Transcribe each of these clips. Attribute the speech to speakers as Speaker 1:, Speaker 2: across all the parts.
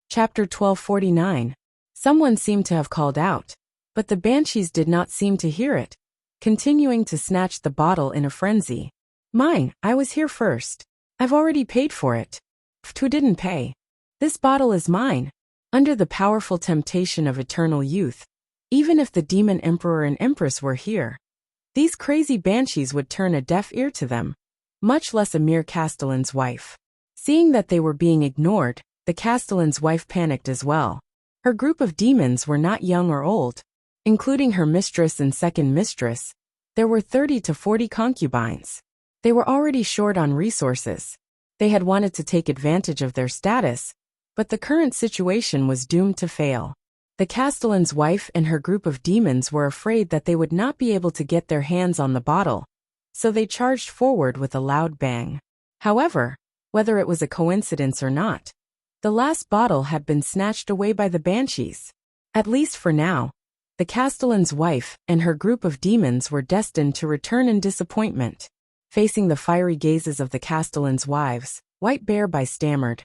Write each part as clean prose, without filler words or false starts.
Speaker 1: Chapter 1249. Someone seemed to have called out, but the banshees did not seem to hear it, continuing to snatch the bottle in a frenzy. Mine, I was here first. I've already paid for it. Who didn't pay? This bottle is mine. Under the powerful temptation of eternal youth, even if the demon emperor and empress were here, these crazy banshees would turn a deaf ear to them, much less a mere castellan's wife. Seeing that they were being ignored, the castellan's wife panicked as well. Her group of demons were not young or old. Including her mistress and second mistress, there were 30 to 40 concubines. They were already short on resources. They had wanted to take advantage of their status, but the current situation was doomed to fail. The castellan's wife and her group of demons were afraid that they would not be able to get their hands on the bottle, so they charged forward with a loud bang. However, whether it was a coincidence or not, the last bottle had been snatched away by the banshees. At least for now, the castellan's wife and her group of demons were destined to return in disappointment. Facing the fiery gazes of the castellan's wives, White Bear stammered,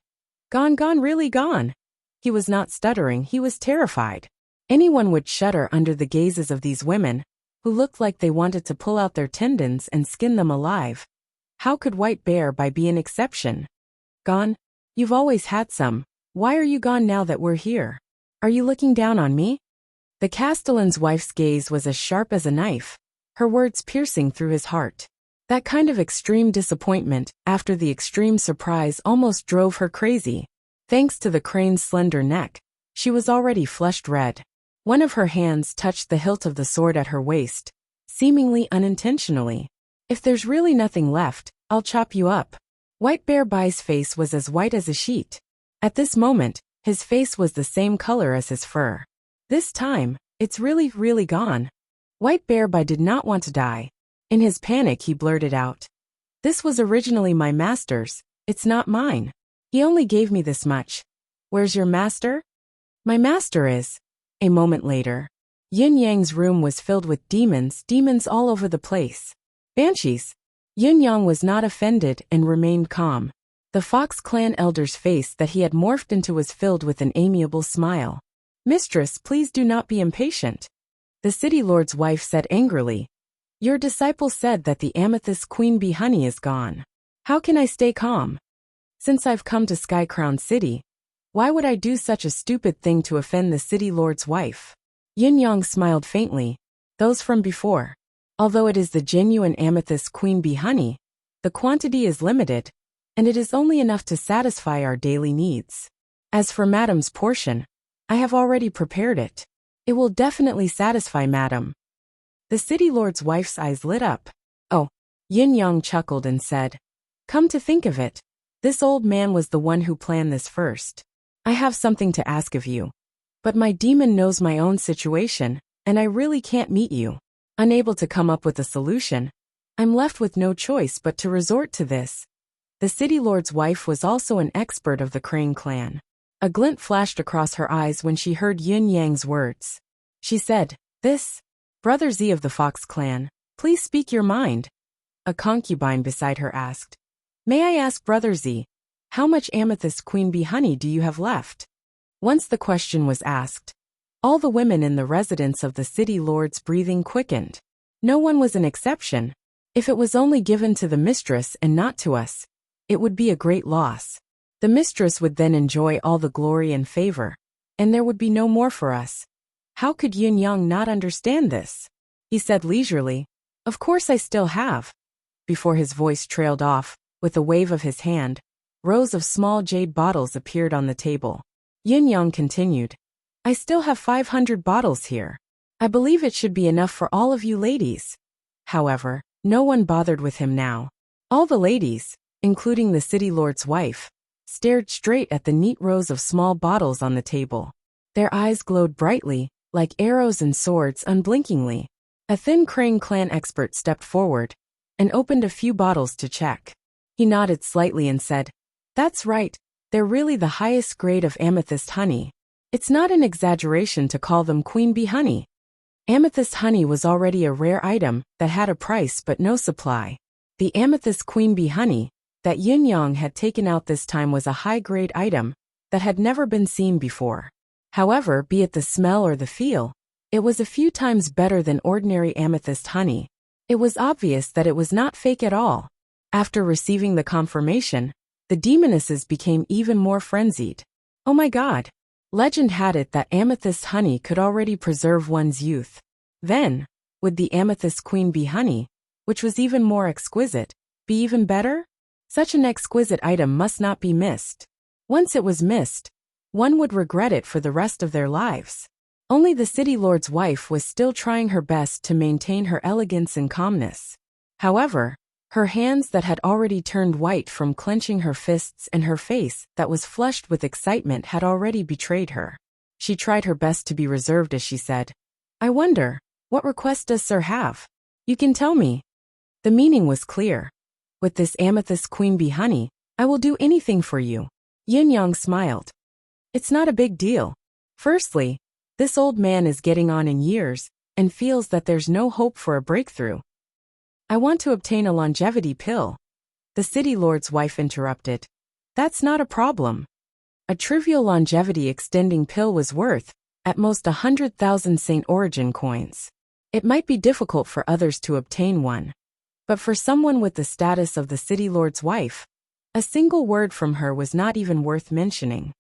Speaker 1: "Gone, really gone." He was not stuttering, he was terrified. Anyone would shudder under the gazes of these women, who looked like they wanted to pull out their tendons and skin them alive. How could White Bear be an exception? Gone? You've always had some. Why are you gone now that we're here? Are you looking down on me? The castellan's wife's gaze was as sharp as a knife, her words piercing through his heart. That kind of extreme disappointment, after the extreme surprise, almost drove her crazy. Thanks to the crane's slender neck, she was already flushed red. One of her hands touched the hilt of the sword at her waist, seemingly unintentionally. "If there's really nothing left, I'll chop you up." White Bear's face was as white as a sheet. At this moment, his face was the same color as his fur. This time, it's really gone. White Bear did not want to die. In his panic, he blurted out, "This was originally my master's, it's not mine. He only gave me this much. Where's your master?" "My master is..." A moment later, Yin Yang's room was filled with demons all over the place. "Banshees." Yin Yang was not offended and remained calm. The Fox clan elder's face that he had morphed into was filled with an amiable smile. "Mistress, please do not be impatient," the city lord's wife said angrily. "Your disciple said that the amethyst queen bee honey is gone. How can I stay calm? Since I've come to Sky Crown City, why would I do such a stupid thing to offend the city lord's wife?" Yin Yang smiled faintly. "Those from before. Although it is the genuine amethyst queen bee honey, the quantity is limited, and it is only enough to satisfy our daily needs. As for Madam's portion, I have already prepared it. It will definitely satisfy Madam." The city lord's wife's eyes lit up. "Oh," Yin Yang chuckled and said, "Come to think of it, this old man was the one who planned this first. I have something to ask of you. But my demon knows my own situation, and I really can't meet you." Unable to come up with a solution, I'm left with no choice but to resort to this. The city lord's wife was also an expert of the Crane clan. A glint flashed across her eyes when she heard Yin Yang's words. She said, "This, Brother Z of the Fox clan, please speak your mind." A concubine beside her asked, "May I ask Brother Z, how much amethyst queen bee honey do you have left?" Once the question was asked, all the women in the residence of the city lord's breathing quickened. No one was an exception. If it was only given to the mistress and not to us, it would be a great loss. The mistress would then enjoy all the glory and favor, and there would be no more for us. How could Yin Yang not understand this? He said leisurely, "Of course I still have." Before his voice trailed off, with a wave of his hand, rows of small jade bottles appeared on the table. Yin Yang continued, "I still have 500 bottles here. I believe it should be enough for all of you ladies." However, no one bothered with him now. All the ladies, including the city lord's wife, stared straight at the neat rows of small bottles on the table. Their eyes glowed brightly, like arrows and swords, unblinkingly. A thin Crane clan expert stepped forward and opened a few bottles to check. He nodded slightly and said, "That's right, they're really the highest grade of amethyst honey. It's not an exaggeration to call them queen bee honey." Amethyst honey was already a rare item that had a price but no supply. The amethyst queen bee honey that Yin Yang had taken out this time was a high-grade item that had never been seen before. However, be it the smell or the feel, it was a few times better than ordinary amethyst honey. It was obvious that it was not fake at all. After receiving the confirmation, the demonesses became even more frenzied. Oh my God! Legend had it that amethyst honey could already preserve one's youth. Then, would the amethyst queen bee honey, which was even more exquisite, be even better? Such an exquisite item must not be missed. Once it was missed, one would regret it for the rest of their lives. Only the city lord's wife was still trying her best to maintain her elegance and calmness. However, her hands that had already turned white from clenching her fists and her face that was flushed with excitement had already betrayed her. She tried her best to be reserved as she said, "I wonder, what request does Sir have? You can tell me." The meaning was clear. "With this amethyst queen bee honey, I will do anything for you." Yin Yang smiled. "It's not a big deal. Firstly, this old man is getting on in years and feels that there's no hope for a breakthrough. I want to obtain a longevity pill." The city lord's wife interrupted. "That's not a problem. A trivial longevity extending pill was worth, at most 100,000 Saint Origin coins. It might be difficult for others to obtain one. But for someone with the status of the city lord's wife, a single word from her was not even worth mentioning.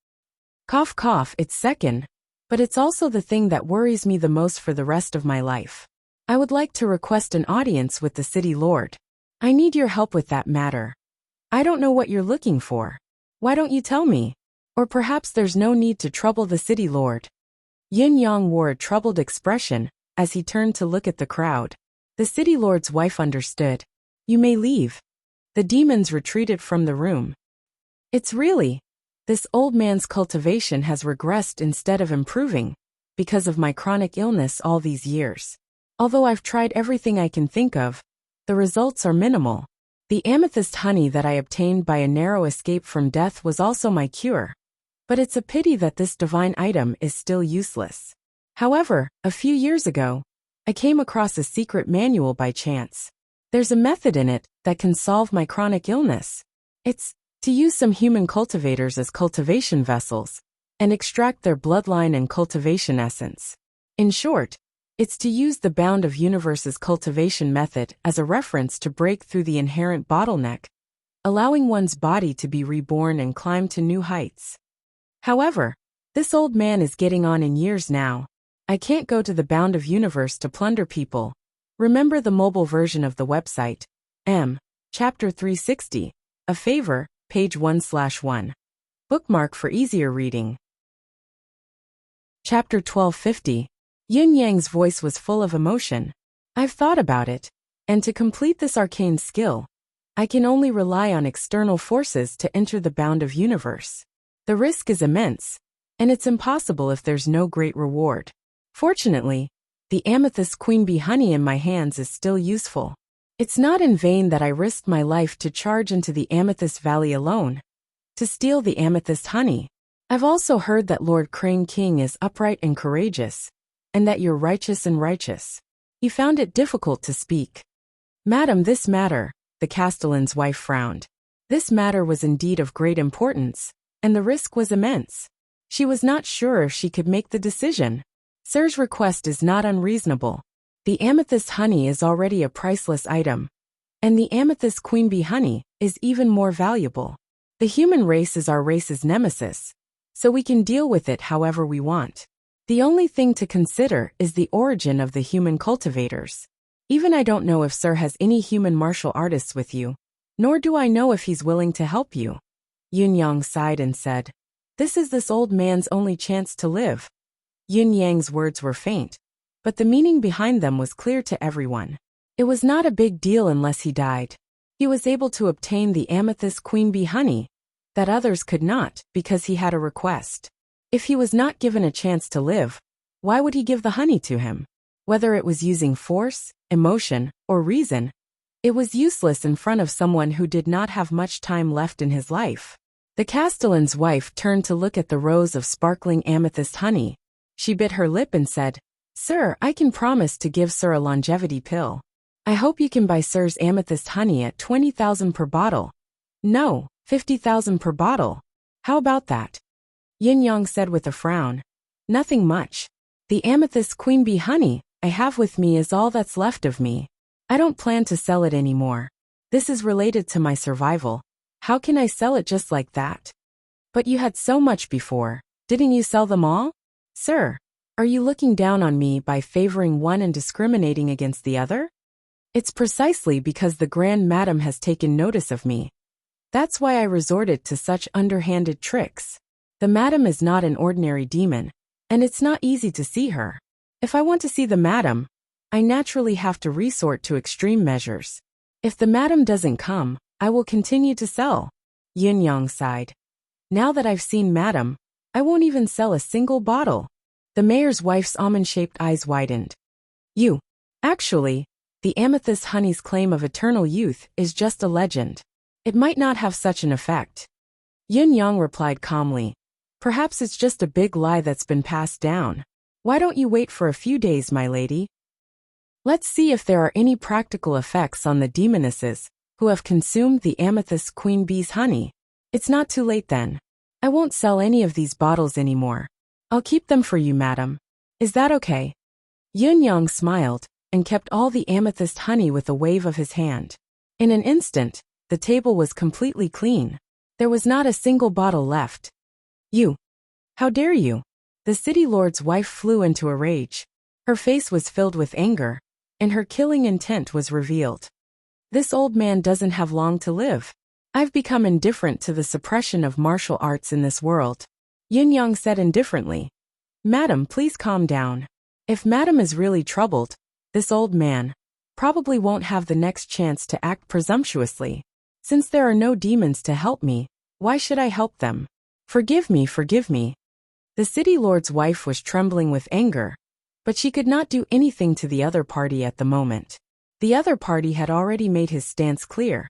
Speaker 1: Cough cough, it's second, but it's also the thing that worries me the most for the rest of my life. I would like to request an audience with the city lord. I need your help with that matter. I don't know what you're looking for. Why don't you tell me? Or perhaps there's no need to trouble the city lord." Yin Yang wore a troubled expression as he turned to look at the crowd. The city lord's wife understood. "You may leave." The demons retreated from the room. "It's really, this old man's cultivation has regressed instead of improving, because of my chronic illness all these years. Although I've tried everything I can think of, the results are minimal. The amethyst honey that I obtained by a narrow escape from death was also my cure. But it's a pity that this divine item is still useless. However, a few years ago, I came across a secret manual by chance. There's a method in it that can solve my chronic illness. It's to use some human cultivators as cultivation vessels and extract their bloodline and cultivation essence. In short, it's to use the bound of universe's cultivation method as a reference to break through the inherent bottleneck, allowing one's body to be reborn and climb to new heights. However, this old man is getting on in years now. I can't go to the bound of universe to plunder people. Remember the mobile version of the website, Chapter 360, a favor, page 1/1. Bookmark for easier reading. Chapter 1250. Yin Yang's voice was full of emotion. "I've thought about it, and to complete this arcane skill, I can only rely on external forces to enter the bound of universe. The risk is immense, and it's impossible if there's no great reward. Fortunately, the amethyst queen bee honey in my hands is still useful. It's not in vain that I risked my life to charge into the Amethyst Valley alone, to steal the amethyst honey. I've also heard that Lord Crane King is upright and courageous, and that you're righteous and righteous." He found it difficult to speak. "Madam, this matter," the castellan's wife frowned. This matter was indeed of great importance, and the risk was immense. She was not sure if she could make the decision. "Sir's request is not unreasonable. The amethyst honey is already a priceless item, and the amethyst queen bee honey is even more valuable. The human race is our race's nemesis, so we can deal with it however we want. The only thing to consider is the origin of the human cultivators. Even I don't know if Sir has any human martial artists with you, nor do I know if he's willing to help you." Yin Yang sighed and said, this old man's only chance to live." Yin Yang's words were faint, but the meaning behind them was clear to everyone. It was not a big deal unless he died. He was able to obtain the amethyst queen bee honey that others could not because he had a request. If he was not given a chance to live, why would he give the honey to him? Whether it was using force, emotion, or reason, it was useless in front of someone who did not have much time left in his life. The castellan's wife turned to look at the rows of sparkling amethyst honey. She bit her lip and said, "Sir, I can promise to give Sir a longevity pill. I hope you can buy Sir's amethyst honey at 20,000 per bottle. No, 50,000 per bottle. How about that?" Yin Yang said with a frown. Nothing much. The amethyst queen bee honey I have with me is all that's left of me. I don't plan to sell it anymore. This is related to my survival. How can I sell it just like that? But you had so much before. Didn't you sell them all? Sir, are you looking down on me by favoring one and discriminating against the other? It's precisely because the Grand Madam has taken notice of me. That's why I resorted to such underhanded tricks. The Madam is not an ordinary demon, and it's not easy to see her. If I want to see the Madam, I naturally have to resort to extreme measures. If the Madam doesn't come, I will continue to sell. Yin Yang sighed. Now that I've seen Madam, I won't even sell a single bottle. The mayor's wife's almond-shaped eyes widened. Actually, the amethyst honey's claim of eternal youth is just a legend. It might not have such an effect. Yin Yang replied calmly. Perhaps it's just a big lie that's been passed down. Why don't you wait for a few days, my lady? Let's see if there are any practical effects on the demonesses who have consumed the amethyst queen bee's honey. It's not too late then. I won't sell any of these bottles anymore. I'll keep them for you, madam. Is that okay? Yin Yang smiled and kept all the amethyst honey with a wave of his hand. In an instant, the table was completely clean. There was not a single bottle left. How dare you? The city lord's wife flew into a rage. Her face was filled with anger, and her killing intent was revealed. This old man doesn't have long to live. I've become indifferent to the suppression of martial arts in this world. Yin Yang said indifferently. Madam, please calm down. If Madam is really troubled, this old man probably won't have the next chance to act presumptuously. Since there are no demons to help me, why should I help them? Forgive me, forgive me. The city lord's wife was trembling with anger, but she could not do anything to the other party at the moment. The other party had already made his stance clear.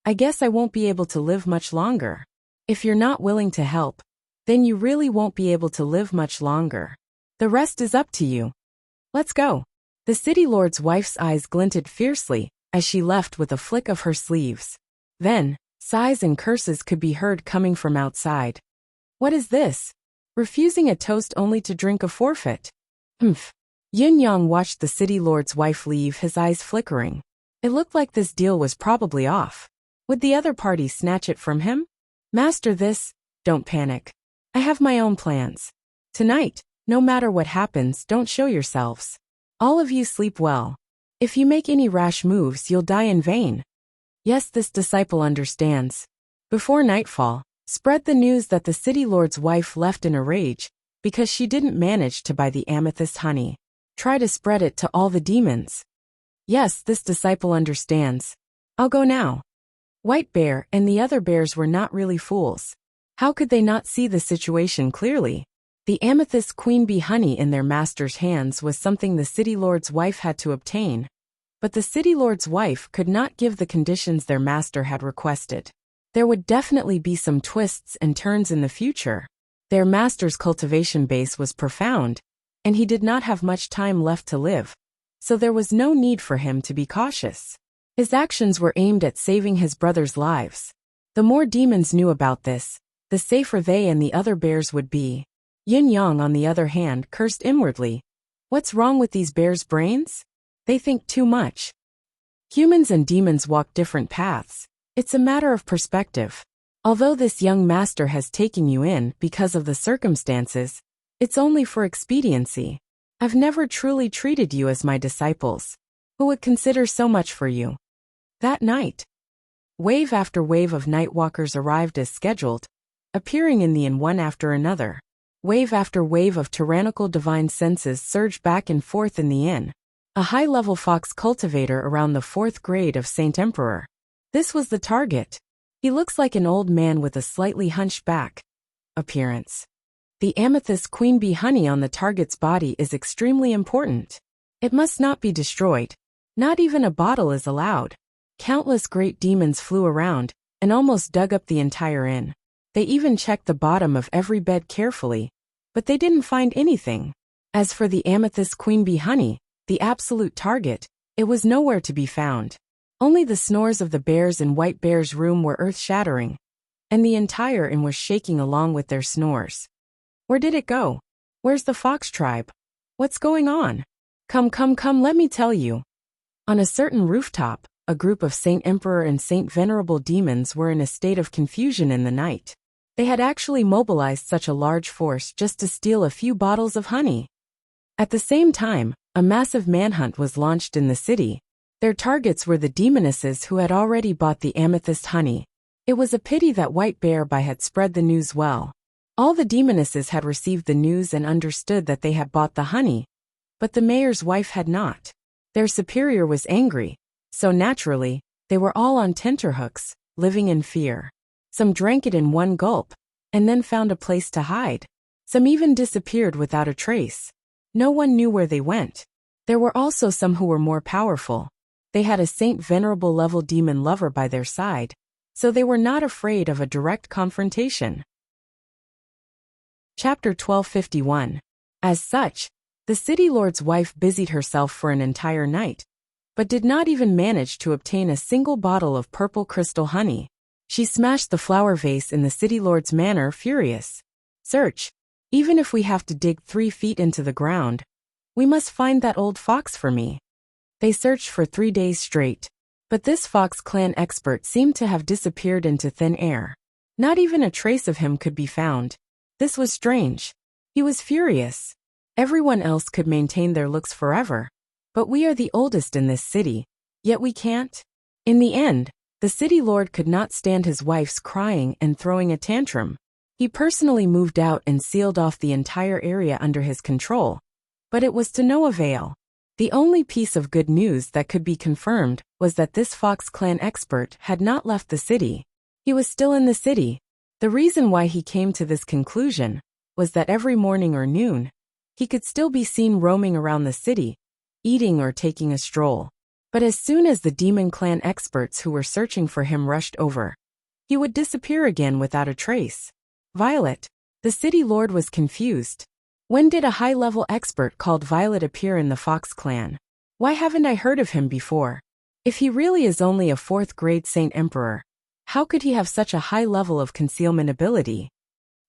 Speaker 1: I guess I won't be able to live much longer. If you're not willing to help, then you really won't be able to live much longer. The rest is up to you. Let's go. The city lord's wife's eyes glinted fiercely as she left with a flick of her sleeves. Then, sighs and curses could be heard coming from outside. What is this? Refusing a toast only to drink a forfeit. Humph. Yin Yang watched the city lord's wife leave, his eyes flickering. It looked like this deal was probably off. Would the other party snatch it from him? Master this, don't panic. I have my own plans. Tonight, no matter what happens, don't show yourselves. All of you sleep well. If you make any rash moves, you'll die in vain. Yes, this disciple understands. Before nightfall, spread the news that the city lord's wife left in a rage because she didn't manage to buy the amethyst honey. Try to spread it to all the demons. Yes, this disciple understands. I'll go now. White Bear and the other bears were not really fools. How could they not see the situation clearly? The amethyst queen bee honey in their master's hands was something the city lord's wife had to obtain. But the city lord's wife could not give the conditions their master had requested. There would definitely be some twists and turns in the future. Their master's cultivation base was profound, and he did not have much time left to live, so there was no need for him to be cautious. His actions were aimed at saving his brothers' lives. The more demons knew about this, the safer they and the other bears would be. Yin Yang, on the other hand, cursed inwardly. What's wrong with these bears' brains? They think too much. Humans and demons walk different paths. It's a matter of perspective. Although this young master has taken you in because of the circumstances, it's only for expediency. I've never truly treated you as my disciples, who would consider so much for you. That night, wave after wave of nightwalkers arrived as scheduled, appearing in the inn one after another. Wave after wave of tyrannical divine senses surged back and forth in the inn. A high-level fox cultivator around the 4th grade of Saint Emperor. This was the target. He looks like an old man with a slightly hunched back appearance. The amethyst queen bee honey on the target's body is extremely important. It must not be destroyed. Not even a bottle is allowed. Countless great demons flew around and almost dug up the entire inn. They even checked the bottom of every bed carefully, but they didn't find anything. As for the amethyst queen bee honey, the absolute target, it was nowhere to be found. Only the snores of the bears in White Bear's room were earth-shattering, and the entire inn was shaking along with their snores. Where did it go? Where's the fox tribe? What's going on? Come, come, come, let me tell you. On a certain rooftop, a group of Saint Emperor and Saint Venerable demons were in a state of confusion in the night. They had actually mobilized such a large force just to steal a few bottles of honey. At the same time, a massive manhunt was launched in the city. Their targets were the demonesses who had already bought the amethyst honey. It was a pity that White Bear had spread the news well. All the demonesses had received the news and understood that they had bought the honey, but the mayor's wife had not. Their superior was angry, so naturally, they were all on tenterhooks, living in fear. Some drank it in one gulp, and then found a place to hide. Some even disappeared without a trace. No one knew where they went. There were also some who were more powerful. They had a Saint Venerable level demon lover by their side, so they were not afraid of a direct confrontation. Chapter 1251. As such, the city lord's wife busied herself for an entire night, but did not even manage to obtain a single bottle of purple crystal honey. She smashed the flower vase in the city lord's manor, furious. Search. Even if we have to dig 3 feet into the ground, we must find that old fox for me. They searched for 3 days straight, but this Fox Clan expert seemed to have disappeared into thin air. Not even a trace of him could be found. This was strange. He was furious. Everyone else could maintain their looks forever, but we are the oldest in this city, yet we can't. In the end, the city lord could not stand his wife's crying and throwing a tantrum. He personally moved out and sealed off the entire area under his control, but it was to no avail. The only piece of good news that could be confirmed was that this Fox Clan expert had not left the city. He was still in the city. The reason why he came to this conclusion was that every morning or noon, he could still be seen roaming around the city, eating or taking a stroll. But as soon as the Demon Clan experts who were searching for him rushed over, he would disappear again without a trace. Violet. The city lord was confused. When did a high-level expert called Violet appear in the Fox Clan? Why haven't I heard of him before? If he really is only a 4th-grade Saint Emperor, how could he have such a high level of concealment ability?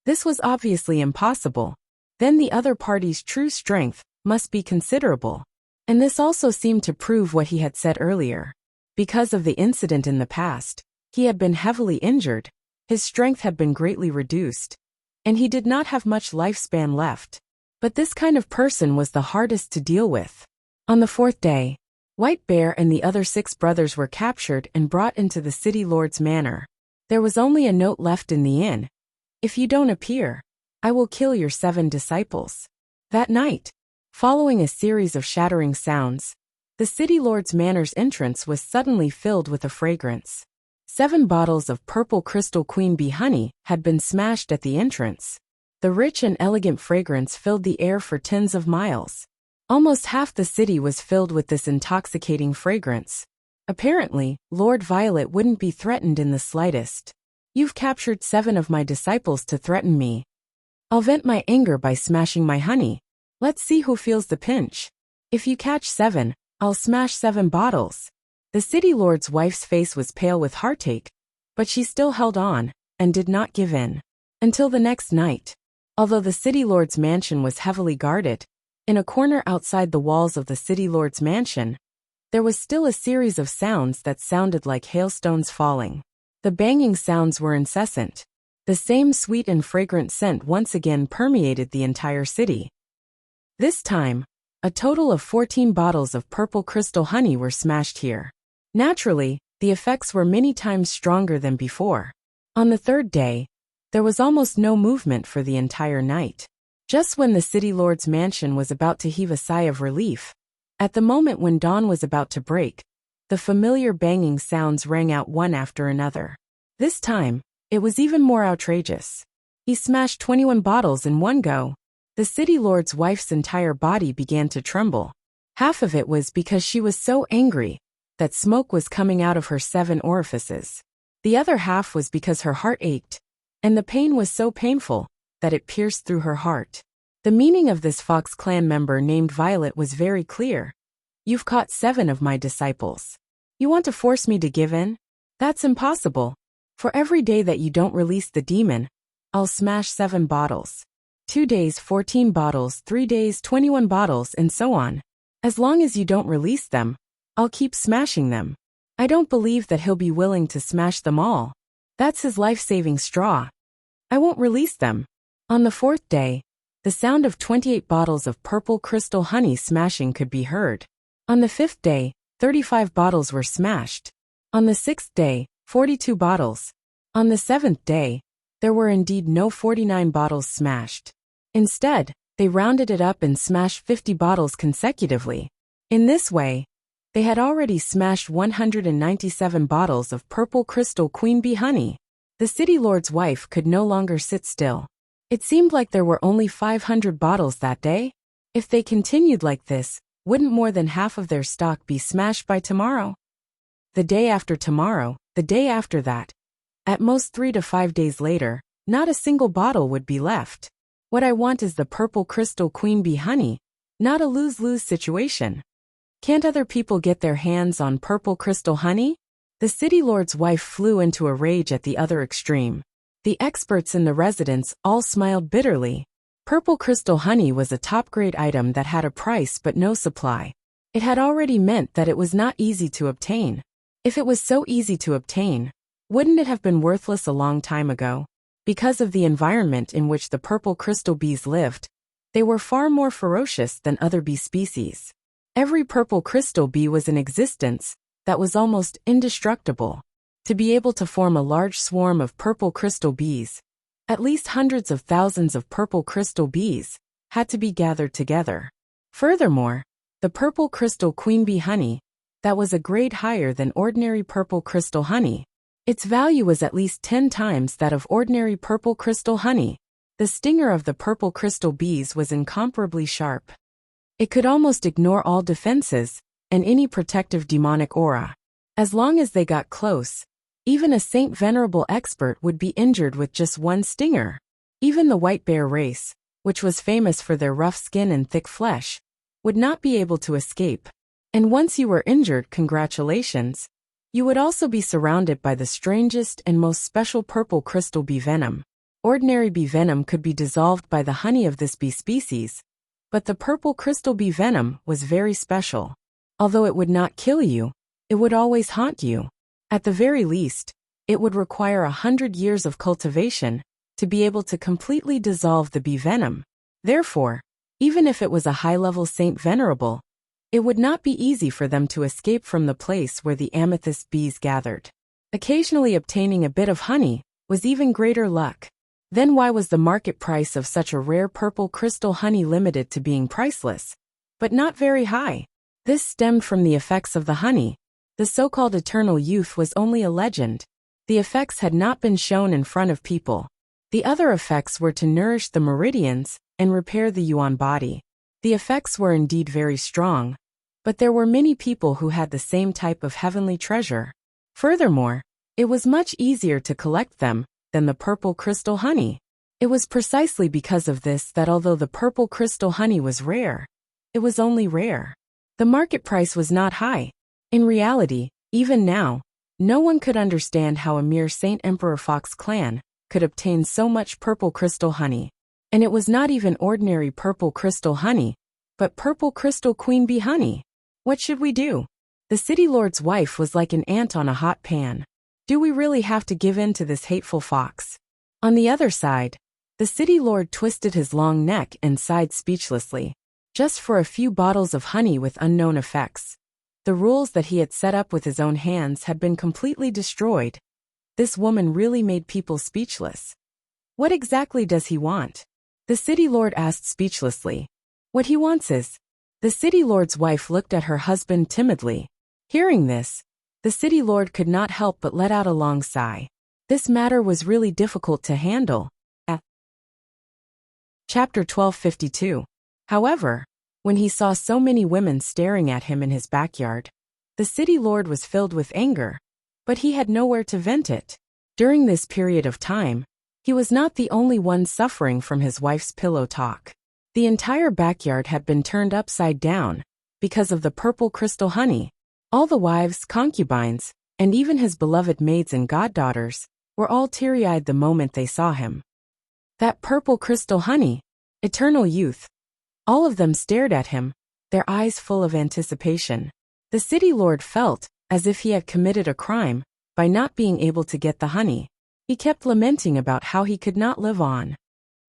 Speaker 1: This was obviously impossible. Then the other party's true strength must be considerable. And this also seemed to prove what he had said earlier. Because of the incident in the past, he had been heavily injured, his strength had been greatly reduced, and he did not have much lifespan left. But this kind of person was the hardest to deal with. On the 4th day, White Bear and the other 6 brothers were captured and brought into the city lord's manor. There was only a note left in the inn. If you don't appear, I will kill your 7 disciples. That night, following a series of shattering sounds, the city lord's manor's entrance was suddenly filled with a fragrance. 7 bottles of purple crystal queen bee honey had been smashed at the entrance. The rich and elegant fragrance filled the air for tens of miles. Almost half the city was filled with this intoxicating fragrance. Apparently, Lord Violet wouldn't be threatened in the slightest. You've captured 7 of my disciples to threaten me. I'll vent my anger by smashing my honey. Let's see who feels the pinch. If you catch 7, I'll smash 7 bottles. The city lord's wife's face was pale with heartache, but she still held on and did not give in. Until the next night. Although the city lord's mansion was heavily guarded, in a corner outside the walls of the city lord's mansion, there was still a series of sounds that sounded like hailstones falling. The banging sounds were incessant. The same sweet and fragrant scent once again permeated the entire city. This time, a total of 14 bottles of purple crystal honey were smashed here. Naturally, the effects were many times stronger than before. On the 3rd day, there was almost no movement for the entire night. Just when the city lord's mansion was about to heave a sigh of relief, at the moment when dawn was about to break, the familiar banging sounds rang out one after another. This time, it was even more outrageous. He smashed 21 bottles in one go. The city lord's wife's entire body began to tremble. Half of it was because she was so angry that smoke was coming out of her 7 orifices. The other half was because her heart ached, and the pain was so painful that it pierced through her heart. The meaning of this Fox Clan member named Violet was very clear. You've caught 7 of my disciples. You want to force me to give in? That's impossible. For every day that you don't release the demon, I'll smash 7 bottles. 2 days 14 bottles, 3 days 21 bottles, and so on. As long as you don't release them, I'll keep smashing them. I don't believe that he'll be willing to smash them all. That's his life-saving straw. I won't release them. On the 4th day, the sound of 28 bottles of purple crystal honey smashing could be heard. On the 5th day, 35 bottles were smashed. On the 6th day, 42 bottles. On the 7th day, there were indeed no 49 bottles smashed. Instead, they rounded it up and smashed 50 bottles consecutively. In this way, they had already smashed 197 bottles of purple crystal queen bee honey. The city lord's wife could no longer sit still. It seemed like there were only 500 bottles that day. If they continued like this, wouldn't more than half of their stock be smashed by tomorrow? The day after tomorrow, the day after that. At most 3 to 5 days later, not a single bottle would be left. What I want is the purple crystal queen bee honey, not a lose-lose situation. Can't other people get their hands on purple crystal honey? The city lord's wife flew into a rage at the other extreme. The experts in the residence all smiled bitterly. Purple crystal honey was a top-grade item that had a price but no supply. It had already meant that it was not easy to obtain. If it was so easy to obtain, wouldn't it have been worthless a long time ago? Because of the environment in which the purple crystal bees lived, they were far more ferocious than other bee species. Every purple crystal bee was in existence that was almost indestructible. To be able to form a large swarm of purple crystal bees, at least hundreds of thousands of purple crystal bees had to be gathered together. Furthermore, the purple crystal queen bee honey, that was a grade higher than ordinary purple crystal honey. Its value was at least 10 times that of ordinary purple crystal honey. The stinger of the purple crystal bees was incomparably sharp. It could almost ignore all defenses and any protective demonic aura. As long as they got close, even a Saint Venerable expert would be injured with just one stinger. Even the white bear race, which was famous for their rough skin and thick flesh, would not be able to escape. And once you were injured, congratulations. You would also be surrounded by the strangest and most special purple crystal bee venom. Ordinary bee venom could be dissolved by the honey of this bee species, but the purple crystal bee venom was very special. Although it would not kill you, it would always haunt you. At the very least, it would require 100 years of cultivation to be able to completely dissolve the bee venom. Therefore, even if it was a high-level Saint Venerable, it would not be easy for them to escape from the place where the amethyst bees gathered. Occasionally obtaining a bit of honey was even greater luck. Then why was the market price of such a rare purple crystal honey limited to being priceless, but not very high? This stemmed from the effects of the honey. The so-called eternal youth was only a legend. The effects had not been shown in front of people. The other effects were to nourish the meridians and repair the yuan body. The effects were indeed very strong, but there were many people who had the same type of heavenly treasure. Furthermore, it was much easier to collect them than the purple crystal honey. It was precisely because of this that although the purple crystal honey was rare, it was only rare. The market price was not high. In reality, even now, no one could understand how a mere Saint Emperor Fox clan could obtain so much purple crystal honey. And it was not even ordinary purple crystal honey, but purple crystal queen bee honey. What should we do? The city lord's wife was like an ant on a hot pan. Do we really have to give in to this hateful fox? On the other side, the city lord twisted his long neck and sighed speechlessly. Just for a few bottles of honey with unknown effects. The rules that he had set up with his own hands had been completely destroyed. This woman really made people speechless. What exactly does he want? The city lord asked speechlessly. What he wants is... The city lord's wife looked at her husband timidly. Hearing this, the city lord could not help but let out a long sigh. This matter was really difficult to handle. Chapter 1252. However, when he saw so many women staring at him in his backyard, the city lord was filled with anger, but he had nowhere to vent it. During this period of time, he was not the only one suffering from his wife's pillow talk. The entire backyard had been turned upside down because of the purple crystal honey. All the wives, concubines, and even his beloved maids and goddaughters were all teary-eyed the moment they saw him. That purple crystal honey, Eternal youth. All of them stared at him, their eyes full of anticipation. The city lord felt as if he had committed a crime by not being able to get the honey. He kept lamenting about how he could not live on.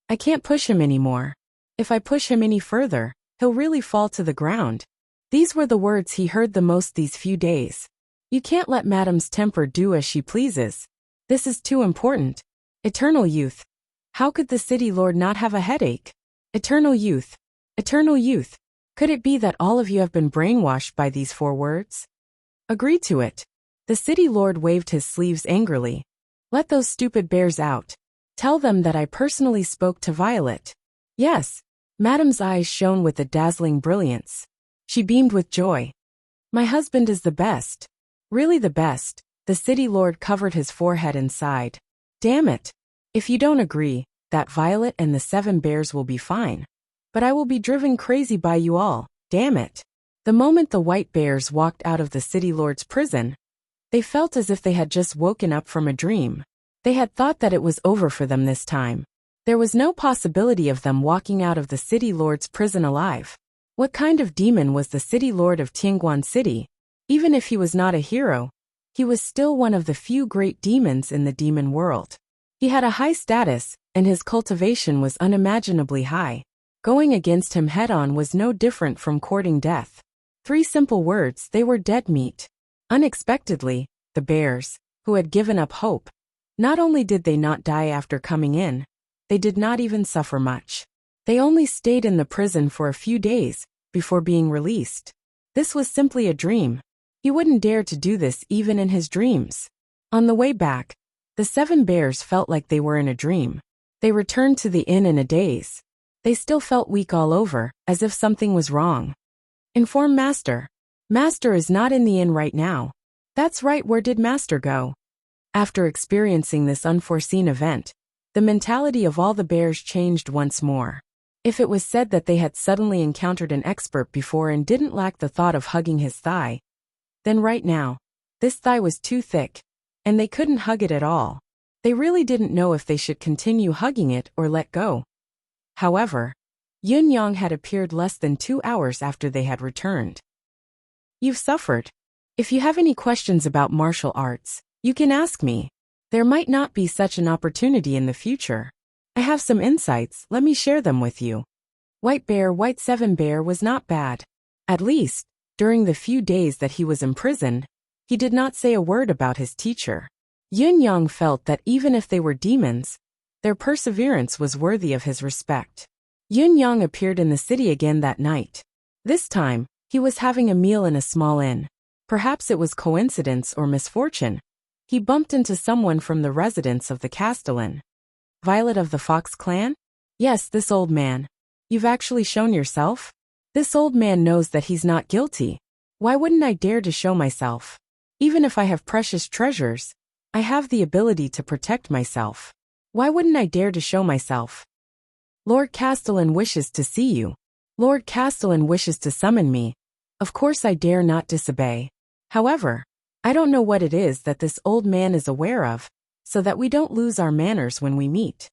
Speaker 1: I can't push him anymore. If I push him any further, he'll really fall to the ground. These were the words he heard the most these few days. You can't let Madam's temper do as she pleases. This is too important. Eternal youth. How could the city lord not have a headache? Eternal youth. Eternal youth. Could it be that all of you have been brainwashed by these 4 words? Agree to it. The city lord waved his sleeves angrily. Let those stupid bears out. Tell them that I personally spoke to Violet. Yes. Madame's eyes shone with a dazzling brilliance. She beamed with joy. My husband is the best. Really the best. The city lord covered his forehead and sighed. Damn it. If you don't agree, that Violet and the 7 bears will be fine. But I will be driven crazy by you all, damn it. The moment the white bears walked out of the city lord's prison, they felt as if they had just woken up from a dream. They had thought that it was over for them this time. There was no possibility of them walking out of the city lord's prison alive. What kind of demon was the city lord of Tianguan City? Even if he was not a hero, he was still one of the few great demons in the demon world. He had a high status, and his cultivation was unimaginably high. Going against him head-on was no different from courting death. 3 simple words, they were dead meat. Unexpectedly, the bears, who had given up hope, not only did they not die after coming in, they did not even suffer much. They only stayed in the prison for a few days before being released. This was simply a dream. He wouldn't dare to do this even in his dreams. On the way back, the 7 bears felt like they were in a dream. They returned to the inn in a daze. They still felt weak all over, as if something was wrong. Inform Master. Master is not in the inn right now. That's right, where did Master go? After experiencing this unforeseen event, the mentality of all the bears changed once more. If it was said that they had suddenly encountered an expert before and didn't lack the thought of hugging his thigh, then right now, this thigh was too thick, and they couldn't hug it at all. They really didn't know if they should continue hugging it or let go. However, Yun Yang had appeared less than 2 hours after they had returned. You've suffered. If you have any questions about martial arts, you can ask me. There might not be such an opportunity in the future. I have some insights, let me share them with you. White 7 bear was not bad. At least, during the few days that he was imprisoned, he did not say a word about his teacher. Yun Yang felt that even if they were demons, their perseverance was worthy of his respect. Yun Yang appeared in the city again that night. This time, he was having a meal in a small inn. Perhaps it was coincidence or misfortune. He bumped into someone from the residence of the Castellan. Violet of the Fox clan? Yes, this old man. You've actually shown yourself? This old man knows that he's not guilty. Why wouldn't I dare to show myself? Even if I have precious treasures, I have the ability to protect myself. Why wouldn't I dare to show myself? Lord Castellan wishes to see you. Lord Castellan wishes to summon me. Of course I dare not disobey. However, I don't know what it is that this old man is aware of, so that we don't lose our manners when we meet.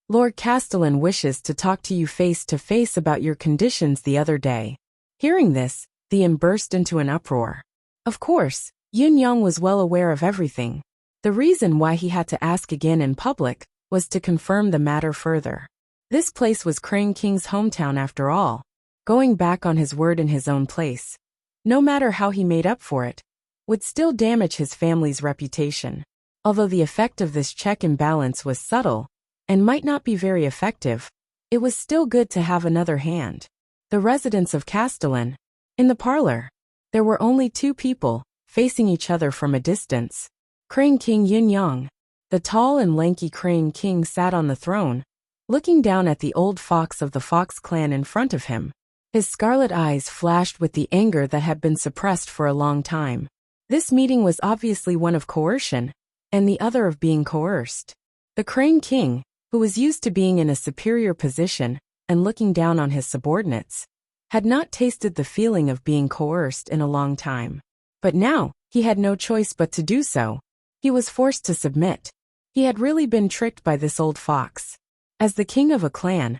Speaker 1: Lord Castellan wishes to talk to you face to face about your conditions the other day. Hearing this, the inn burst into an uproar. Of course, Yun Yang was well aware of everything. The reason why he had to ask again in public was to confirm the matter further. This place was Crane King's hometown after all. Going back on his word in his own place, no matter how he made up for it, would still damage his family's reputation. Although the effect of this check and balance was subtle and might not be very effective, it was still good to have another hand. The residence of Castellan. In the parlor, there were only 2 people, facing each other from a distance. Crane King Yun Yang. The tall and lanky Crane King sat on the throne, looking down at the old fox of the Fox clan in front of him. His scarlet eyes flashed with the anger that had been suppressed for a long time. This meeting was obviously one of coercion, and the other of being coerced. The Crane King, who was used to being in a superior position and looking down on his subordinates, had not tasted the feeling of being coerced in a long time. But now, he had no choice but to do so. He was forced to submit. He had really been tricked by this old fox. As the king of a clan,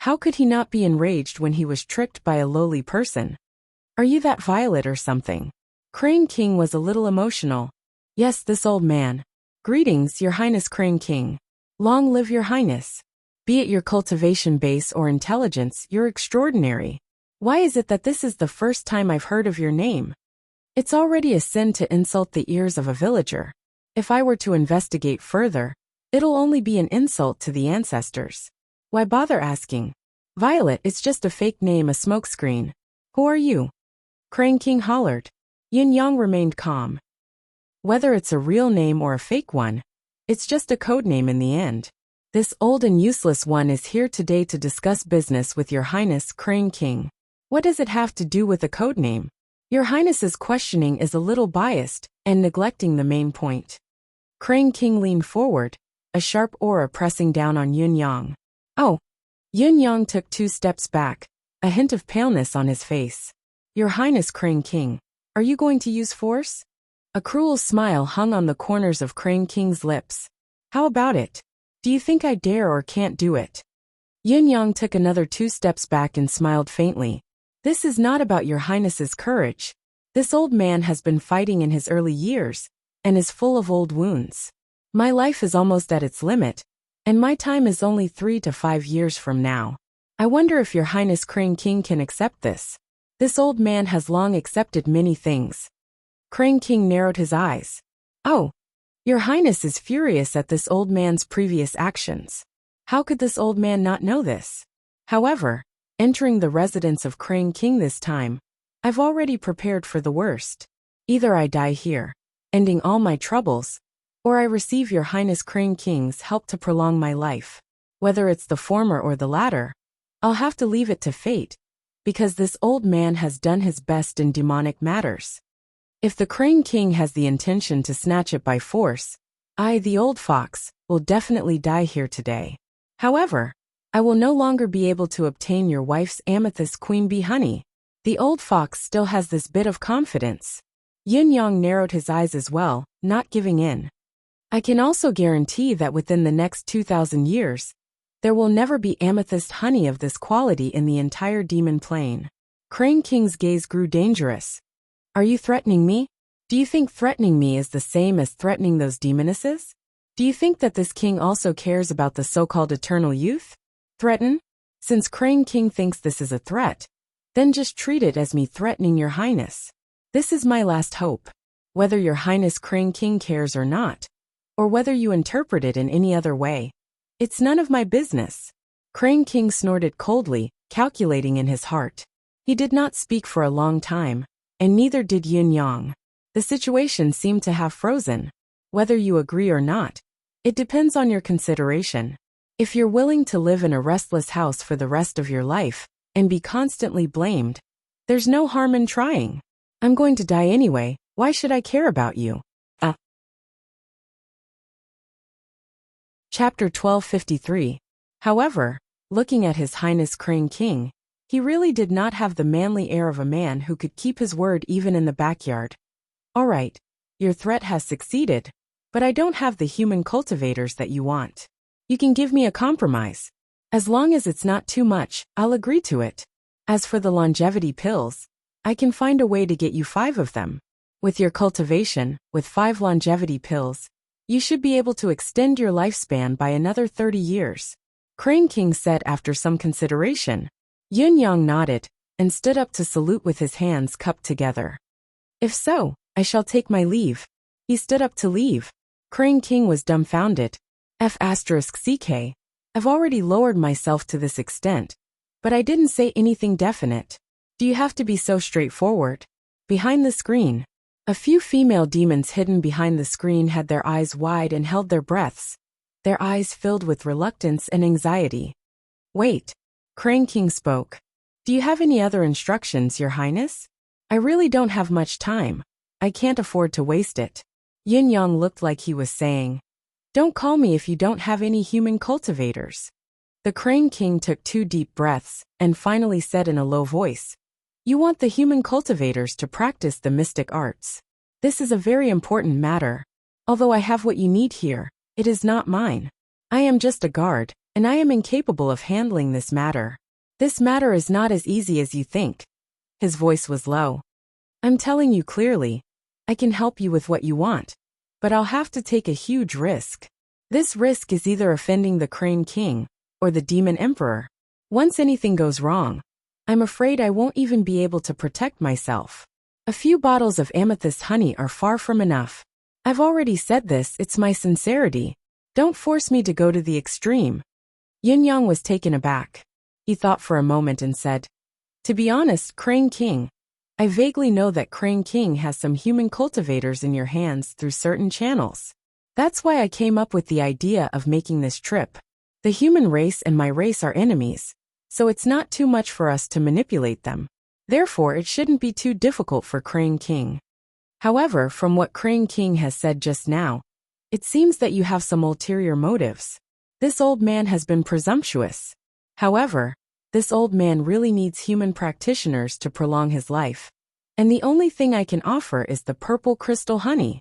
Speaker 1: How could he not be enraged when he was tricked by a lowly person? Are you that Violet or something? Crane King was a little emotional. Yes, this old man. Greetings, Your Highness Crane King. Long live Your Highness. Be it your cultivation base or intelligence, you're extraordinary. Why is it that this is the first time I've heard of your name? It's already a sin to insult the ears of a villager. If I were to investigate further, it'll only be an insult to the ancestors. Why bother asking? Violet, it's just a fake name, a smokescreen. Who are you? Crane King hollered. Yin Yang remained calm. Whether it's a real name or a fake one, it's just a code name in the end. This old and useless one is here today to discuss business with Your Highness Crane King. What does it have to do with a code name? Your Highness's questioning is a little biased and neglecting the main point. Crane King leaned forward, a sharp aura pressing down on Yin Yang. Oh. Yin Yang took 2 steps back, a hint of paleness on his face. Your Highness Crane King, are you going to use force? A cruel smile hung on the corners of Crane King's lips. How about it? Do you think I dare or can't do it? Yin Yang took another 2 steps back and smiled faintly. This is not about Your Highness's courage. This old man has been fighting in his early years, and is full of old wounds. My life is almost at its limit, and my time is only 3 to 5 years from now. I wonder if Your Highness Crane King can accept this. This old man has long accepted many things. Crane King narrowed his eyes. Oh. Your Highness is furious at this old man's previous actions. How could this old man not know this? However, entering the residence of Crane King this time, I've already prepared for the worst. Either I die here, ending all my troubles, or I receive Your Highness Crane King's help to prolong my life. Whether it's the former or the latter, I'll have to leave it to fate, because this old man has done his best in demonic matters. If the Crane King has the intention to snatch it by force, I, the old fox, will definitely die here today. However, I will no longer be able to obtain your wife's amethyst queen bee honey. The old fox still has this bit of confidence. Yin Yang narrowed his eyes as well, not giving in. I can also guarantee that within the next 2,000 years, there will never be amethyst honey of this quality in the entire demon plane. Crane King's gaze grew dangerous. Are you threatening me? Do you think threatening me is the same as threatening those demonesses? Do you think that this king also cares about the so-called eternal youth? Threaten? Since Crane King thinks this is a threat, then just treat it as me threatening Your Highness. This is my last hope. Whether Your Highness Crane King cares or not, or whether you interpret it in any other way, it's none of my business. Crane King snorted coldly, calculating in his heart. He did not speak for a long time, and neither did Yin Yang. The situation seemed to have frozen. Whether you agree or not, it depends on your consideration. If you're willing to live in a restless house for the rest of your life, and be constantly blamed, there's no harm in trying. I'm going to die anyway, why should I care about you? Chapter 1253. However, looking at His Highness Crane King, he really did not have the manly air of a man who could keep his word even in the backyard. All right, your threat has succeeded, but I don't have the human cultivators that you want. You can give me a compromise. As long as it's not too much, I'll agree to it. As for the longevity pills, I can find a way to get you 5 of them. With your cultivation, with 5 longevity pills, you should be able to extend your lifespan by another 30 years. Crane King said after some consideration. Yin Yang nodded, and stood up to salute with his hands cupped together. If so, I shall take my leave. He stood up to leave. Crane King was dumbfounded. F***ck. I've already lowered myself to this extent, but I didn't say anything definite. Do you have to be so straightforward? Behind the screen. A few female demons hidden behind the screen had their eyes wide and held their breaths, their eyes filled with reluctance and anxiety. Wait. Crane King spoke. Do you have any other instructions, Your Highness? I really don't have much time. I can't afford to waste it. Yin Yang looked like he was saying, don't call me if you don't have any human cultivators. The Crane King took 2 deep breaths, and finally said in a low voice, you want the human cultivators to practice the mystic arts. This is a very important matter. Although I have what you need here, it is not mine. I am just a guard, and I am incapable of handling this matter. This matter is not as easy as you think. His voice was low. I'm telling you clearly, I can help you with what you want, but I'll have to take a huge risk. This risk is either offending the Crane King or the Demon Emperor. Once anything goes wrong, I'm afraid I won't even be able to protect myself. A few bottles of amethyst honey are far from enough. I've already said this, it's my sincerity. Don't force me to go to the extreme. Yin Yang was taken aback. He thought for a moment and said, to be honest, Crane King, I vaguely know that Crane King has some human cultivators in your hands through certain channels. That's why I came up with the idea of making this trip. The human race and my race are enemies, so it's not too much for us to manipulate them. Therefore, it shouldn't be too difficult for Crane King. However, from what Crane King has said just now, it seems that you have some ulterior motives. This old man has been presumptuous. However, this old man really needs human practitioners to prolong his life. And the only thing I can offer is the purple crystal honey.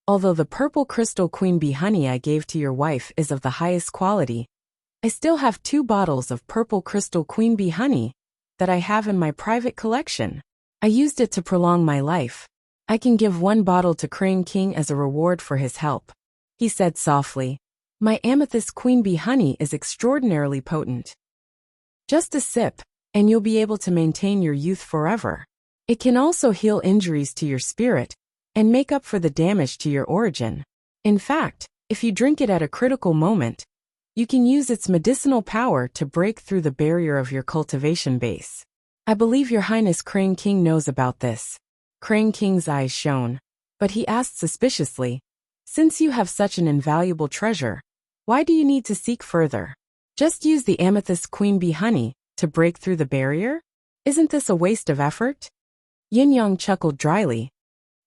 Speaker 1: Although the purple crystal queen bee honey I gave to your wife is of the highest quality, I still have 2 bottles of purple crystal queen bee honey that I have in my private collection. I used it to prolong my life. I can give 1 bottle to Crane King as a reward for his help. He said softly, my amethyst queen bee honey is extraordinarily potent. Just a sip, and you'll be able to maintain your youth forever. It can also heal injuries to your spirit and make up for the damage to your origin. In fact, if you drink it at a critical moment, you can use its medicinal power to break through the barrier of your cultivation base. I believe Your Highness Crane King knows about this. Crane King's eyes shone, but he asked suspiciously, since you have such an invaluable treasure, why do you need to seek further? Just use the amethyst queen bee honey to break through the barrier? Isn't this a waste of effort? Yin Yang chuckled dryly.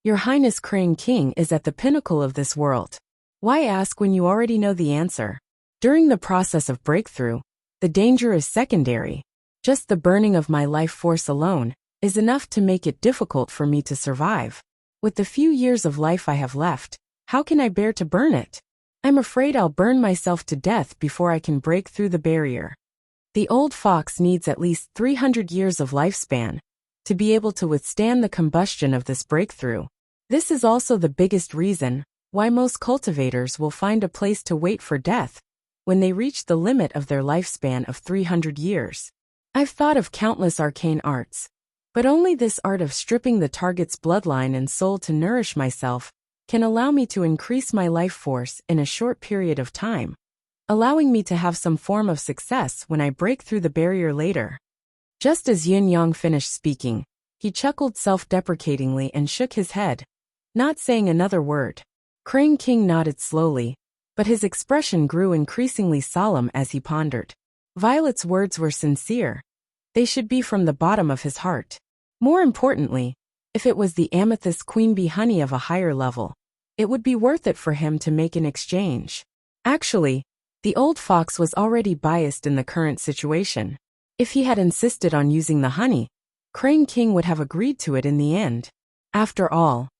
Speaker 1: Your Highness Crane King is at the pinnacle of this world. Why ask when you already know the answer? During the process of breakthrough, the danger is secondary. Just the burning of my life force alone is enough to make it difficult for me to survive. With the few years of life I have left, how can I bear to burn it? I'm afraid I'll burn myself to death before I can break through the barrier. The old fox needs at least 300 years of lifespan to be able to withstand the combustion of this breakthrough. This is also the biggest reason why most cultivators will find a place to wait for death when they reach the limit of their lifespan of 300 years. I've thought of countless arcane arts, but only this art of stripping the target's bloodline and soul to nourish myself can allow me to increase my life force in a short period of time, allowing me to have some form of success when I break through the barrier later. Just as Yin Yang finished speaking, he chuckled self-deprecatingly and shook his head, not saying another word. Crane King nodded slowly, but his expression grew increasingly solemn as he pondered. Violet's words were sincere. They should be from the bottom of his heart. More importantly, if it was the amethyst queen bee honey of a higher level, it would be worth it for him to make an exchange. Actually, the old fox was already biased in the current situation. If he had insisted on using the honey, Crane King would have agreed to it in the end. After all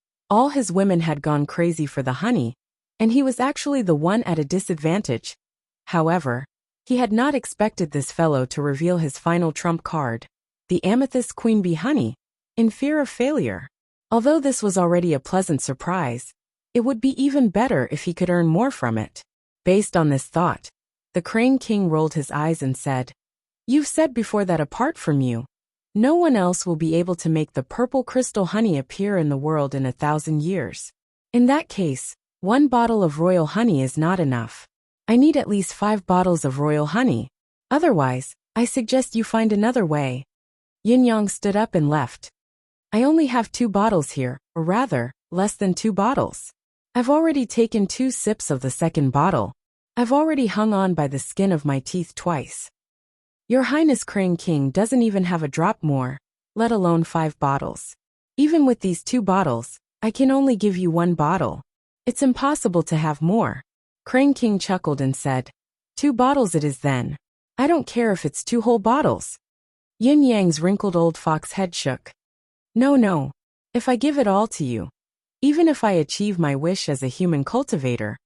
Speaker 1: his women had gone crazy for the honey, and he was actually the one at a disadvantage. However, he had not expected this fellow to reveal his final trump card, the amethyst queen bee honey, in fear of failure. Although this was already a pleasant surprise, it would be even better if he could earn more from it. Based on this thought, the Crane King rolled his eyes and said, You've said before that apart from you, no one else will be able to make the purple crystal honey appear in the world in 1,000 years. In that case, 1 bottle of royal honey is not enough. I need at least 5 bottles of royal honey. Otherwise, I suggest you find another way. Yin Yang stood up and left. I only have 2 bottles here, or rather, less than 2 bottles. I've already taken 2 sips of the second bottle. I've already hung on by the skin of my teeth twice. Your Highness Crane King doesn't even have a drop more, let alone 5 bottles. Even with these 2 bottles, I can only give you 1 bottle. It's impossible to have more. Crane King chuckled and said, 2 bottles it is then. I don't care if it's 2 whole bottles. Yin Yang's wrinkled old fox head shook. No. If I give it all to you, even if I achieve my wish as a human cultivator,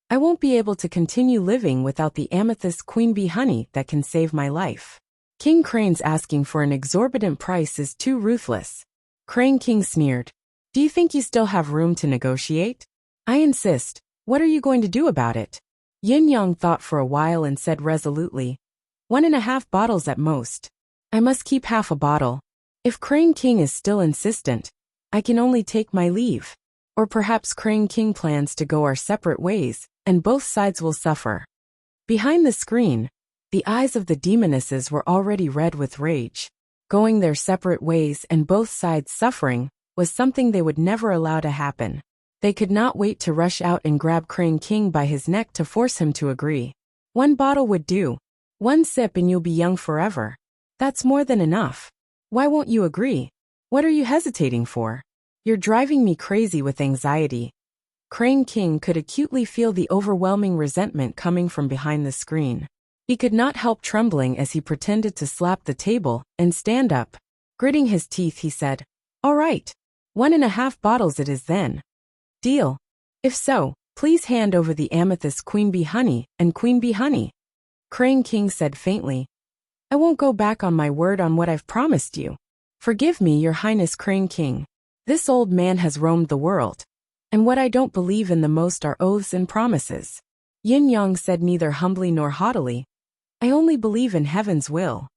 Speaker 1: I won't be able to continue living without the amethyst queen bee honey that can save my life. King Crane's asking for an exorbitant price is too ruthless. Crane King sneered. Do you think you still have room to negotiate? I insist. What are you going to do about it? Yin Yang thought for a while and said resolutely, 1.5 bottles at most. I must keep half a bottle. If Crane King is still insistent, I can only take my leave. Or perhaps Crane King plans to go our separate ways, and both sides will suffer. Behind the screen, the eyes of the demonesses were already red with rage. Going their separate ways and both sides suffering was something they would never allow to happen. They could not wait to rush out and grab Crane King by his neck to force him to agree. 1 bottle would do. 1 sip and you'll be young forever. That's more than enough. Why won't you agree? What are you hesitating for? You're driving me crazy with anxiety. Crane King could acutely feel the overwhelming resentment coming from behind the screen. He could not help trembling as he pretended to slap the table and stand up. Gritting his teeth, he said, All right. 1.5 bottles it is then. Deal. If so, please hand over the amethyst Queen Bee Honey and Queen Bee Honey. Crane King said faintly, I won't go back on my word on what I've promised you. Forgive me, Your Highness Crane King. This old man has roamed the world, and what I don't believe in the most are oaths and promises. Yin Yang said neither humbly nor haughtily, I only believe in heaven's will.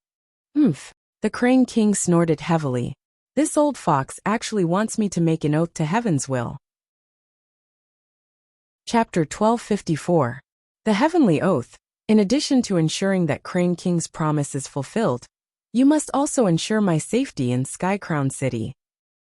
Speaker 1: Oomph. The Crane King snorted heavily. This old fox actually wants me to make an oath to heaven's will. Chapter 1254. The Heavenly Oath. In addition to ensuring that Crane King's promise is fulfilled, you must also ensure my safety in Sky Crown City.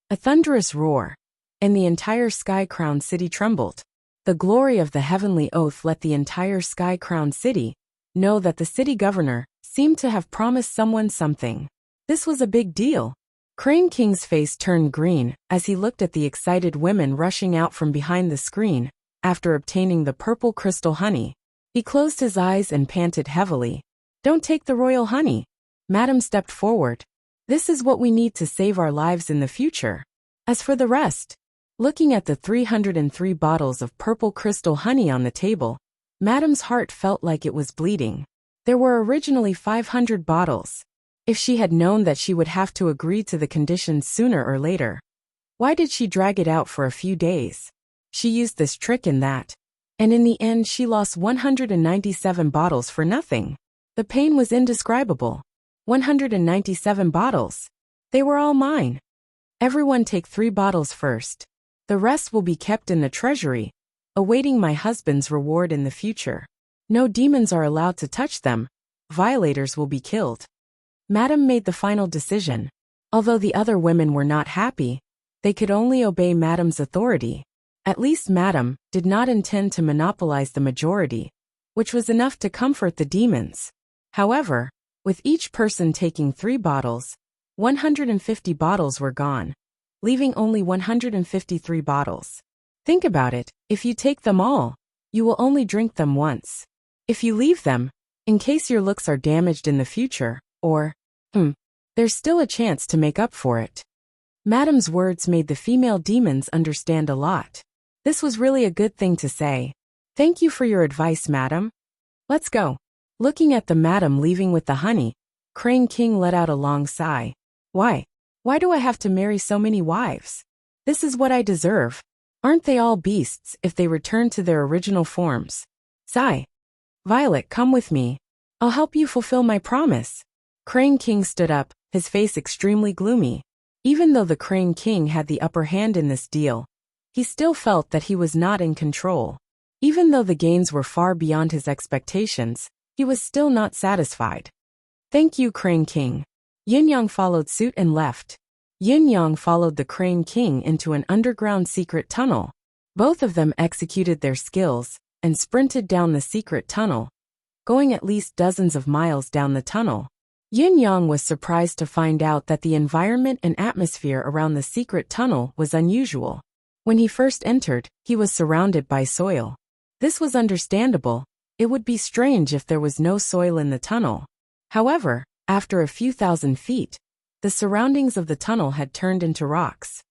Speaker 1: A thunderous roar, and the entire Sky Crown City trembled. The glory of the Heavenly Oath let the entire Sky Crown City know that the city governor seemed to have promised someone something. This was a big deal. Crane King's face turned green as he looked at the excited women rushing out from behind the screen after obtaining the purple crystal honey. He closed his eyes and panted heavily. Don't take the royal honey. Madam stepped forward. This is what we need to save our lives in the future. As for the rest, looking at the 303 bottles of purple crystal honey on the table, Madam's heart felt like it was bleeding. There were originally 500 bottles. If she had known that she would have to agree to the conditions sooner or later, why did she drag it out for a few days? She used this trick in that, and in the end she lost 197 bottles for nothing. The pain was indescribable. 197 bottles. They were all mine. Everyone take 3 bottles first. The rest will be kept in the treasury, awaiting my husband's reward in the future. No demons are allowed to touch them. Violators will be killed. Madam made the final decision. Although the other women were not happy, they could only obey Madam's authority. At least Madam did not intend to monopolize the majority, which was enough to comfort the demons. However, with each person taking 3 bottles, 150 bottles were gone, leaving only 153 bottles. Think about it, if you take them all, you will only drink them once. If you leave them, in case your looks are damaged in the future, or, there's still a chance to make up for it. Madam's words made the female demons understand a lot. This was really a good thing to say. Thank you for your advice, Madam. Let's go. Looking at the Madam leaving with the honey, Crane King let out a long sigh. Why? Why do I have to marry so many wives? This is what I deserve. Aren't they all beasts if they return to their original forms? Sigh. Violet, come with me. I'll help you fulfill my promise. Crane King stood up, his face extremely gloomy. Even though the Crane King had the upper hand in this deal, he still felt that he was not in control. Even though the gains were far beyond his expectations, he was still not satisfied. Thank you, Crane King. Yin Yang followed suit and left. Yin Yang followed the Crane King into an underground secret tunnel. Both of them executed their skills and sprinted down the secret tunnel, going at least dozens of miles down the tunnel. Yin Yang was surprised to find out that the environment and atmosphere around the secret tunnel was unusual. When he first entered, he was surrounded by soil. This was understandable. It would be strange if there was no soil in the tunnel. However, after a few thousand feet, the surroundings of the tunnel had turned into rocks.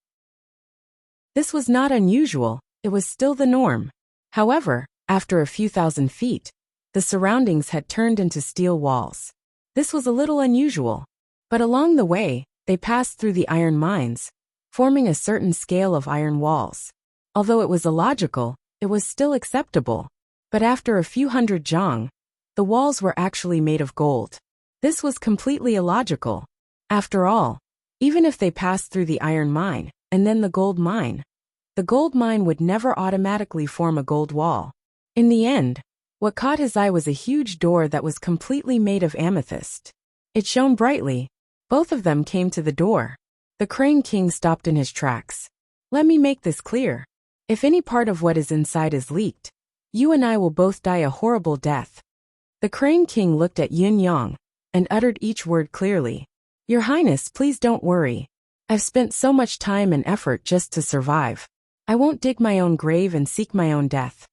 Speaker 1: This was not unusual, it was still the norm. However, after a few thousand feet, the surroundings had turned into steel walls. This was a little unusual. But along the way, they passed through the iron mines, forming a certain scale of iron walls. Although it was illogical, it was still acceptable. But after a few hundred zhang, the walls were actually made of gold. This was completely illogical. After all, even if they passed through the iron mine, and then the gold mine would never automatically form a gold wall. In the end, what caught his eye was a huge door that was completely made of amethyst. It shone brightly. Both of them came to the door. The Crane King stopped in his tracks. Let me make this clear. If any part of what is inside is leaked, you and I will both die a horrible death. The Crane King looked at Yin Yang and uttered each word clearly. Your Highness, please don't worry. I've spent so much time and effort just to survive. I won't dig my own grave and seek my own death.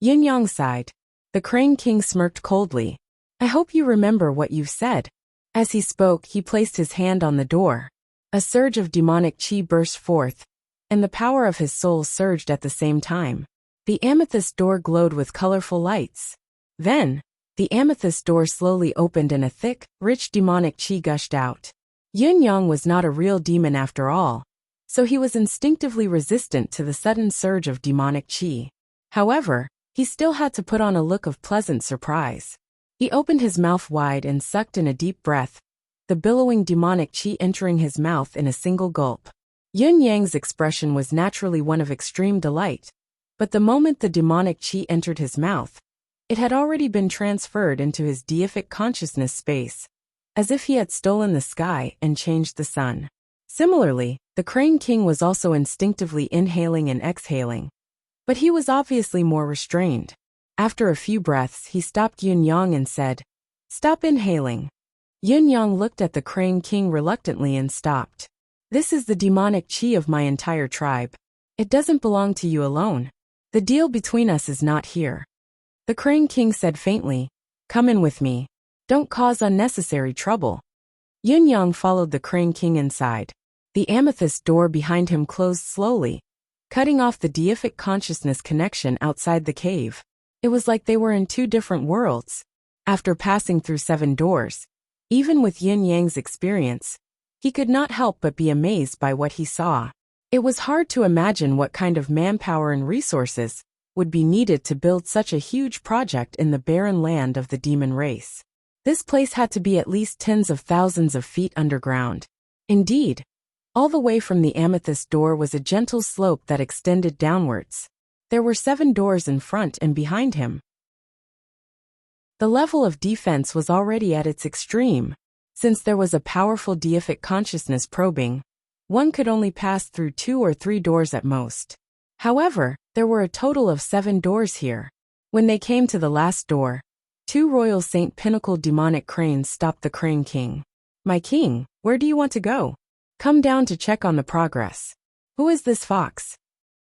Speaker 1: Yin Yang sighed. The Crane King smirked coldly. I hope you remember what you've said. As he spoke, he placed his hand on the door. A surge of demonic chi burst forth, and the power of his soul surged at the same time. The amethyst door glowed with colorful lights. Then, the amethyst door slowly opened and a thick, rich demonic chi gushed out. Yin Yang was not a real demon after all, so he was instinctively resistant to the sudden surge of demonic chi. However, he still had to put on a look of pleasant surprise. He opened his mouth wide and sucked in a deep breath, the billowing demonic chi entering his mouth in a single gulp. Yin Yang's expression was naturally one of extreme delight, but the moment the demonic chi entered his mouth, it had already been transferred into his deific consciousness space, as if he had stolen the sky and changed the sun. Similarly, the Crane King was also instinctively inhaling and exhaling, but he was obviously more restrained. After a few breaths, he stopped Yin Yang and said, "Stop inhaling." Yin Yang looked at the Crane King reluctantly and stopped. This is the demonic chi of my entire tribe. It doesn't belong to you alone. The deal between us is not here. The Crane King said faintly, "Come in with me. Don't cause unnecessary trouble." Yin Yang followed the Crane King inside. The amethyst door behind him closed slowly, cutting off the deific consciousness connection outside the cave. It was like they were in two different worlds. After passing through 7 doors, even with Yin Yang's experience, he could not help but be amazed by what he saw. It was hard to imagine what kind of manpower and resources would be needed to build such a huge project in the barren land of the demon race. This place had to be at least tens of thousands of feet underground. Indeed, all the way from the amethyst door was a gentle slope that extended downwards. There were 7 doors in front and behind him. The level of defense was already at its extreme. Since there was a powerful deific consciousness probing, one could only pass through 2 or 3 doors at most. However, there were a total of 7 doors here. When they came to the last door, 2 Royal Saint Pinnacle demonic cranes stopped the Crane King. "My king, where do you want to go? Come down to check on the progress. Who is this fox?"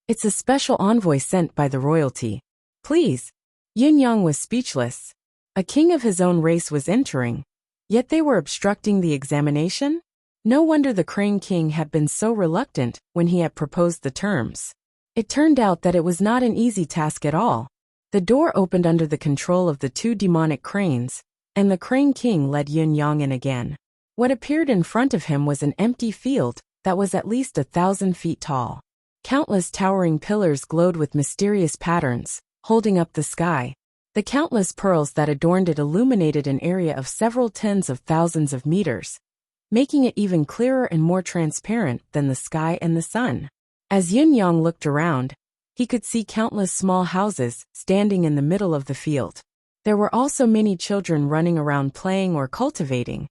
Speaker 1: "It's a special envoy sent by the royalty. Please." Yin Yang was speechless. A king of his own race was entering, yet they were obstructing the examination? No wonder the Crane King had been so reluctant when he had proposed the terms. It turned out that it was not an easy task at all. The door opened under the control of the 2 demonic cranes, and the Crane King led Yin Yang in again. What appeared in front of him was an empty field that was at least 1,000 feet tall. Countless towering pillars glowed with mysterious patterns, holding up the sky. The countless pearls that adorned it illuminated an area of several tens of thousands of meters, making it even clearer and more transparent than the sky and the sun. As Yin Yang looked around, he could see countless small houses standing in the middle of the field. There were also many children running around playing or cultivating.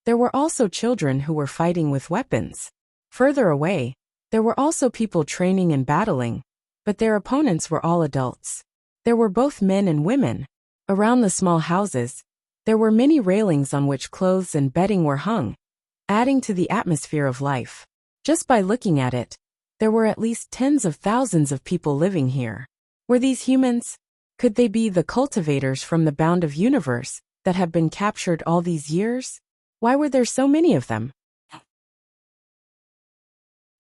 Speaker 1: There were also children who were fighting with weapons. Further away, there were also people training and battling, but their opponents were all adults. There were both men and women. Around the small houses, there were many railings on which clothes and bedding were hung, adding to the atmosphere of life. Just by looking at it, there were at least tens of thousands of people living here. Were these humans? Could they be the cultivators from the bound of universe that have been captured all these years? Why were there so many of them?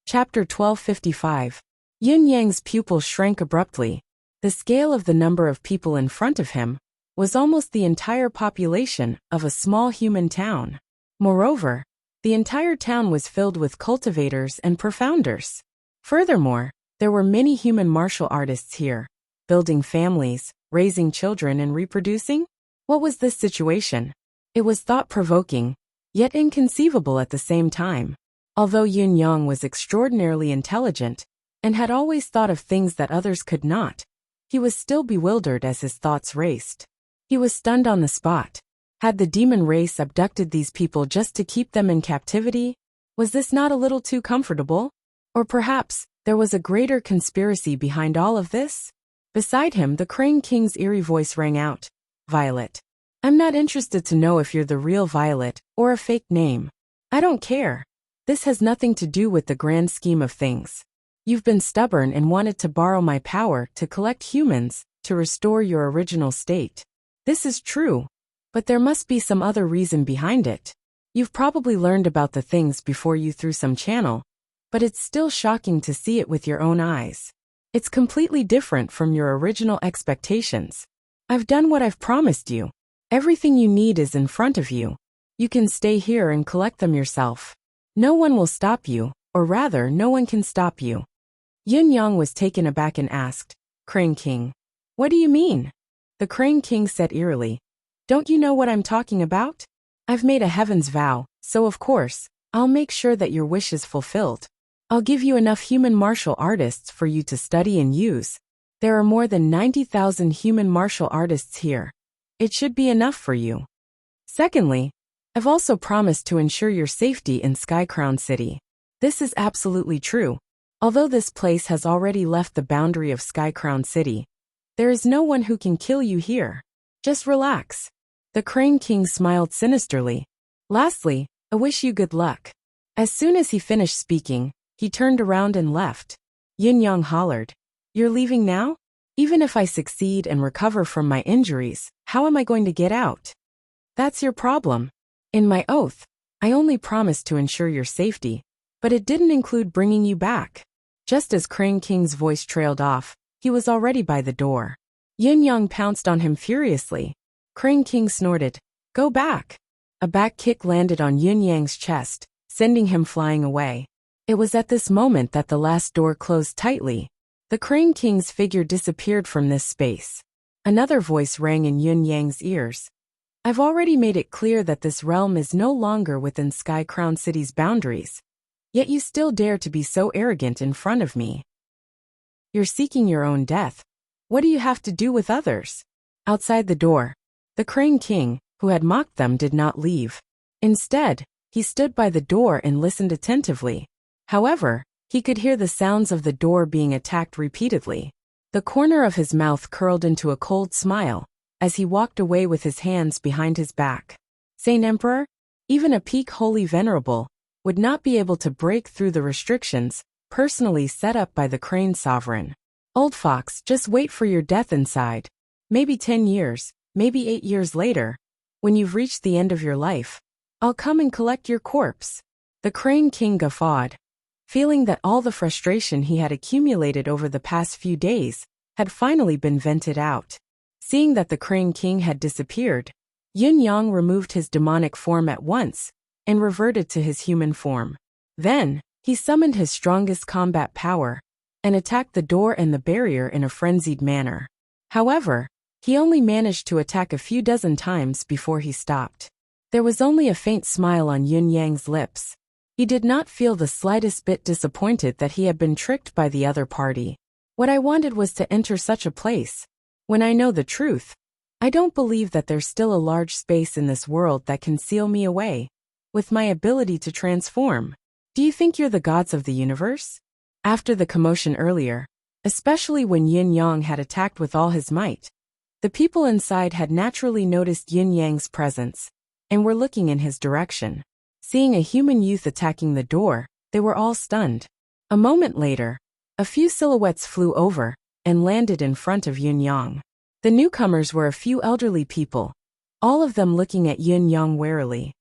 Speaker 1: Chapter 1255. Yin Yang's pupil shrank abruptly. The scale of the number of people in front of him was almost the entire population of a small human town. Moreover, the entire town was filled with cultivators and profounders. Furthermore, there were many human martial artists here, building families, raising children and reproducing. What was this situation? It was thought-provoking, yet inconceivable at the same time. Although Yun Yang was extraordinarily intelligent and had always thought of things that others could not, he was still bewildered as his thoughts raced. He was stunned on the spot. Had the demon race abducted these people just to keep them in captivity? Was this not a little too comfortable? Or perhaps there was a greater conspiracy behind all of this? Beside him, the Crane King's eerie voice rang out. Violet. I'm not interested to know if you're the real Violet or a fake name. I don't care. This has nothing to do with the grand scheme of things. You've been stubborn and wanted to borrow my power to collect humans to restore your original state. This is true, but there must be some other reason behind it. You've probably learned about the things before you through some channel, but it's still shocking to see it with your own eyes. It's completely different from your original expectations. I've done what I've promised you. Everything you need is in front of you. You can stay here and collect them yourself. No one will stop you, or rather, no one can stop you. Yun Yang was taken aback and asked, Crane King, what do you mean? The Crane King said eerily, don't you know what I'm talking about? I've made a heaven's vow, so of course, I'll make sure that your wish is fulfilled. I'll give you enough human martial artists for you to study and use. There are more than 90,000 human martial artists here. It should be enough for you. Secondly, I've also promised to ensure your safety in Sky Crown City. This is absolutely true. Although this place has already left the boundary of Sky Crown City, there is no one who can kill you here. Just relax. The Crane King smiled sinisterly. Lastly, I wish you good luck. As soon as he finished speaking, he turned around and left. Yun Yang hollered, you're leaving now? Even if I succeed and recover from my injuries, how am I going to get out? That's your problem. In my oath, I only promised to ensure your safety, but it didn't include bringing you back. Just as Crane King's voice trailed off, he was already by the door. Yun Yang pounced on him furiously. Crane King snorted, go back. A back kick landed on Yun Yang's chest, sending him flying away. It was at this moment that the last door closed tightly. The Crane King's figure disappeared from this space. Another voice rang in Yun Yang's ears. I've already made it clear that this realm is no longer within Sky Crown City's boundaries. Yet you still dare to be so arrogant in front of me. You're seeking your own death. What do you have to do with others? Outside the door, the Crane King, who had mocked them, did not leave. Instead, he stood by the door and listened attentively. However, he could hear the sounds of the door being attacked repeatedly. The corner of his mouth curled into a cold smile as he walked away with his hands behind his back. Saint Emperor, even a peak holy venerable, would not be able to break through the restrictions personally set up by the Crane Sovereign. Old fox, just wait for your death inside. Maybe 10 years, maybe 8 years later, when you've reached the end of your life, I'll come and collect your corpse. The Crane King guffawed, feeling that all the frustration he had accumulated over the past few days had finally been vented out. Seeing that the Crane King had disappeared, Yun Yang removed his demonic form at once and reverted to his human form. Then, he summoned his strongest combat power and attacked the door and the barrier in a frenzied manner. However, he only managed to attack a few dozen times before he stopped. There was only a faint smile on Yun Yang's lips. He did not feel the slightest bit disappointed that he had been tricked by the other party. What I wanted was to enter such a place. When I know the truth, I don't believe that there's still a large space in this world that can seal me away with my ability to transform. Do you think you're the gods of the universe? After the commotion earlier, especially when Yin Yang had attacked with all his might, the people inside had naturally noticed Yin Yang's presence and were looking in his direction. Seeing a human youth attacking the door, they were all stunned. A moment later, a few silhouettes flew over and landed in front of Yin Yang. The newcomers were a few elderly people, all of them looking at Yin Yang warily.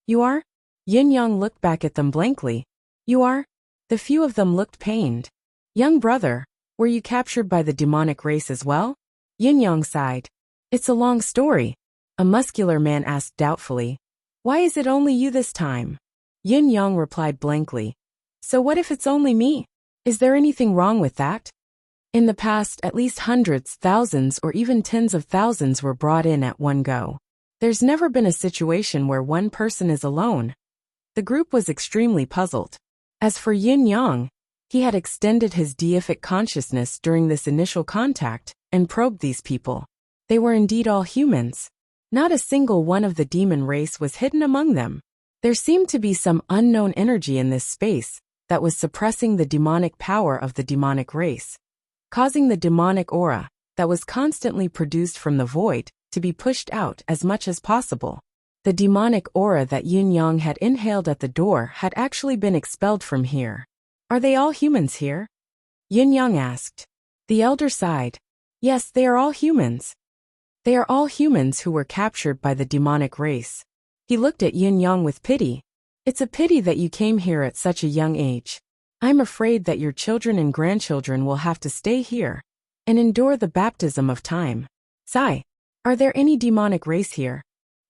Speaker 1: You are? Yin Yang looked back at them blankly. You are? The few of them looked pained. Young brother, were you captured by the demonic race as well? Yin Yang sighed. It's a long story, a muscular man asked doubtfully. Why is it only you this time? Yin Yang replied blankly. So what if it's only me? Is there anything wrong with that? In the past, at least hundreds, thousands, or even tens of thousands were brought in at one go. There's never been a situation where one person is alone. The group was extremely puzzled. As for Yin Yang, he had extended his deific consciousness during this initial contact and probed these people. They were indeed all humans. Not a single one of the demon race was hidden among them. There seemed to be some unknown energy in this space that was suppressing the demonic power of the demonic race, causing the demonic aura that was constantly produced from the void to be pushed out as much as possible. The demonic aura that Yin Yang had inhaled at the door had actually been expelled from here. Are they all humans here? Yin Yang asked. The elder sighed. Yes, they are all humans. They are all humans who were captured by the demonic race. He looked at Yin Yang with pity. It's a pity that you came here at such a young age. I'm afraid that your children and grandchildren will have to stay here and endure the baptism of time. Sigh. Are there any demonic race here?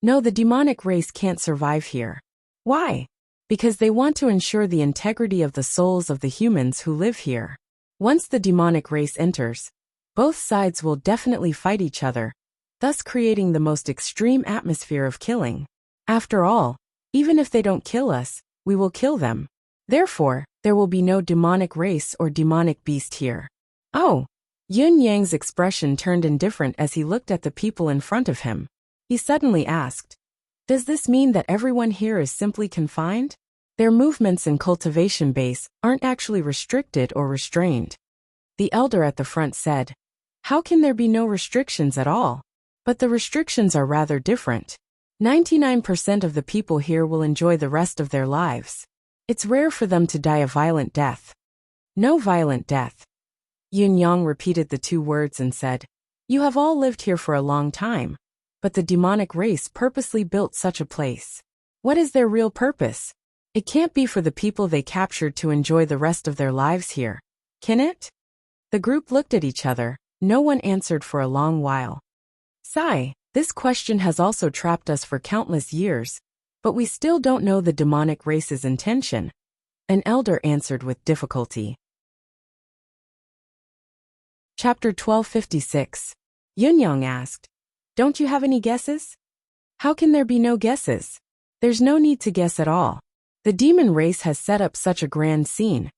Speaker 1: No, the demonic race can't survive here. Why? Because they want to ensure the integrity of the souls of the humans who live here. Once the demonic race enters, both sides will definitely fight each other, thus creating the most extreme atmosphere of killing. After all, even if they don't kill us, we will kill them. Therefore, there will be no demonic race or demonic beast here. Oh! Yin Yang's expression turned indifferent as he looked at the people in front of him. He suddenly asked, does this mean that everyone here is simply confined? Their movements and cultivation base aren't actually restricted or restrained. The elder at the front said, how can there be no restrictions at all? But the restrictions are rather different. 99% of the people here will enjoy the rest of their lives. It's rare for them to die a violent death. No violent death. Yin Yang repeated the two words and said, you have all lived here for a long time, but the demonic race purposely built such a place. What is their real purpose? It can't be for the people they captured to enjoy the rest of their lives here, can it? The group looked at each other. No one answered for a long while. Sigh. This question has also trapped us for countless years, but we still don't know the demonic race's intention. An elder answered with difficulty. Chapter 1256. Yin Yang asked, don't you have any guesses? How can there be no guesses? There's no need to guess at all. The demon race has set up such a grand scene,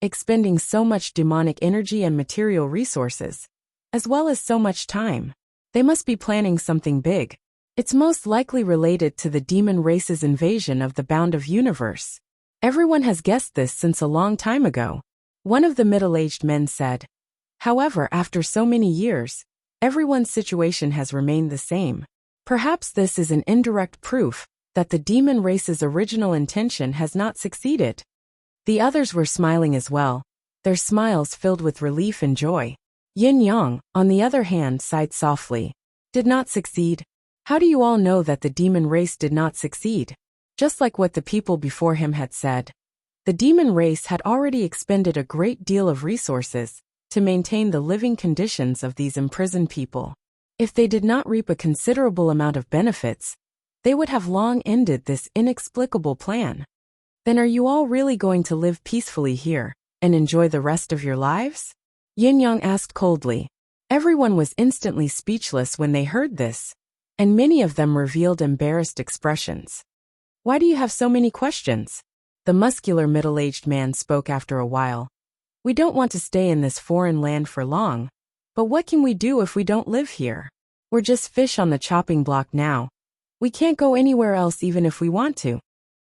Speaker 1: expending so much demonic energy and material resources, as well as so much time. They must be planning something big. It's most likely related to the demon race's invasion of the bound of universe. Everyone has guessed this since a long time ago. One of the middle-aged men said. However, after so many years, everyone's situation has remained the same. Perhaps this is an indirect proof that the demon race's original intention has not succeeded. The others were smiling as well, their smiles filled with relief and joy. Yin Yang, on the other hand, sighed softly. Did not succeed? How do you all know that the demon race did not succeed? Just like what the people before him had said. The demon race had already expended a great deal of resources to maintain the living conditions of these imprisoned people. If they did not reap a considerable amount of benefits, they would have long ended this inexplicable plan. Then are you all really going to live peacefully here and enjoy the rest of your lives? Yin Yang asked coldly. Everyone was instantly speechless when they heard this, and many of them revealed embarrassed expressions. Why do you have so many questions? The muscular middle-aged man spoke after a while. We don't want to stay in this foreign land for long, but what can we do if we don't live here? We're just fish on the chopping block now. We can't go anywhere else even if we want to.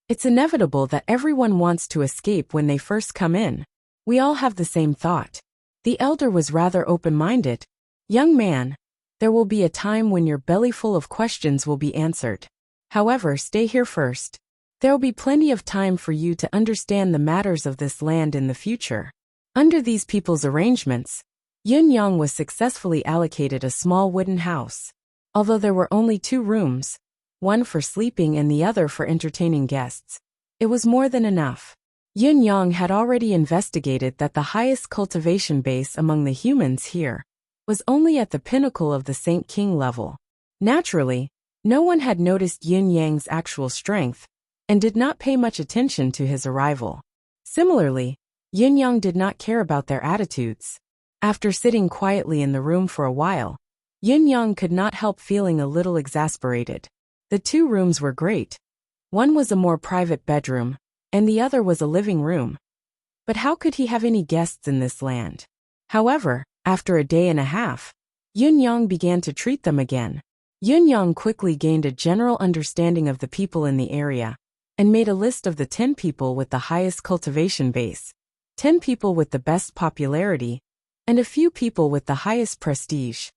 Speaker 1: It's inevitable that everyone wants to escape when they first come in. We all have the same thought. The elder was rather open-minded. Young man, there will be a time when your belly full of questions will be answered. However, stay here first. There will be plenty of time for you to understand the matters of this land in the future. Under these people's arrangements, Yin Yang was successfully allocated a small wooden house. Although there were only 2 rooms, one for sleeping and the other for entertaining guests, it was more than enough. Yin Yang had already investigated that the highest cultivation base among the humans here was only at the pinnacle of the Saint King level. Naturally, no one had noticed Yin Yang's actual strength and did not pay much attention to his arrival. Similarly, Yin Yang did not care about their attitudes. After sitting quietly in the room for a while, Yin Yang could not help feeling a little exasperated. The two rooms were great. One was a more private bedroom, and the other was a living room. But how could he have any guests in this land? However, after a day and a half, Yin Yang began to treat them again. Yin Yang quickly gained a general understanding of the people in the area, and made a list of the 10 people with the highest cultivation base, 10 people with the best popularity, and a few people with the highest prestige.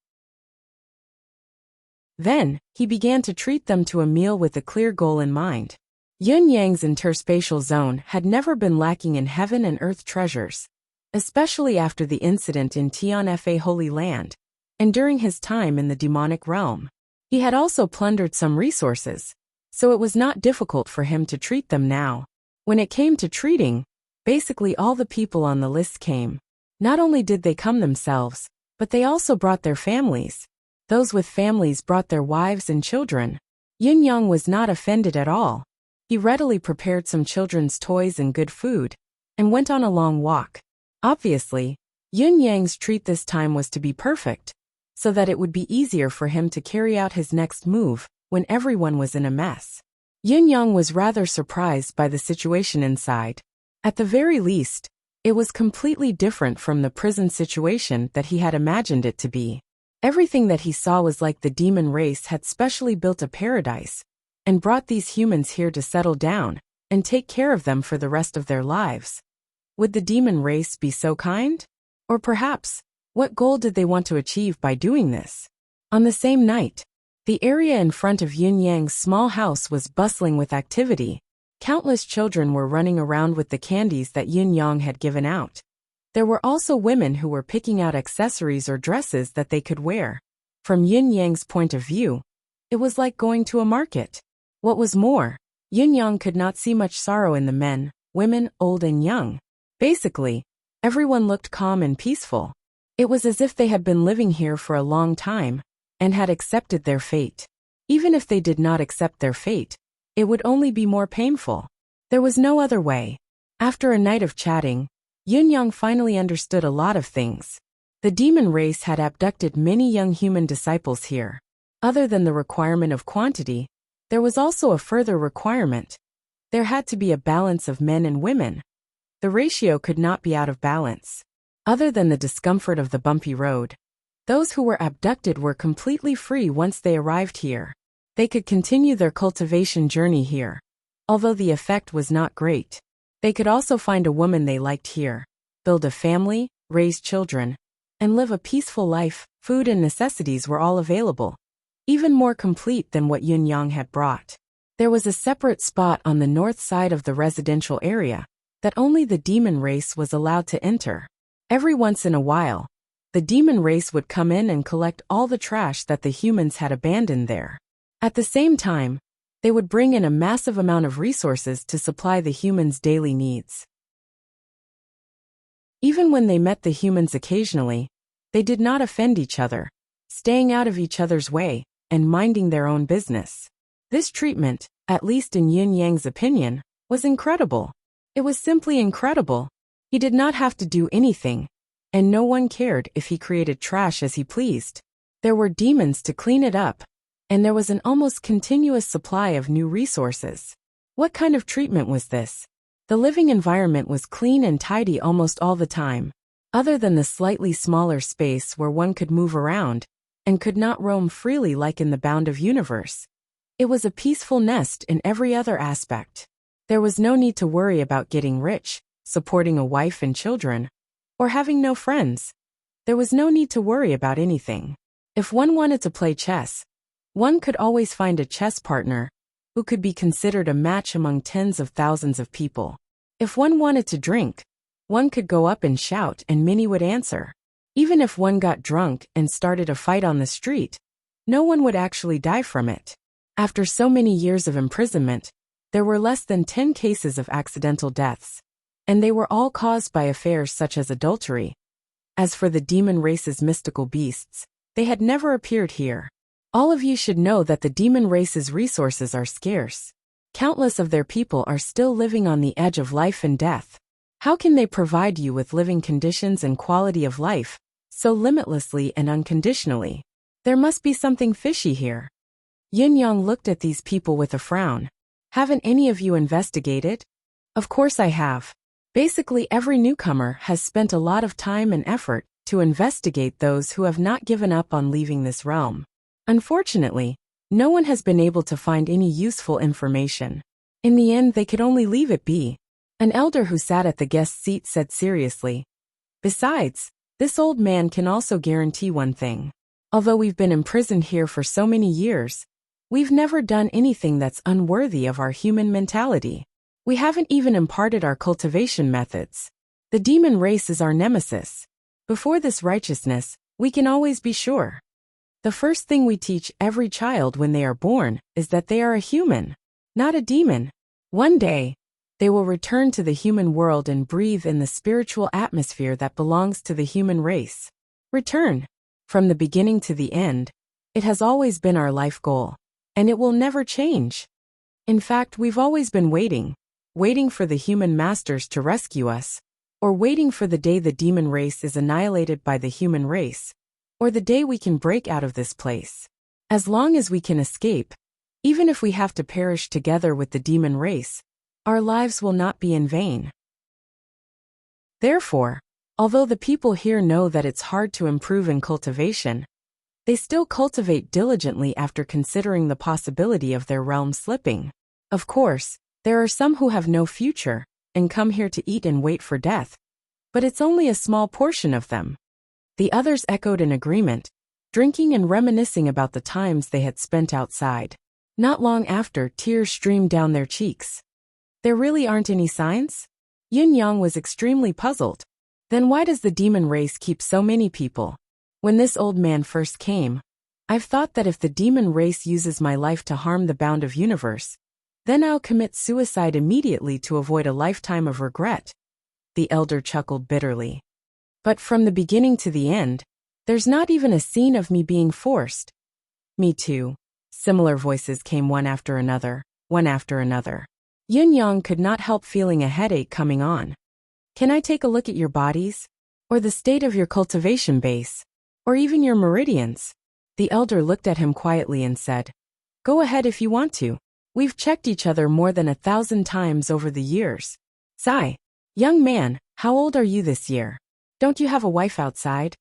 Speaker 1: Then, he began to treat them to a meal with a clear goal in mind. Yin Yang's interspatial zone had never been lacking in heaven and earth treasures, especially after the incident in Tianfa Holy Land, and during his time in the demonic realm. He had also plundered some resources, so it was not difficult for him to treat them now. When it came to treating, basically all the people on the list came. Not only did they come themselves, but they also brought their families. Those with families brought their wives and children. Yin Yang was not offended at all. He readily prepared some children's toys and good food, and went on a long walk. Obviously, Yin Yang's treat this time was to be perfect, so that it would be easier for him to carry out his next move when everyone was in a mess. Yin Yang was rather surprised by the situation inside. At the very least, it was completely different from the prison situation that he had imagined it to be. Everything that he saw was like the demon race had specially built a paradise, and brought these humans here to settle down and take care of them for the rest of their lives. Would the demon race be so kind? Or perhaps, what goal did they want to achieve by doing this? On the same night, the area in front of Yin Yang's small house was bustling with activity. Countless children were running around with the candies that Yin Yang had given out. There were also women who were picking out accessories or dresses that they could wear. From Yin Yang's point of view, it was like going to a market. What was more, Yin Yang could not see much sorrow in the men, women, old and young. Basically, everyone looked calm and peaceful. It was as if they had been living here for a long time, and had accepted their fate. Even if they did not accept their fate, it would only be more painful. There was no other way. After a night of chatting, Yin Yang finally understood a lot of things. The demon race had abducted many young human disciples here. Other than the requirement of quantity, there was also a further requirement. There had to be a balance of men and women. The ratio could not be out of balance. Other than the discomfort of the bumpy road, those who were abducted were completely free once they arrived here. They could continue their cultivation journey here. Although the effect was not great, they could also find a woman they liked here, build a family, raise children, and live a peaceful life. Food and necessities were all available, even more complete than what Yin Yang had brought. There was a separate spot on the north side of the residential area that only the demon race was allowed to enter. Every once in a while, the demon race would come in and collect all the trash that the humans had abandoned there. At the same time, they would bring in a massive amount of resources to supply the humans' daily needs. Even when they met the humans occasionally, they did not offend each other, staying out of each other's way and minding their own business. This treatment, at least in Yin Yang's opinion, was incredible. It was simply incredible. He did not have to do anything, and no one cared if he created trash as he pleased. There were demons to clean it up, and there was an almost continuous supply of new resources. What kind of treatment was this? The living environment was clean and tidy almost all the time, other than the slightly smaller space where one could move around and could not roam freely like in the Bound of Universe. It was a peaceful nest in every other aspect. There was no need to worry about getting rich, supporting a wife and children, or having no friends. There was no need to worry about anything. If one wanted to play chess, one could always find a chess partner who could be considered a match among tens of thousands of people. If one wanted to drink, one could go up and shout and many would answer. Even if one got drunk and started a fight on the street, no one would actually die from it. After so many years of imprisonment, there were less than 10 cases of accidental deaths, and they were all caused by affairs such as adultery. As for the demon race's mystical beasts, they had never appeared here. All of you should know that the demon race's resources are scarce. Countless of their people are still living on the edge of life and death. How can they provide you with living conditions and quality of life, so limitlessly and unconditionally? There must be something fishy here. Yin Yang looked at these people with a frown. Haven't any of you investigated? Of course I have. Basically every newcomer has spent a lot of time and effort to investigate those who have not given up on leaving this realm. Unfortunately, no one has been able to find any useful information. In the end, they could only leave it be. An elder who sat at the guest seat said seriously. Besides, this old man can also guarantee one thing. Although we've been imprisoned here for so many years, we've never done anything that's unworthy of our human mentality. We haven't even imparted our cultivation methods. The demon race is our nemesis. Before this righteousness, we can always be sure. The first thing we teach every child when they are born is that they are a human, not a demon. One day, they will return to the human world and breathe in the spiritual atmosphere that belongs to the human race. Return. From the beginning to the end, it has always been our life goal, and it will never change. In fact, we've always been waiting for the human masters to rescue us, or waiting for the day the demon race is annihilated by the human race, or the day we can break out of this place. As long as we can escape, even if we have to perish together with the demon race, our lives will not be in vain. Therefore, although the people here know that it's hard to improve in cultivation, they still cultivate diligently after considering the possibility of their realm slipping. Of course, there are some who have no future and come here to eat and wait for death, but it's only a small portion of them. The others echoed in agreement, drinking and reminiscing about the times they had spent outside. Not long after, tears streamed down their cheeks. There really aren't any signs? Yin Yang was extremely puzzled. Then why does the demon race keep so many people? When this old man first came, I've thought that if the demon race uses my life to harm the bound of universe, then I'll commit suicide immediately to avoid a lifetime of regret. The elder chuckled bitterly. But from the beginning to the end, there's not even a scene of me being forced. Me too. Similar voices came one after another, one after another. Yin Yang could not help feeling a headache coming on. Can I take a look at your bodies? Or the state of your cultivation base? Or even your meridians? The elder looked at him quietly and said, Go ahead if you want to. We've checked each other more than 1,000 times over the years. Sigh. Young man, how old are you this year? Don't you have a wife outside?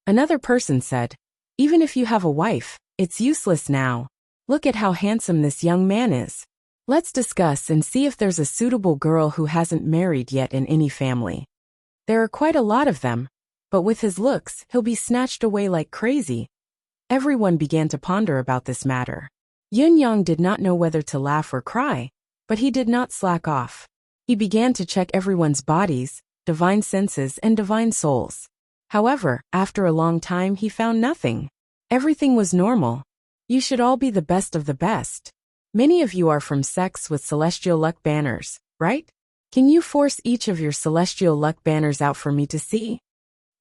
Speaker 1: Another person said, Even if you have a wife, it's useless now. Look at how handsome this young man is. Let's discuss and see if there's a suitable girl who hasn't married yet in any family. There are quite a lot of them, but with his looks, he'll be snatched away like crazy. Everyone began to ponder about this matter. Yin Yang did not know whether to laugh or cry, but he did not slack off. He began to check everyone's bodies, divine senses and divine souls. However, after a long time he found nothing. Everything was normal. You should all be the best of the best. Many of you are from sects with celestial luck banners, right? Can you force each of your celestial luck banners out for me to see?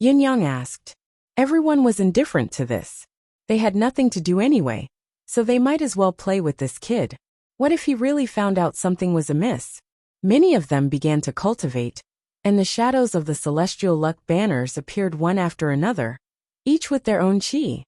Speaker 1: Yin Yang asked. Everyone was indifferent to this. They had nothing to do anyway, so they might as well play with this kid. What if he really found out something was amiss? Many of them began to cultivate, and the shadows of the celestial luck banners appeared one after another, each with their own chi.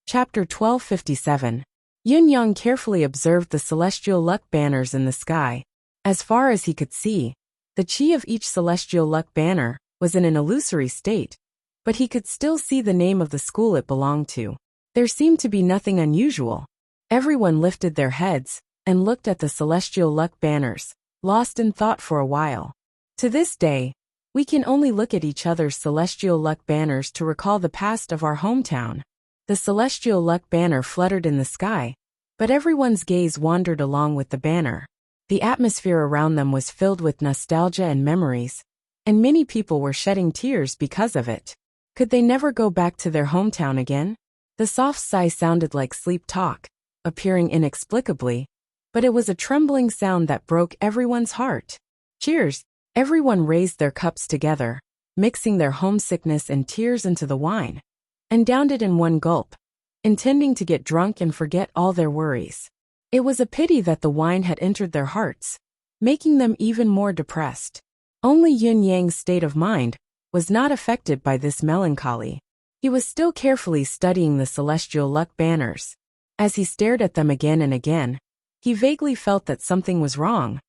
Speaker 1: Chapter 1257. Yin Yang carefully observed the celestial luck banners in the sky. As far as he could see, the chi of each celestial luck banner was in an illusory state, but he could still see the name of the school it belonged to. There seemed to be nothing unusual. Everyone lifted their heads and looked at the celestial luck banners, lost in thought for a while. To this day, we can only look at each other's celestial luck banners to recall the past of our hometown. The celestial luck banner fluttered in the sky, but everyone's gaze wandered along with the banner. The atmosphere around them was filled with nostalgia and memories, and many people were shedding tears because of it. Could they never go back to their hometown again? The soft sigh sounded like sleep talk, appearing inexplicably, but it was a trembling sound that broke everyone's heart. Cheers! Everyone raised their cups together, mixing their homesickness and tears into the wine, and downed it in one gulp, intending to get drunk and forget all their worries. It was a pity that the wine had entered their hearts, making them even more depressed. Only Yun Yang's state of mind was not affected by this melancholy. He was still carefully studying the celestial luck banners. As he stared at them again and again, he vaguely felt that something was wrong.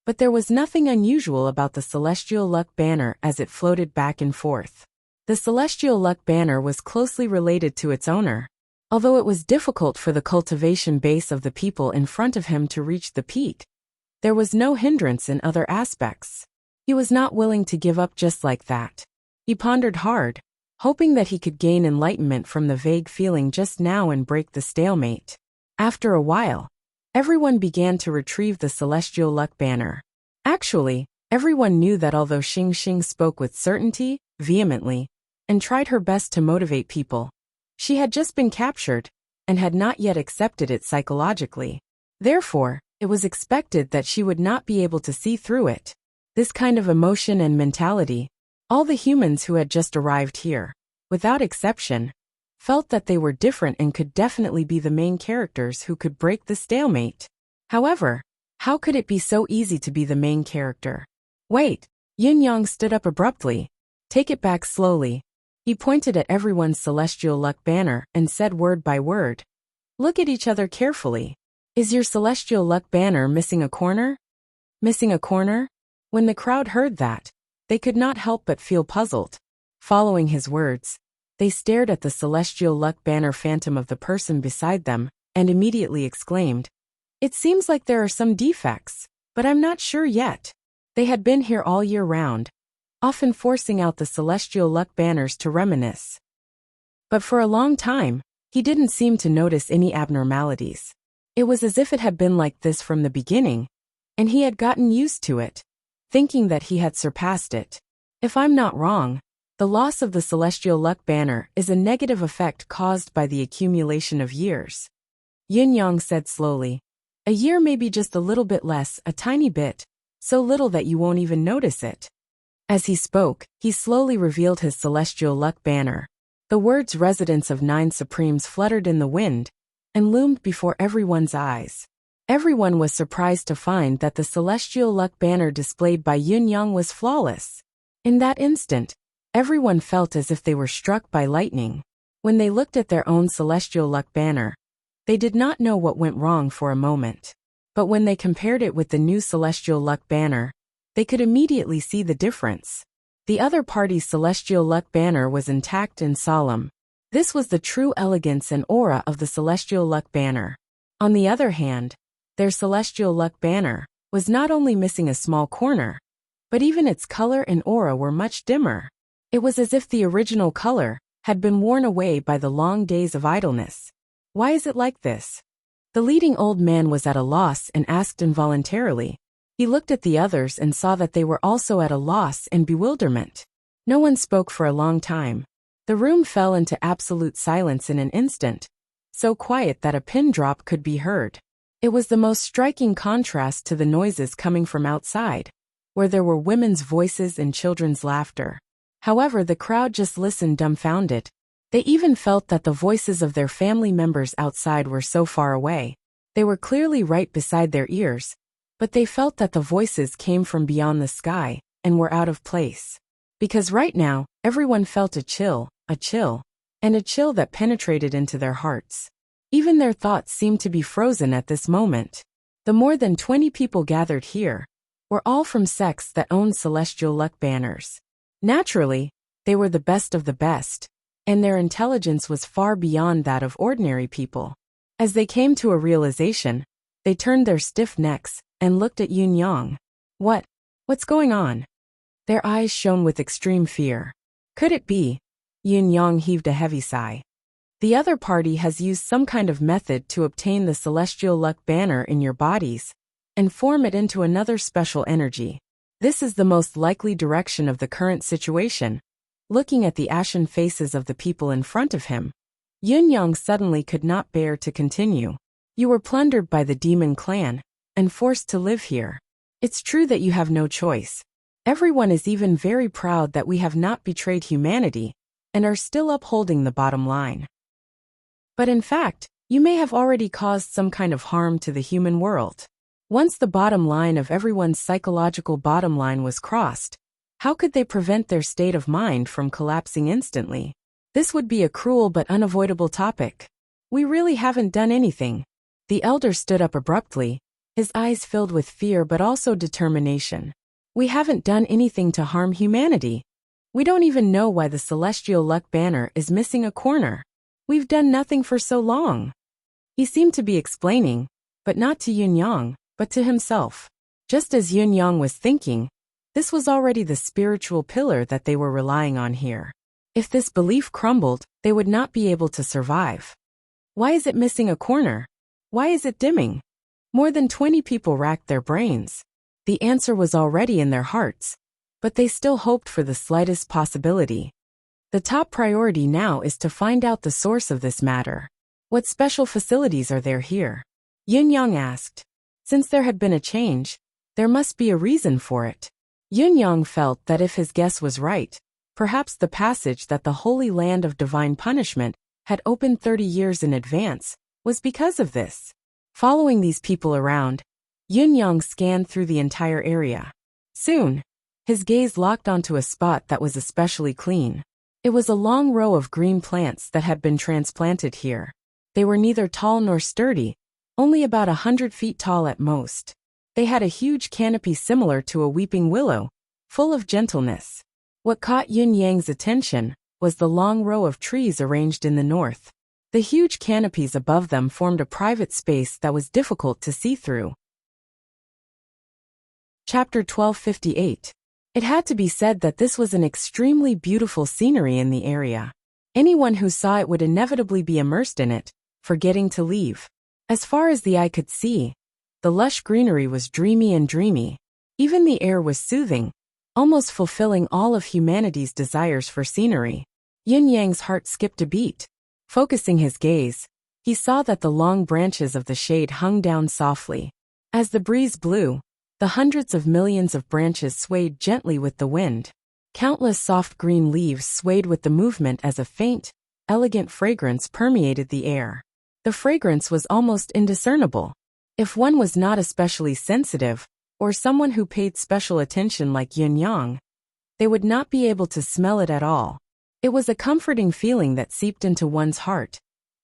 Speaker 1: But there was nothing unusual about the celestial luck banner as it floated back and forth. The celestial luck banner was closely related to its owner. Although it was difficult for the cultivation base of the people in front of him to reach the peak, there was no hindrance in other aspects. He was not willing to give up just like that. He pondered hard, hoping that he could gain enlightenment from the vague feeling just now and break the stalemate. After a while, everyone began to retrieve the celestial luck banner. Actually, everyone knew that although Xing Xing spoke with certainty, vehemently, and tried her best to motivate people, she had just been captured and had not yet accepted it psychologically. Therefore, it was expected that she would not be able to see through it. This kind of emotion and mentality, all the humans who had just arrived here, without exception, felt that they were different and could definitely be the main characters who could break the stalemate. However, how could it be so easy to be the main character? Wait! Yin Yang stood up abruptly. Take it back slowly. He pointed at everyone's celestial luck banner and said word by word. Look at each other carefully. Is your celestial luck banner missing a corner? Missing a corner? When the crowd heard that, they could not help but feel puzzled. Following his words, they stared at the celestial luck banner phantom of the person beside them and immediately exclaimed, "It seems like there are some defects, but I'm not sure yet." They had been here all year round, often forcing out the celestial luck banners to reminisce. But for a long time, he didn't seem to notice any abnormalities. It was as if it had been like this from the beginning, and he had gotten used to it, thinking that he had surpassed it. If I'm not wrong, the loss of the celestial luck banner is a negative effect caused by the accumulation of years. Yin Yang said slowly. A year may be just a little bit less, a tiny bit, so little that you won't even notice it. As he spoke, he slowly revealed his celestial luck banner. The words "Residence of Nine Supremes" fluttered in the wind and loomed before everyone's eyes. Everyone was surprised to find that the celestial luck banner displayed by Yun Yang was flawless. In that instant, everyone felt as if they were struck by lightning. When they looked at their own celestial luck banner, they did not know what went wrong for a moment. But when they compared it with the new celestial luck banner, they could immediately see the difference. The other party's celestial luck banner was intact and solemn. This was the true elegance and aura of the celestial luck banner. On the other hand, their celestial luck banner was not only missing a small corner, but even its color and aura were much dimmer. It was as if the original color had been worn away by the long days of idleness. Why is it like this? The leading old man was at a loss and asked involuntarily. He looked at the others and saw that they were also at a loss and bewilderment. No one spoke for a long time. The room fell into absolute silence in an instant, so quiet that a pin drop could be heard. It was the most striking contrast to the noises coming from outside, where there were women's voices and children's laughter. However, the crowd just listened dumbfounded. They even felt that the voices of their family members outside were so far away. They were clearly right beside their ears, but they felt that the voices came from beyond the sky and were out of place. Because right now, everyone felt a chill that penetrated into their hearts. Even their thoughts seemed to be frozen at this moment. The more than 20 people gathered here were all from sects that owned celestial luck banners. Naturally, they were the best of the best, and their intelligence was far beyond that of ordinary people. As they came to a realization, they turned their stiff necks and looked at Yun Yang. What's going on? Their eyes shone with extreme fear. Could it be? Yun Yang heaved a heavy sigh. The other party has used some kind of method to obtain the celestial luck banner in your bodies and form it into another special energy. This is the most likely direction of the current situation. Looking at the ashen faces of the people in front of him, Yun Yang suddenly could not bear to continue. You were plundered by the demon clan and forced to live here. It's true that you have no choice. Everyone is even very proud that we have not betrayed humanity and are still upholding the bottom line. But in fact, you may have already caused some kind of harm to the human world. Once the bottom line of everyone's psychological bottom line was crossed, how could they prevent their state of mind from collapsing instantly? This would be a cruel but unavoidable topic. We really haven't done anything. The elder stood up abruptly, his eyes filled with fear but also determination. We haven't done anything to harm humanity. We don't even know why the celestial luck banner is missing a corner. We've done nothing for so long. He seemed to be explaining, but not to Yun-Yang, but to himself. Just as Yun-Yang was thinking, this was already the spiritual pillar that they were relying on here. If this belief crumbled, they would not be able to survive. Why is it missing a corner? Why is it dimming? More than 20 people racked their brains. The answer was already in their hearts, but they still hoped for the slightest possibility. The top priority now is to find out the source of this matter. What special facilities are there here? Yun-Yang asked. Since there had been a change, there must be a reason for it. Yun-Yang felt that if his guess was right, perhaps the passage that the Holy Land of Divine Punishment had opened 30 years in advance was because of this. Following these people around, Yun-Yang scanned through the entire area. Soon, his gaze locked onto a spot that was especially clean. It was a long row of green plants that had been transplanted here. They were neither tall nor sturdy, only about 100 feet tall at most. They had a huge canopy similar to a weeping willow, full of gentleness. What caught Yun-Yang's attention was the long row of trees arranged in the north. The huge canopies above them formed a private space that was difficult to see through. Chapter 1258. It had to be said that this was an extremely beautiful scenery in the area. Anyone who saw it would inevitably be immersed in it, forgetting to leave. As far as the eye could see, the lush greenery was dreamy and dreamy. Even the air was soothing, almost fulfilling all of humanity's desires for scenery. Yun-Yang's heart skipped a beat. Focusing his gaze, he saw that the long branches of the shade hung down softly. As the breeze blew, the hundreds of millions of branches swayed gently with the wind. Countless soft green leaves swayed with the movement as a faint, elegant fragrance permeated the air. The fragrance was almost indiscernible. If one was not especially sensitive, or someone who paid special attention like Yun-Yang, they would not be able to smell it at all. It was a comforting feeling that seeped into one's heart,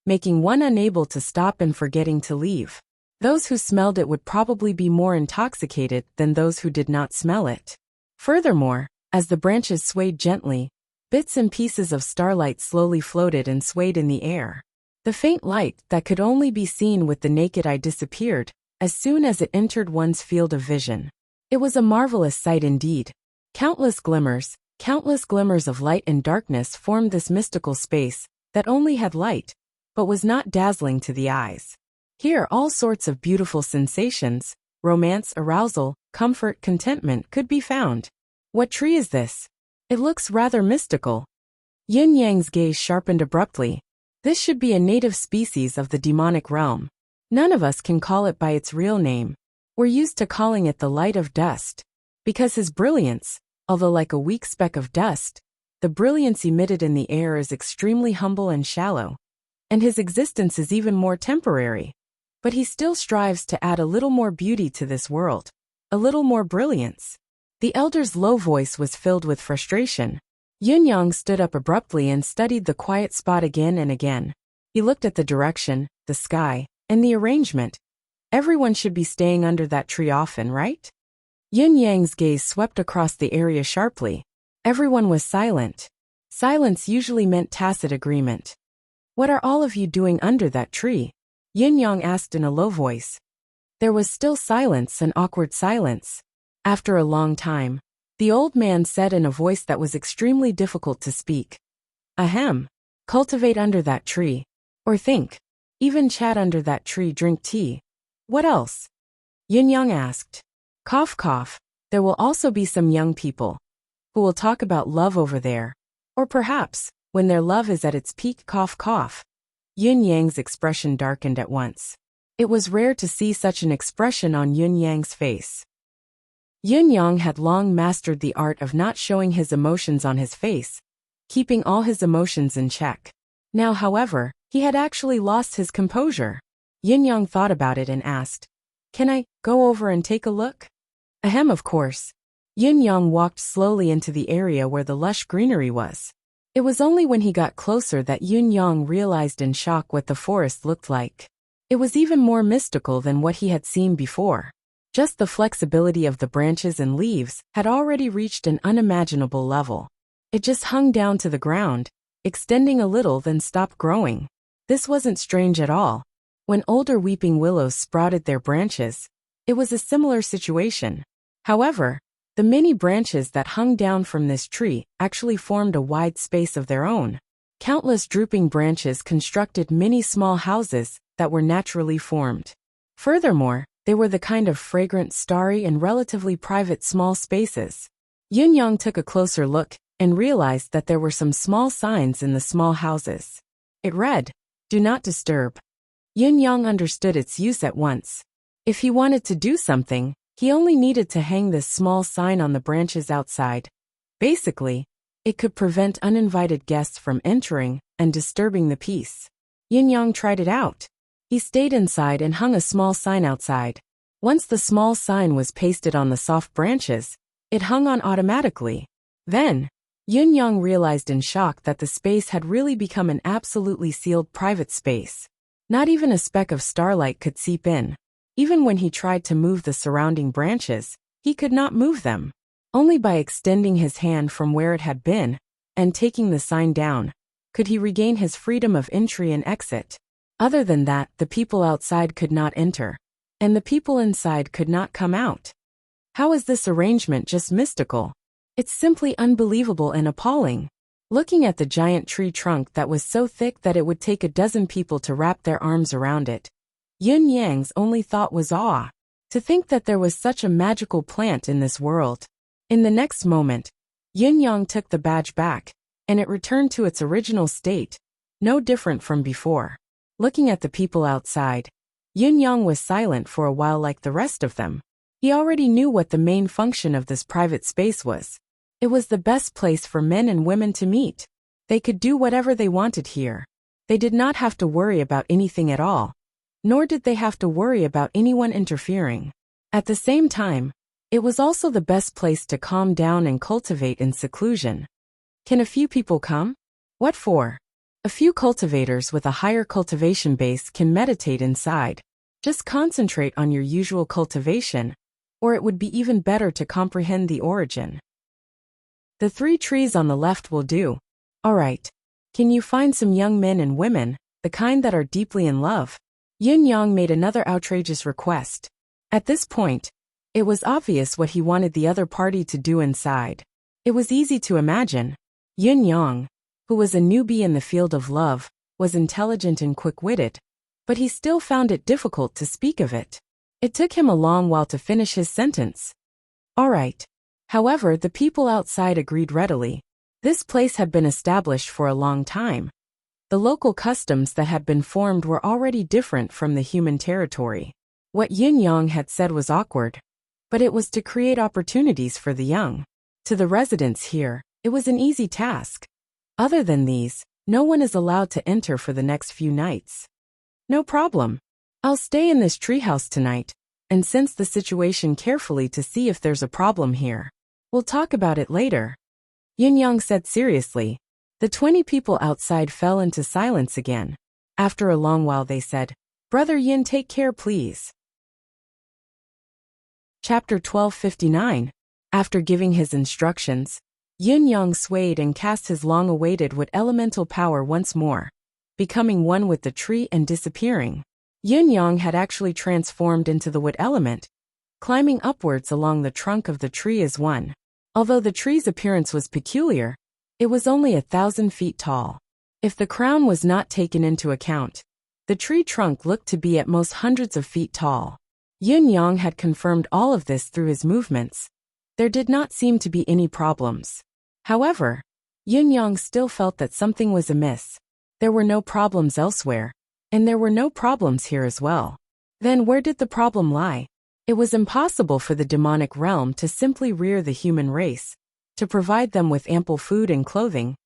Speaker 1: making one unable to stop and forgetting to leave. Those who smelled it would probably be more intoxicated than those who did not smell it. Furthermore, as the branches swayed gently, bits and pieces of starlight slowly floated and swayed in the air. The faint light that could only be seen with the naked eye disappeared as soon as it entered one's field of vision. It was a marvelous sight indeed. Countless glimmers of light and darkness formed this mystical space that only had light, but was not dazzling to the eyes. Here all sorts of beautiful sensations, romance, arousal, comfort, contentment could be found. What tree is this? It looks rather mystical. Yun-Yang's gaze sharpened abruptly. This should be a native species of the demonic realm. None of us can call it by its real name. We're used to calling it the light of dust. Because his brilliance, although like a weak speck of dust, the brilliance emitted in the air is extremely humble and shallow. And his existence is even more temporary. But he still strives to add a little more beauty to this world, a little more brilliance. The elder's low voice was filled with frustration. Yun-Yang stood up abruptly and studied the quiet spot again and again. He looked at the direction, the sky, and the arrangement. Everyone should be staying under that tree often, right? Yun-Yang's gaze swept across the area sharply. Everyone was silent. Silence usually meant tacit agreement. What are all of you doing under that tree? Yun-Yang asked in a low voice. There was still silence, an awkward silence. After a long time, the old man said in a voice that was extremely difficult to speak. Ahem. Cultivate under that tree. Or think. Even chat under that tree, drink tea. What else? Yun-Yang asked. Cough cough. There will also be some young people who will talk about love over there. Or perhaps, when their love is at its peak, cough cough. Yun-Yang's expression darkened at once. It was rare to see such an expression on Yun-Yang's face. Yin Yang had long mastered the art of not showing his emotions on his face, keeping all his emotions in check. Now, however, he had actually lost his composure. Yin Yang thought about it and asked, "Can I go over and take a look?" Ahem, of course. Yin Yang walked slowly into the area where the lush greenery was. It was only when he got closer that Yin Yang realized in shock what the forest looked like. It was even more mystical than what he had seen before. Just the flexibility of the branches and leaves had already reached an unimaginable level. It just hung down to the ground, extending a little then stopped growing. This wasn't strange at all. When older weeping willows sprouted their branches, it was a similar situation. However, the many branches that hung down from this tree actually formed a wide space of their own. Countless drooping branches constructed many small houses that were naturally formed. Furthermore, they were the kind of fragrant, starry, and relatively private small spaces. Yin Yang took a closer look and realized that there were some small signs in the small houses. It read, "Do not disturb." Yin Yang understood its use at once. If he wanted to do something, he only needed to hang this small sign on the branches outside. Basically, it could prevent uninvited guests from entering and disturbing the peace. Yin Yang tried it out. He stayed inside and hung a small sign outside. Once the small sign was pasted on the soft branches, it hung on automatically. Then, Yin Yang realized in shock that the space had really become an absolutely sealed private space. Not even a speck of starlight could seep in. Even when he tried to move the surrounding branches, he could not move them. Only by extending his hand from where it had been and taking the sign down could he regain his freedom of entry and exit. Other than that, the people outside could not enter, and the people inside could not come out. How is this arrangement just mystical? It's simply unbelievable and appalling. Looking at the giant tree trunk that was so thick that it would take a dozen people to wrap their arms around it, Yin Yang's only thought was awe. To think that there was such a magical plant in this world. In the next moment, Yin Yang took the badge back, and it returned to its original state, no different from before. Looking at the people outside, Yin Yang was silent for a while like the rest of them. He already knew what the main function of this private space was. It was the best place for men and women to meet. They could do whatever they wanted here. They did not have to worry about anything at all, nor did they have to worry about anyone interfering. At the same time, it was also the best place to calm down and cultivate in seclusion. Can a few people come? What for? A few cultivators with a higher cultivation base can meditate inside. Just concentrate on your usual cultivation, or it would be even better to comprehend the origin. The 3 trees on the left will do. Alright. Can you find some young men and women, the kind that are deeply in love? Yin Yang made another outrageous request. At this point, it was obvious what he wanted the other party to do inside. It was easy to imagine. Yin Yang, who was a newbie in the field of love, was intelligent and quick-witted, but he still found it difficult to speak of it. It took him a long while to finish his sentence. Alright. However, the people outside agreed readily. This place had been established for a long time. The local customs that had been formed were already different from the human territory. What Yin Yang had said was awkward, but it was to create opportunities for the young. To the residents here, it was an easy task. Other than these, no one is allowed to enter for the next few nights. No problem. I'll stay in this treehouse tonight and sense the situation carefully to see if there's a problem here. We'll talk about it later. Yin Yang said seriously. The 20 people outside fell into silence again. After a long while they said, "Brother Yin, take care please." Chapter 1259. After giving his instructions, Yin Yang swayed and cast his long-awaited wood elemental power once more, becoming one with the tree and disappearing. Yin Yang had actually transformed into the wood element, climbing upwards along the trunk of the tree as one. Although the tree's appearance was peculiar, it was only 1,000 feet tall. If the crown was not taken into account, the tree trunk looked to be at most hundreds of feet tall. Yin Yang had confirmed all of this through his movements. There did not seem to be any problems. However, Yin Yang still felt that something was amiss. There were no problems elsewhere, and there were no problems here as well. Then where did the problem lie? It was impossible for the demonic realm to simply rear the human race, to provide them with ample food and clothing,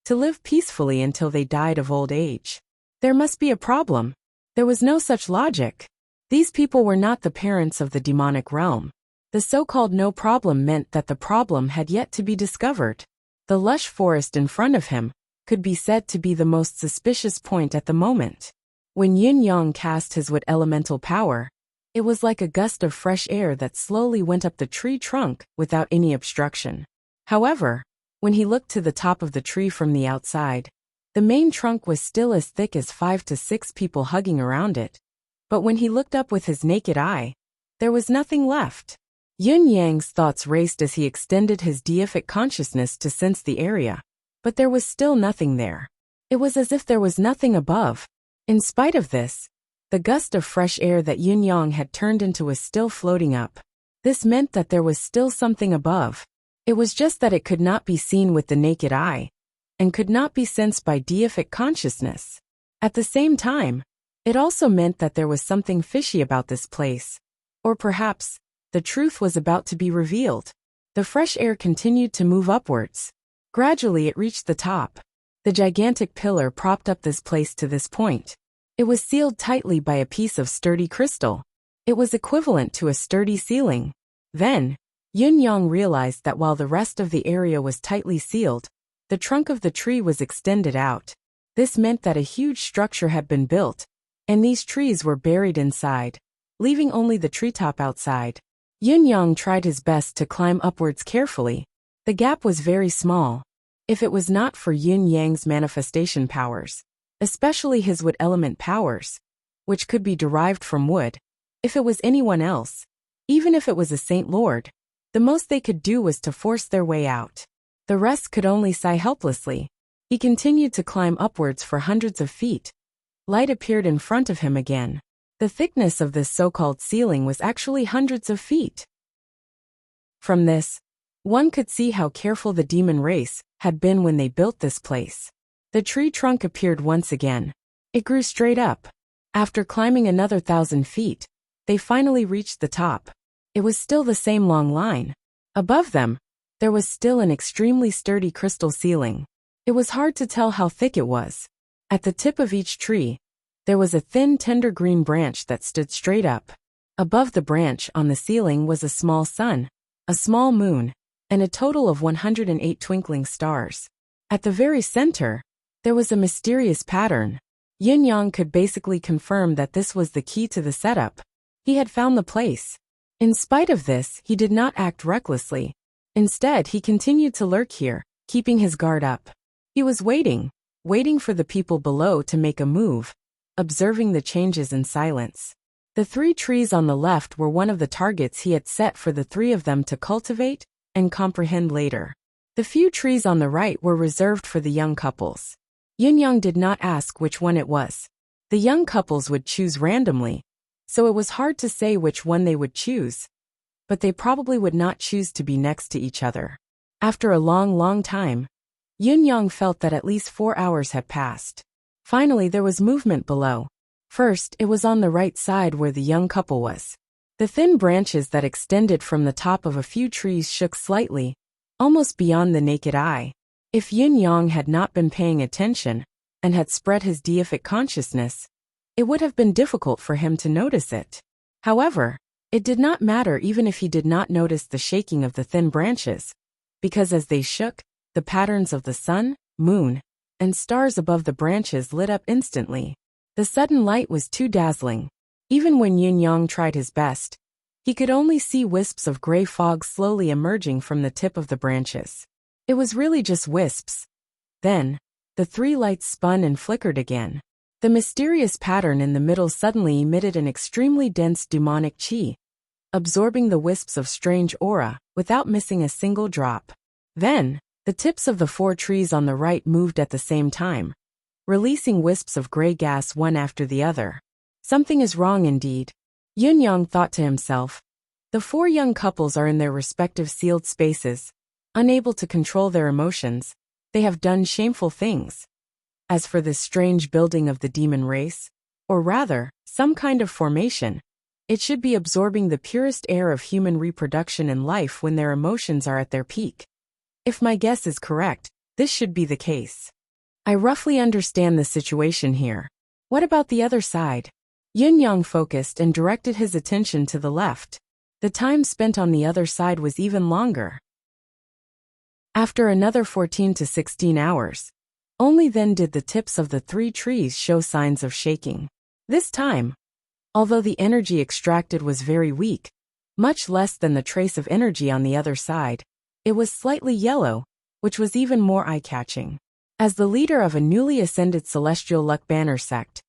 Speaker 1: to live peacefully until they died of old age. There must be a problem. There was no such logic. These people were not the parents of the demonic realm. The so-called no problem meant that the problem had yet to be discovered. The lush forest in front of him could be said to be the most suspicious point at the moment. When Yin Yang cast his wood elemental power, it was like a gust of fresh air that slowly went up the tree trunk without any obstruction. However, when he looked to the top of the tree from the outside, the main trunk was still as thick as 5 to 6 people hugging around it. But when he looked up with his naked eye, there was nothing left. Yin Yang's thoughts raced as he extended his deific consciousness to sense the area. But there was still nothing there. It was as if there was nothing above. In spite of this, the gust of fresh air that Yin Yang had turned into was still floating up. This meant that there was still something above. It was just that it could not be seen with the naked eye, and could not be sensed by deific consciousness. At the same time, it also meant that there was something fishy about this place. Or perhaps, the truth was about to be revealed. The fresh air continued to move upwards. Gradually it reached the top. The gigantic pillar propped up this place to this point. It was sealed tightly by a piece of sturdy crystal. It was equivalent to a sturdy ceiling. Then, Yin Yang realized that while the rest of the area was tightly sealed, the trunk of the tree was extended out. This meant that a huge structure had been built, and these trees were buried inside, leaving only the treetop outside. Yin Yang tried his best to climb upwards carefully. The gap was very small. If it was not for Yin Yang's manifestation powers, especially his wood element powers, which could be derived from wood, if it was anyone else, even if it was a Saint Lord, the most they could do was to force their way out. The rest could only sigh helplessly. He continued to climb upwards for hundreds of feet. Light appeared in front of him again. The thickness of this so-called ceiling was actually hundreds of feet. From this, one could see how careful the demon race had been when they built this place. The tree trunk appeared once again. It grew straight up. After climbing another 1,000 feet, they finally reached the top. It was still the same long line. Above them, there was still an extremely sturdy crystal ceiling. It was hard to tell how thick it was. At the tip of each tree, there was a thin, tender green branch that stood straight up. Above the branch on the ceiling was a small sun, a small moon, and a total of 108 twinkling stars. At the very center, there was a mysterious pattern. Yin Yang could basically confirm that this was the key to the setup. He had found the place. In spite of this, he did not act recklessly. Instead, he continued to lurk here, keeping his guard up. He was waiting for the people below to make a move, observing the changes in silence. The 3 trees on the left were one of the targets he had set for the 3 of them to cultivate and comprehend later. The few trees on the right were reserved for the young couples. Yin Yang did not ask which one it was. The young couples would choose randomly, so it was hard to say which one they would choose. But they probably would not choose to be next to each other. After a long time, Yin Yang felt that at least 4 hours had passed. Finally, there was movement below. First, it was on the right side where the young couple was. The thin branches that extended from the top of a few trees shook slightly, almost beyond the naked eye. If Yin Yang had not been paying attention, and had spread his deific consciousness, it would have been difficult for him to notice it. However, it did not matter even if he did not notice the shaking of the thin branches, because as they shook, the patterns of the sun, moon, and stars above the branches lit up instantly. The sudden light was too dazzling. Even when Yin Yang tried his best, he could only see wisps of gray fog slowly emerging from the tip of the branches. It was really just wisps. Then, the 3 lights spun and flickered again. The mysterious pattern in the middle suddenly emitted an extremely dense demonic chi, absorbing the wisps of strange aura without missing a single drop. Then, the tips of the 4 trees on the right moved at the same time, releasing wisps of gray gas one after the other. Something is wrong indeed, Yin Yang thought to himself. The 4 young couples are in their respective sealed spaces, unable to control their emotions. They have done shameful things. As for this strange building of the demon race, or rather, some kind of formation, It should be absorbing the purest air of human reproduction and life when their emotions are at their peak. If my guess is correct, this should be the case. I roughly understand the situation here. What about the other side? Yin Yang focused and directed his attention to the left. The time spent on the other side was even longer. After another 14 to 16 hours, only then did the tips of the 3 trees show signs of shaking. This time, although the energy extracted was very weak, much less than the trace of energy on the other side, it was slightly yellow, which was even more eye-catching. As the leader of a newly ascended celestial luck banner sect,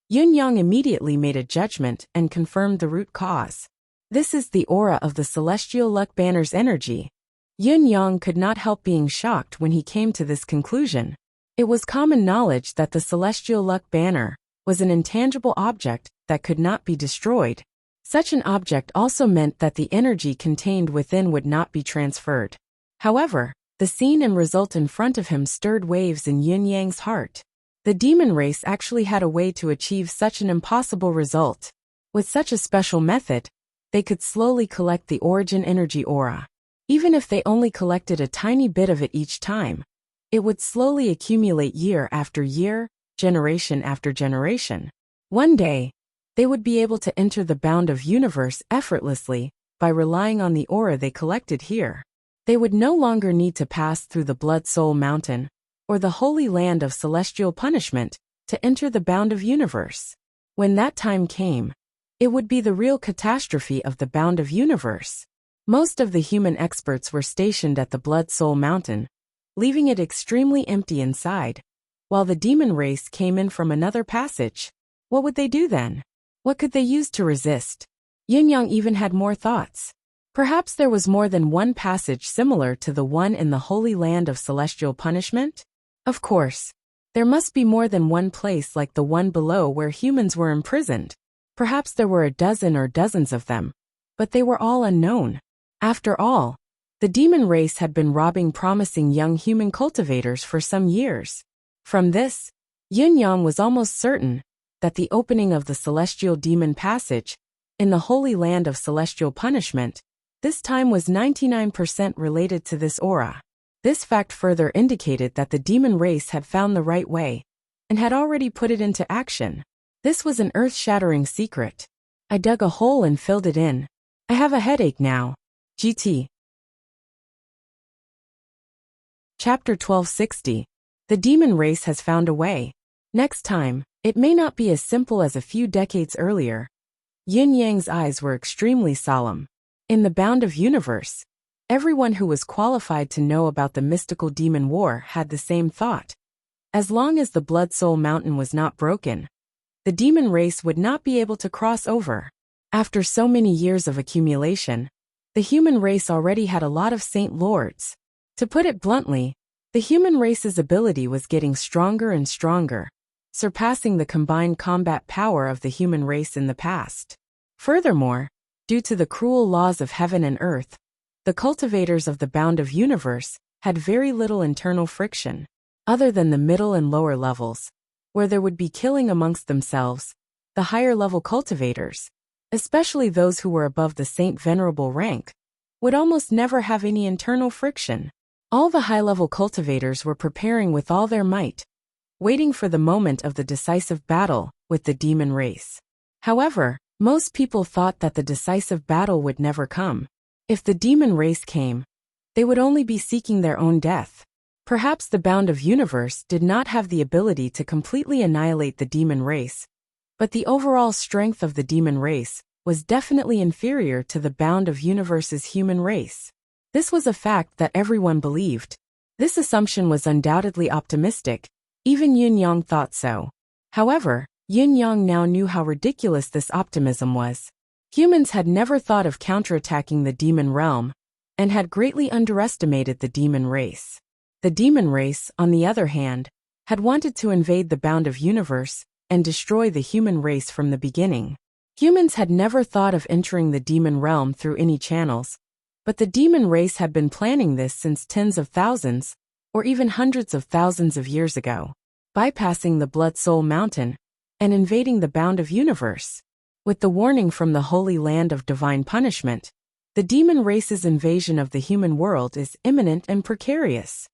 Speaker 1: Yin Yang immediately made a judgment and confirmed the root cause. This is the aura of the celestial luck banner's energy. Yin Yang could not help being shocked when he came to this conclusion. It was common knowledge that the celestial luck banner was an intangible object that could not be destroyed. Such an object also meant that the energy contained within would not be transferred. However, the scene and result in front of him stirred waves in Yin Yang's heart. The demon race actually had a way to achieve such an impossible result. With such a special method, they could slowly collect the origin energy aura. Even if they only collected a tiny bit of it each time, it would slowly accumulate year after year, generation after generation. One day, they would be able to enter the bound of universe effortlessly by relying on the aura they collected here. They would no longer need to pass through the Blood Soul Mountain or the holy land of celestial punishment to enter the bound of universe. When that time came, it would be the real catastrophe of the bound of universe. Most of the human experts were stationed at the Blood Soul Mountain, leaving it extremely empty inside, while the demon race came in from another passage. What would they do then? What could they use to resist? Yin Yang even had more thoughts. Perhaps there was more than one passage similar to the one in the holy land of celestial punishment? Of course, there must be more than one place like the one below where humans were imprisoned. Perhaps there were a dozen or dozens of them, but they were all unknown. After all, the demon race had been robbing promising young human cultivators for some years. From this, Yin Yang was almost certain that the opening of the celestial demon passage in the holy land of celestial punishment this time was 99% related to this aura. This fact further indicated that the demon race had found the right way and had already put it into action. This was an earth-shattering secret. I dug a hole and filled it in. I have a headache now. GT. Chapter 1260. The demon race has found a way. Next time, it may not be as simple as a few decades earlier. Yin Yang's eyes were extremely solemn. In the bound of universe, everyone who was qualified to know about the mystical demon war had the same thought. As long as the Blood Soul Mountain was not broken, the demon race would not be able to cross over. After so many years of accumulation, the human race already had a lot of Saint Lords. To put it bluntly, the human race's ability was getting stronger and stronger, surpassing the combined combat power of the human race in the past. Furthermore, due to the cruel laws of heaven and earth, the cultivators of the bound of universe had very little internal friction, other than the middle and lower levels, where there would be killing amongst themselves. The higher level cultivators, especially those who were above the Saint Venerable rank, would almost never have any internal friction. All the high-level cultivators were preparing with all their might, waiting for the moment of the decisive battle with the demon race. However, most people thought that the decisive battle would never come. If the demon race came, they would only be seeking their own death. Perhaps the bound of universe did not have the ability to completely annihilate the demon race, but the overall strength of the demon race was definitely inferior to the bound of universe's human race. This was a fact that everyone believed. This assumption was undoubtedly optimistic. Even Yin Yang thought so. However, Yin Yang now knew how ridiculous this optimism was. Humans had never thought of counterattacking the demon realm, and had greatly underestimated the demon race. The demon race, on the other hand, had wanted to invade the bound of universe and destroy the human race from the beginning. Humans had never thought of entering the demon realm through any channels, but the demon race had been planning this since tens of thousands, or even hundreds of thousands of years ago, bypassing the Blood Soul Mountain and invading the bound of universe. With the warning from the holy land of divine punishment, the demon race's invasion of the human world is imminent and precarious.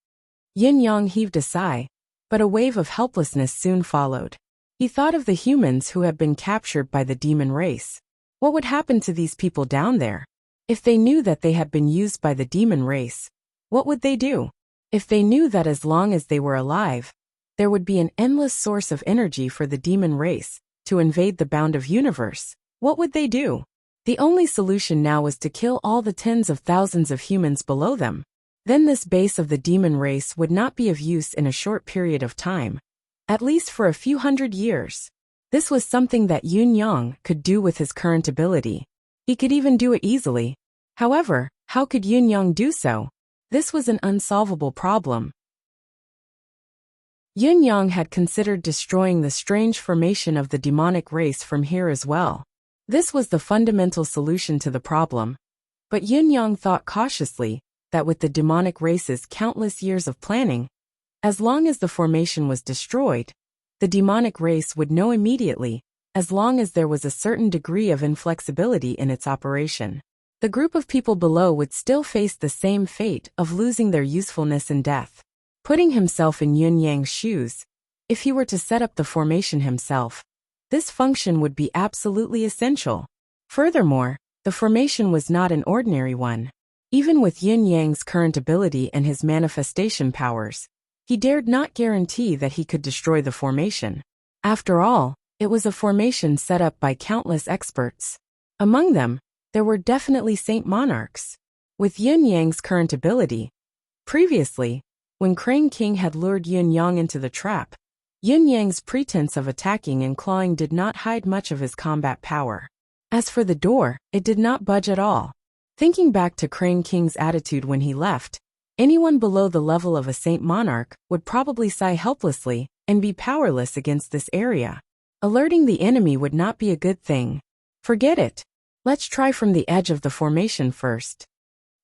Speaker 1: Yin Yang heaved a sigh, but a wave of helplessness soon followed. He thought of the humans who had been captured by the demon race. What would happen to these people down there? If they knew that they had been used by the demon race, what would they do? If they knew that as long as they were alive, there would be an endless source of energy for the demon race to invade the bound of universe, what would they do? The only solution now was to kill all the tens of thousands of humans below them. Then this base of the demon race would not be of use in a short period of time, at least for a few hundred years. This was something that Yin Yang could do with his current ability. He could even do it easily. However, how could Yin Yang do so? This was an unsolvable problem. Yin Yang had considered destroying the strange formation of the demonic race from here as well. This was the fundamental solution to the problem. But Yin Yang thought cautiously that with the demonic race's countless years of planning, as long as the formation was destroyed, the demonic race would know immediately, as long as there was a certain degree of inflexibility in its operation. The group of people below would still face the same fate of losing their usefulness and death. Putting himself in Yin Yang's shoes, if he were to set up the formation himself, this function would be absolutely essential. Furthermore, the formation was not an ordinary one. Even with Yin Yang's current ability and his manifestation powers, he dared not guarantee that he could destroy the formation. After all, it was a formation set up by countless experts. Among them, there were definitely saint monarchs. With Yin Yang's current ability, previously, when Crane King had lured Yin Yang into the trap, Yin Yang's pretense of attacking and clawing did not hide much of his combat power. As for the door, it did not budge at all. Thinking back to Crane King's attitude when he left, anyone below the level of a saint monarch would probably sigh helplessly and be powerless against this area. Alerting the enemy would not be a good thing. Forget it. Let's try from the edge of the formation first.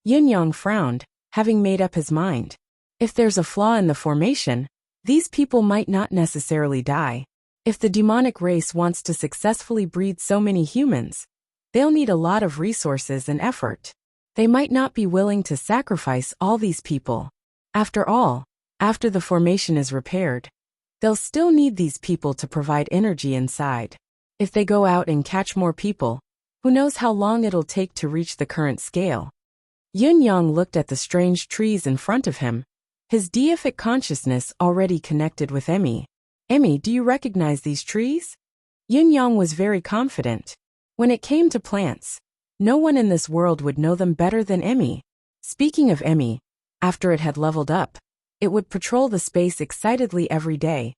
Speaker 1: Yin Yang frowned, having made up his mind. If there's a flaw in the formation, these people might not necessarily die. If the demonic race wants to successfully breed so many humans, they'll need a lot of resources and effort. They might not be willing to sacrifice all these people. After all, after the formation is repaired, they'll still need these people to provide energy inside. If they go out and catch more people, who knows how long it'll take to reach the current scale. Yin Yang looked at the strange trees in front of him, his deific consciousness already connected with Emmy. Emmy, do you recognize these trees? Yin Yang was very confident. When it came to plants, no one in this world would know them better than Emmy. Speaking of Emmy, after it had leveled up, it would patrol the space excitedly every day,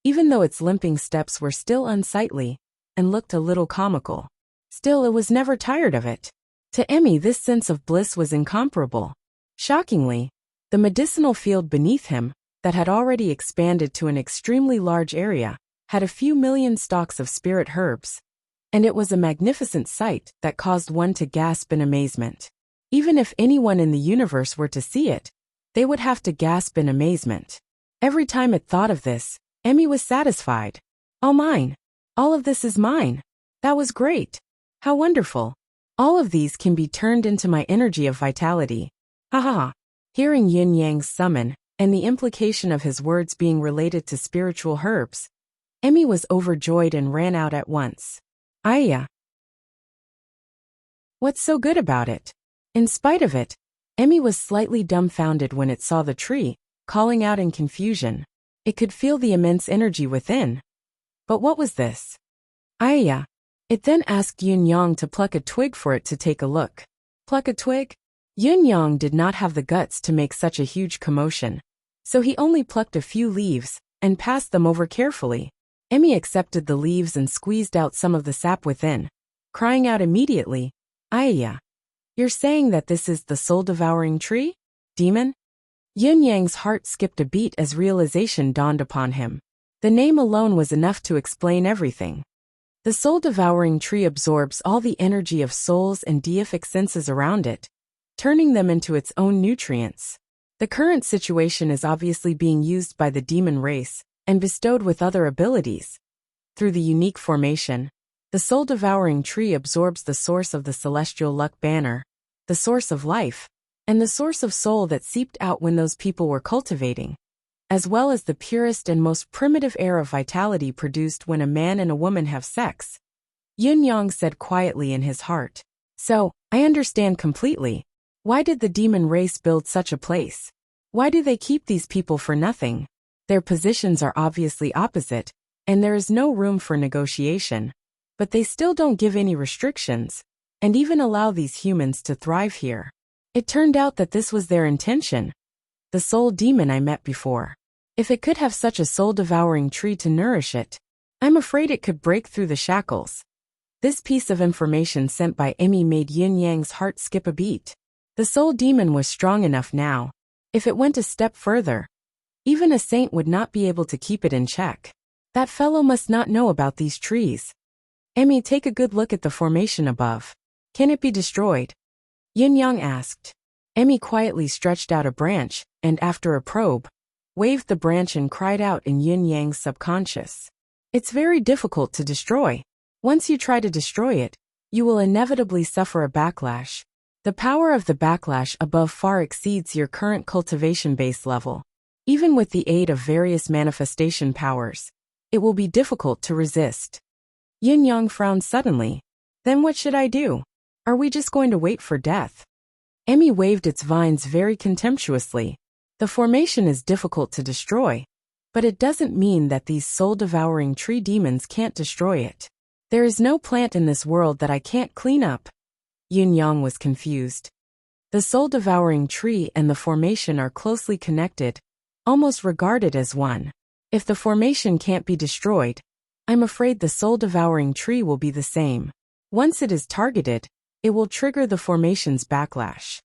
Speaker 1: even though its limping steps were still unsightly and looked a little comical. Still, it was never tired of it. To Emmy, this sense of bliss was incomparable. Shockingly, the medicinal field beneath him, that had already expanded to an extremely large area, had a few million stalks of spirit herbs, and it was a magnificent sight that caused one to gasp in amazement. Even if anyone in the universe were to see it, they would have to gasp in amazement. Every time it thought of this, Emmy was satisfied. All mine. All of this is mine. That was great. How wonderful. All of these can be turned into my energy of vitality. Ha ha ha. Hearing Yin Yang's summon, and the implication of his words being related to spiritual herbs, Emmy was overjoyed and ran out at once. Ayya. What's so good about it? In spite of it, Emmy was slightly dumbfounded when it saw the tree, calling out in confusion. It could feel the immense energy within. But what was this? Ayya. It then asked Yin Yang to pluck a twig for it to take a look. Pluck a twig? Yin Yang did not have the guts to make such a huge commotion, so he only plucked a few leaves and passed them over carefully. Emmy accepted the leaves and squeezed out some of the sap within, crying out immediately, Ayya. You're saying that this is the soul-devouring tree? Demon? Yin Yang's heart skipped a beat as realization dawned upon him. The name alone was enough to explain everything. The soul-devouring tree absorbs all the energy of souls and deific senses around it, turning them into its own nutrients. The current situation is obviously being used by the demon race and bestowed with other abilities. Through the unique formation, the The soul-devouring tree absorbs the source of the celestial luck banner, the source of life, and the source of soul that seeped out when those people were cultivating, as well as the purest and most primitive air of vitality produced when a man and a woman have sex. Yin-yang said quietly in his heart. So, I understand completely. Why did the demon race build such a place? Why do they keep these people for nothing? Their positions are obviously opposite, and there is no room for negotiation. But they still don't give any restrictions, and even allow these humans to thrive here. It turned out that this was their intention. The soul demon I met before. If it could have such a soul-devouring tree to nourish it, I'm afraid it could break through the shackles. This piece of information sent by Emmy made Yin Yang's heart skip a beat. The soul demon was strong enough now. If it went a step further, even a saint would not be able to keep it in check. That fellow must not know about these trees. Emmy, take a good look at the formation above. Can it be destroyed? Yin Yang asked. Emmy quietly stretched out a branch, and after a probe, waved the branch and cried out in Yin Yang's subconscious. It's very difficult to destroy. Once you try to destroy it, you will inevitably suffer a backlash. The power of the backlash above far exceeds your current cultivation base level. Even with the aid of various manifestation powers, it will be difficult to resist. Yin Yang frowned suddenly. Then what should I do? Are we just going to wait for death? Emmy waved its vines very contemptuously. The formation is difficult to destroy, but it doesn't mean that these soul-devouring tree demons can't destroy it. There is no plant in this world that I can't clean up. Yin Yang was confused. The soul-devouring tree and the formation are closely connected, almost regarded as one. If the formation can't be destroyed, I'm afraid the soul-devouring tree will be the same. Once it is targeted, it will trigger the formation's backlash.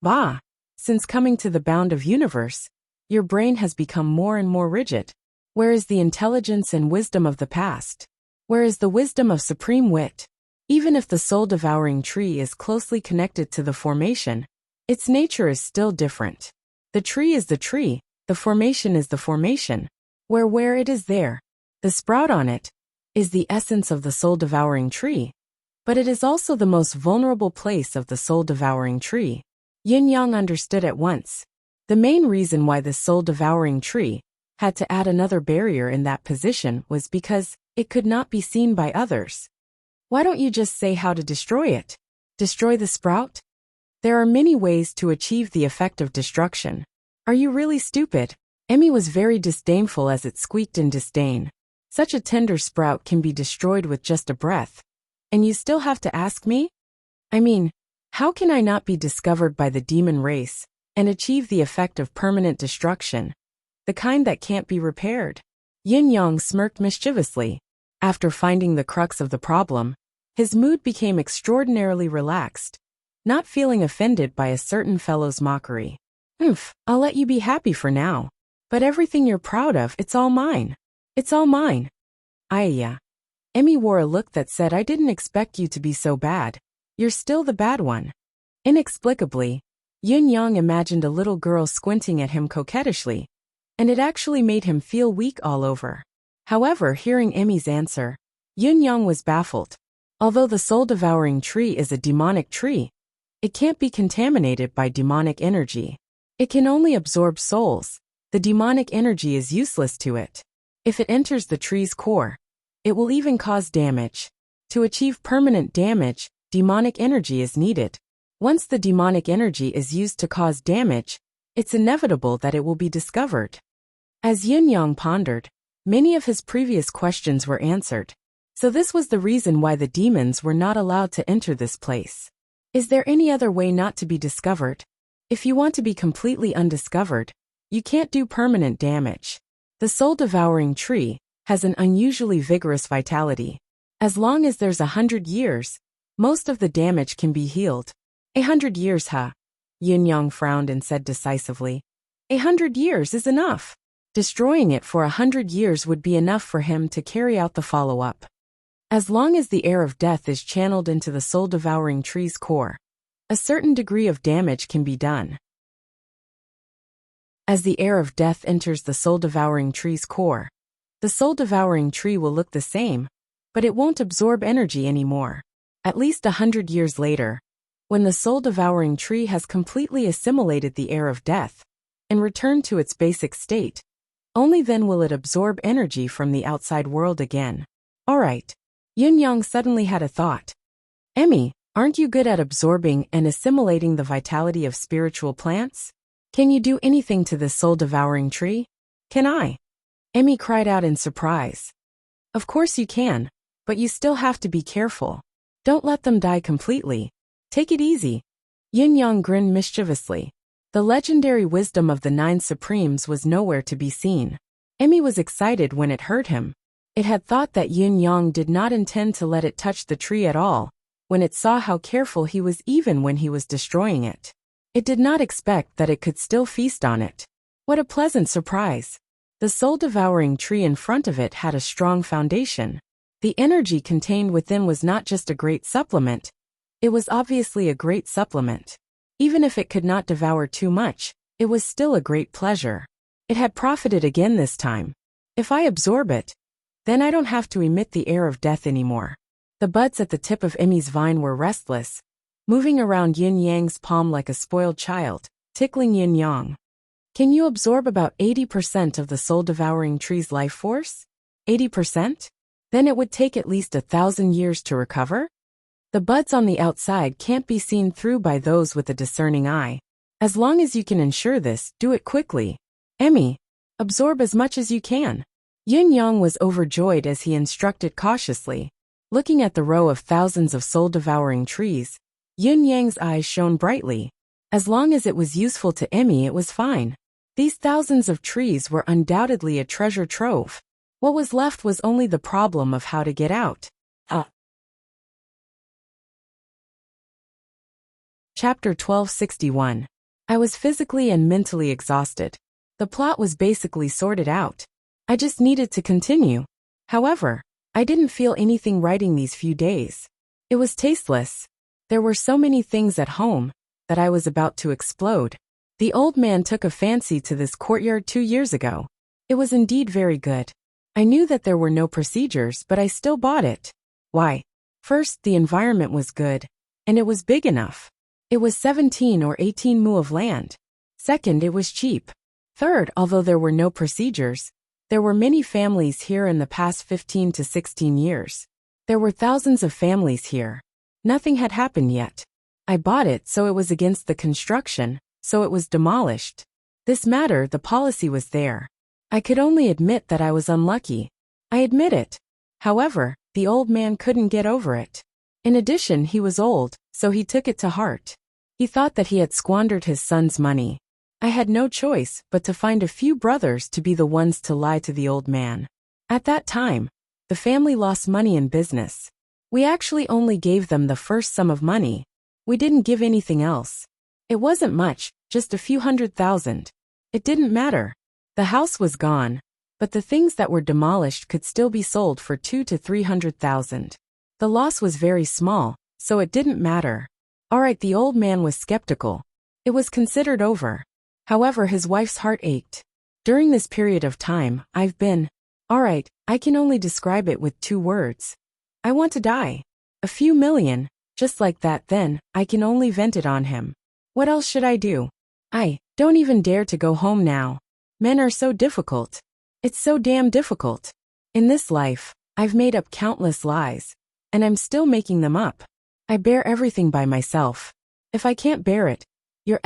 Speaker 1: Bah! Since coming to the bound of universe, your brain has become more and more rigid. Where is the intelligence and wisdom of the past? Where is the wisdom of supreme wit? Even if the soul-devouring tree is closely connected to the formation, its nature is still different. The tree is the tree, the formation is the formation. Where it is there, the sprout on it, is the essence of the soul-devouring tree. But it is also the most vulnerable place of the soul-devouring tree. Yin Yang understood at once. The main reason why the soul-devouring tree had to add another barrier in that position was because it could not be seen by others. Why don't you just say how to destroy it? Destroy the sprout? There are many ways to achieve the effect of destruction. Are you really stupid? Emmy was very disdainful as it squeaked in disdain. Such a tender sprout can be destroyed with just a breath. And you still have to ask me? I mean, how can I not be discovered by the demon race and achieve the effect of permanent destruction? The kind that can't be repaired. Yin Yang smirked mischievously. After finding the crux of the problem, his mood became extraordinarily relaxed, not feeling offended by a certain fellow's mockery. I'll let you be happy for now. But everything you're proud of, it's all mine. It's all mine. Ayya. Emmy wore a look that said, I didn't expect you to be so bad. You're still the bad one. Inexplicably, Yin Yang imagined a little girl squinting at him coquettishly, and it actually made him feel weak all over. However, hearing Emmy's answer, Yin Yang was baffled. Although the soul-devouring tree is a demonic tree, it can't be contaminated by demonic energy. It can only absorb souls. The demonic energy is useless to it. If it enters the tree's core, it will even cause damage. To achieve permanent damage, demonic energy is needed. Once the demonic energy is used to cause damage, it's inevitable that it will be discovered. As Yin Yang pondered, many of his previous questions were answered. So this was the reason why the demons were not allowed to enter this place. Is there any other way not to be discovered? If you want to be completely undiscovered, you can't do permanent damage. The soul-devouring tree has an unusually vigorous vitality. As long as there's 100 years, most of the damage can be healed. 100 years, huh? Yin Yang frowned and said decisively. 100 years is enough. Destroying it for 100 years would be enough for him to carry out the follow-up. As long as the air of death is channeled into the soul-devouring tree's core, a certain degree of damage can be done. As the air of death enters the soul-devouring tree's core, the soul-devouring tree will look the same, but it won't absorb energy anymore. At least 100 years later, when the soul-devouring tree has completely assimilated the air of death and returned to its basic state, only then will it absorb energy from the outside world again. Alright. Yin-Yang suddenly had a thought. Emmy, aren't you good at absorbing and assimilating the vitality of spiritual plants? Can you do anything to this soul-devouring tree? Can I? Emmy cried out in surprise. Of course you can, but you still have to be careful. Don't let them die completely. Take it easy. Yin-Yang grinned mischievously. The legendary wisdom of the 9 Supremes was nowhere to be seen. Emmy was excited when it heard him. It had thought that Yin-Yang did not intend to let it touch the tree at all, when it saw how careful he was even when he was destroying it. It did not expect that it could still feast on it. What a pleasant surprise. The soul-devouring tree in front of it had a strong foundation. The energy contained within was not just a great supplement, it was obviously a great supplement. Even if it could not devour too much, it was still a great pleasure. It had profited again this time. If I absorb it, then I don't have to emit the air of death anymore. The buds at the tip of Emmy's vine were restless, moving around Yin-Yang's palm like a spoiled child, tickling Yin-Yang. Can you absorb about 80% of the soul-devouring tree's life force? 80%? Then it would take at least 1,000 years to recover? The buds on the outside can't be seen through by those with a discerning eye. As long as you can ensure this, do it quickly. Emmy, absorb as much as you can. Yin-Yang was overjoyed as he instructed cautiously. Looking at the row of thousands of soul-devouring trees, Yin-Yang's eyes shone brightly. As long as it was useful to Emmy, it was fine. These thousands of trees were undoubtedly a treasure trove. What was left was only the problem of how to get out. Chapter 1261. I was physically and mentally exhausted. The plot was basically sorted out. I just needed to continue. However, I didn't feel anything writing these few days. It was tasteless. There were so many things at home that I was about to explode. The old man took a fancy to this courtyard 2 years ago. It was indeed very good. I knew that there were no procedures, but I still bought it. Why? First, the environment was good, and it was big enough. It was 17 or 18 mu of land. Second, it was cheap. Third, although there were no procedures, there were many families here in the past 15 to 16 years. There were thousands of families here. Nothing had happened yet. I bought it so it was against the construction, so it was demolished. This matter, the policy was there. I could only admit that I was unlucky. I admit it. However, the old man couldn't get over it. In addition, he was old, so he took it to heart. He thought that he had squandered his son's money. I had no choice but to find a few brothers to be the ones to lie to the old man. At that time, the family lost money in business. We actually only gave them the first sum of money. We didn't give anything else. It wasn't much, just a few 100,000. It didn't matter. The house was gone, but the things that were demolished could still be sold for 200,000 to 300,000. The loss was very small, so it didn't matter. Alright, the old man was skeptical. It was considered over. However, his wife's heart ached. During this period of time, I've been... Alright, I can only describe it with 2 words. I want to die. A few million, just like that, then, I can only vent it on him. What else should I do? I don't even dare to go home now. Men are so difficult. It's so damn difficult. In this life, I've made up countless lies, and I'm still making them up. I bear everything by myself. If I can't bear it, you're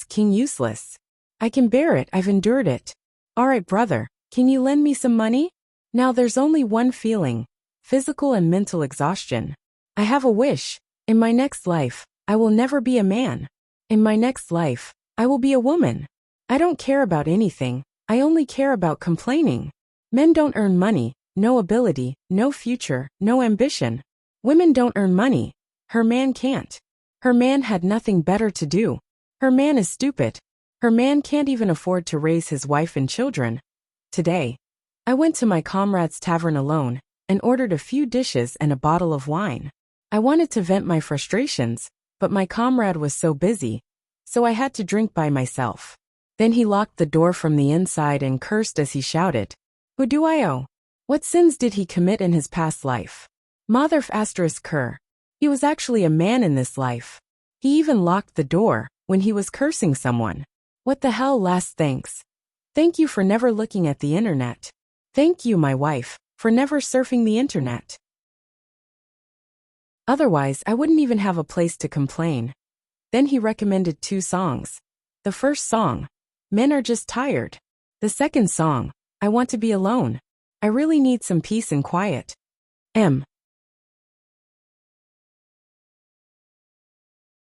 Speaker 1: king useless. I can bear it, I've endured it. Alright brother, can you lend me some money? Now there's only one feeling, physical and mental exhaustion. I have a wish. In my next life, I will never be a man. In my next life, I will be a woman. I don't care about anything, I only care about complaining. Men don't earn money, no ability, no future, no ambition. Women don't earn money. Her man can't. Her man had nothing better to do. Her man is stupid. Her man can't even afford to raise his wife and children. Today, I went to my comrade's tavern alone and ordered a few dishes and a bottle of wine. I wanted to vent my frustrations, but my comrade was so busy, so I had to drink by myself. Then he locked the door from the inside and cursed as he shouted, "Who do I owe? What sins did he commit in his past life? Motherf asterisk cur. He was actually a man in this life. He even locked the door when he was cursing someone. What the hell? Last thanks. Thank you for never looking at the internet. Thank you, my wife, for never surfing the internet. Otherwise, I wouldn't even have a place to complain. Then he recommended 2 songs. The first song, Men Are Just Tired. The second song, I Want to Be Alone. I really need some peace and quiet.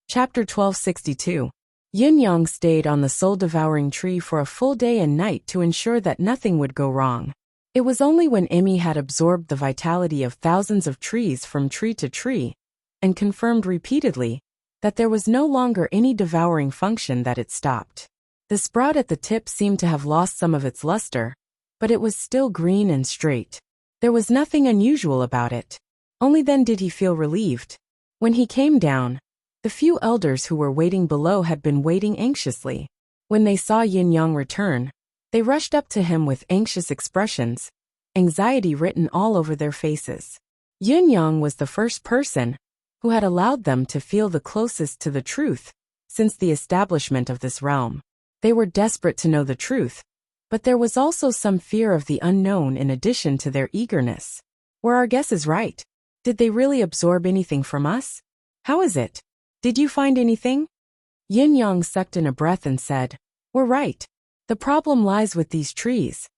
Speaker 1: Chapter 1262. Yin Yang stayed on the soul-devouring tree for a full day and night to ensure that nothing would go wrong. It was only when Emmy had absorbed the vitality of thousands of trees from tree to tree, and confirmed repeatedly that there was no longer any devouring function that it stopped. The sprout at the tip seemed to have lost some of its luster, but it was still green and straight. There was nothing unusual about it. Only then did he feel relieved. When he came down, the few elders who were waiting below had been waiting anxiously. When they saw Yin Yang return, they rushed up to him with anxious expressions, anxiety written all over their faces. Yin Yang was the first person who had allowed them to feel the closest to the truth since the establishment of this realm. They were desperate to know the truth, but there was also some fear of the unknown in addition to their eagerness. Were our guesses right? Did they really absorb anything from us? How is it? Did you find anything? Yin Yang sucked in a breath and said, We're right. The problem lies with these trees.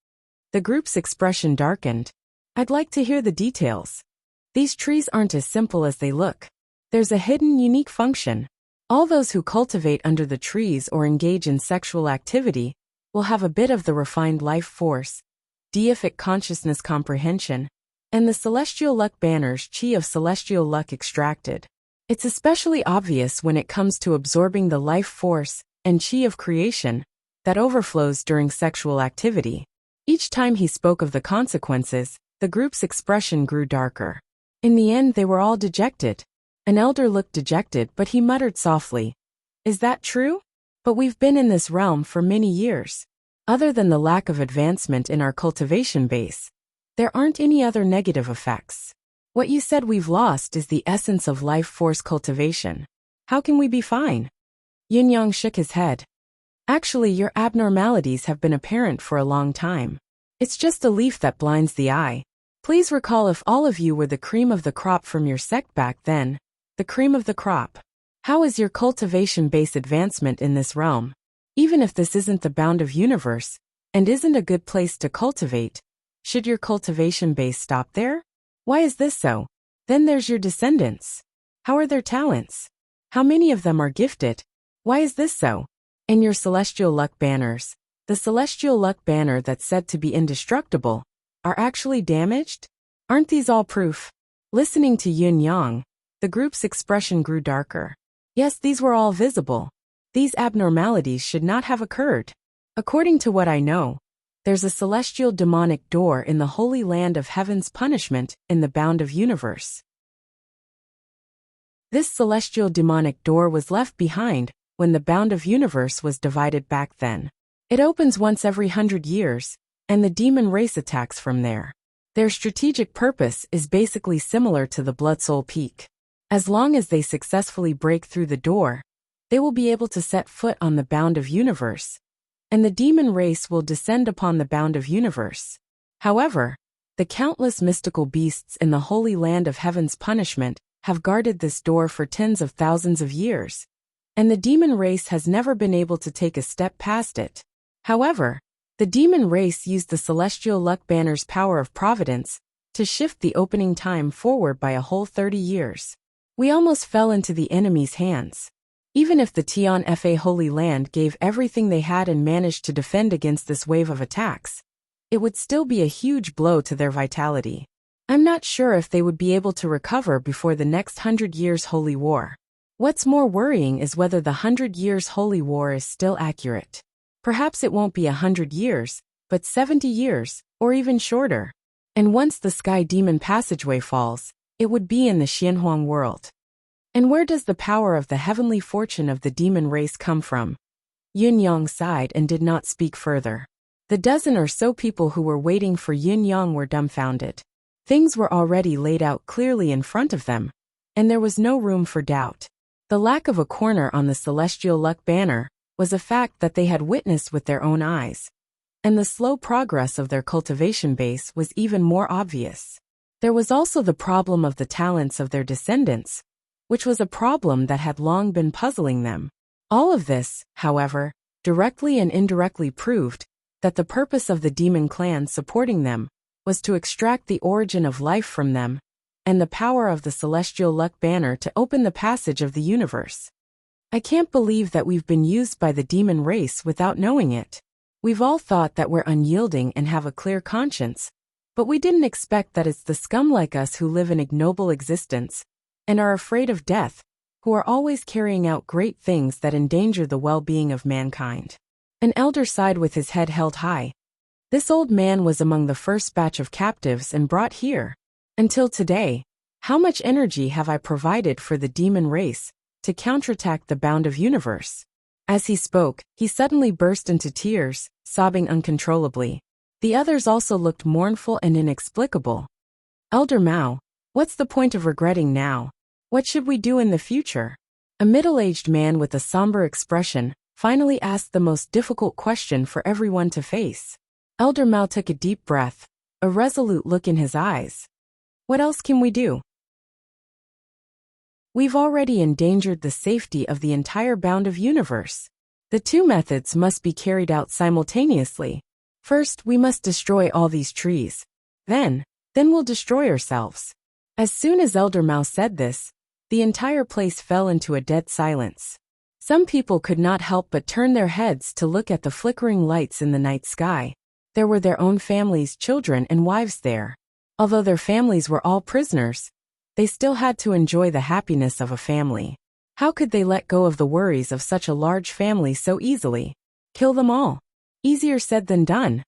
Speaker 1: The group's expression darkened. I'd like to hear the details. These trees aren't as simple as they look. There's a hidden, unique function. All those who cultivate under the trees or engage in sexual activity will have a bit of the refined life force, deific consciousness comprehension, and the celestial luck banner's chi of celestial luck extracted. It's especially obvious when it comes to absorbing the life force and chi of creation that overflows during sexual activity. Each time he spoke of the consequences, the group's expression grew darker. In the end, they were all dejected. An elder looked dejected, but he muttered softly, Is that true? But we've been in this realm for many years. Other than the lack of advancement in our cultivation base, there aren't any other negative effects. What you said we've lost is the essence of life force cultivation. How can we be fine? Yin Yang shook his head. Actually, your abnormalities have been apparent for a long time. It's just a leaf that blinds the eye. Please recall, if all of you were the cream of the crop from your sect back then, the cream of the crop. How is your cultivation base advancement in this realm? Even if this isn't the bound of universe, and isn't a good place to cultivate, should your cultivation base stop there? Why is this so? Then there's your descendants. How are their talents? How many of them are gifted? Why is this so? And your celestial luck banners, the celestial luck banner that's said to be indestructible, are actually damaged? Aren't these all proof? Listening to Yin Yang, the group's expression grew darker. Yes, these were all visible. These abnormalities should not have occurred. According to what I know, there's a celestial demonic door in the holy land of heaven's punishment in the bound of universe. This celestial demonic door was left behind when the bound of universe was divided back then. It opens once every 100 years, and the demon race attacks from there. Their strategic purpose is basically similar to the Blood Soul Peak. As long as they successfully break through the door, they will be able to set foot on the bound of universe, and the demon race will descend upon the bound of universe. However, the countless mystical beasts in the holy land of heaven's punishment have guarded this door for tens of thousands of years, and the demon race has never been able to take a step past it. However, the demon race used the celestial luck banner's power of providence to shift the opening time forward by a whole 30 years. We almost fell into the enemy's hands. Even if the Tian Fa Holy Land gave everything they had and managed to defend against this wave of attacks, it would still be a huge blow to their vitality. I'm not sure if they would be able to recover before the next 100 years holy war. What's more worrying is whether the 100 years holy war is still accurate. Perhaps it won't be 100 years, but 70 years, or even shorter. And once the Sky Demon passageway falls, it would be in the Xianhuang world. And where does the power of the heavenly fortune of the demon race come from? Yin Yang sighed and did not speak further. The dozen or so people who were waiting for Yin Yang were dumbfounded. Things were already laid out clearly in front of them, and there was no room for doubt. The lack of a corner on the celestial luck banner was a fact that they had witnessed with their own eyes, and the slow progress of their cultivation base was even more obvious. There was also the problem of the talents of their descendants, which was a problem that had long been puzzling them. All of this, however, directly and indirectly proved that the purpose of the demon clan supporting them was to extract the origin of life from them and the power of the celestial luck banner to open the passage of the universe. I can't believe that we've been used by the demon race without knowing it. We've all thought that we're unyielding and have a clear conscience, but we didn't expect that it's the scum like us who live an ignoble existence and are afraid of death, who are always carrying out great things that endanger the well-being of mankind. An elder sighed with his head held high. This old man was among the first batch of captives and brought here. Until today, how much energy have I provided for the demon race to counterattack the bound of universe? As he spoke, he suddenly burst into tears, sobbing uncontrollably. The others also looked mournful and inexplicable. Elder Mao, what's the point of regretting now? What should we do in the future? A middle-aged man with a somber expression finally asked the most difficult question for everyone to face. Elder Mao took a deep breath, a resolute look in his eyes. What else can we do? We've already endangered the safety of the entire bound of universe. The two methods must be carried out simultaneously. First, we must destroy all these trees. Then we'll destroy ourselves. As soon as Elder Mao said this, the entire place fell into a dead silence. Some people could not help but turn their heads to look at the flickering lights in the night sky. There were their own families, children, and wives there. Although their families were all prisoners, they still had to enjoy the happiness of a family. How could they let go of the worries of such a large family so easily? Kill them all. Easier said than done.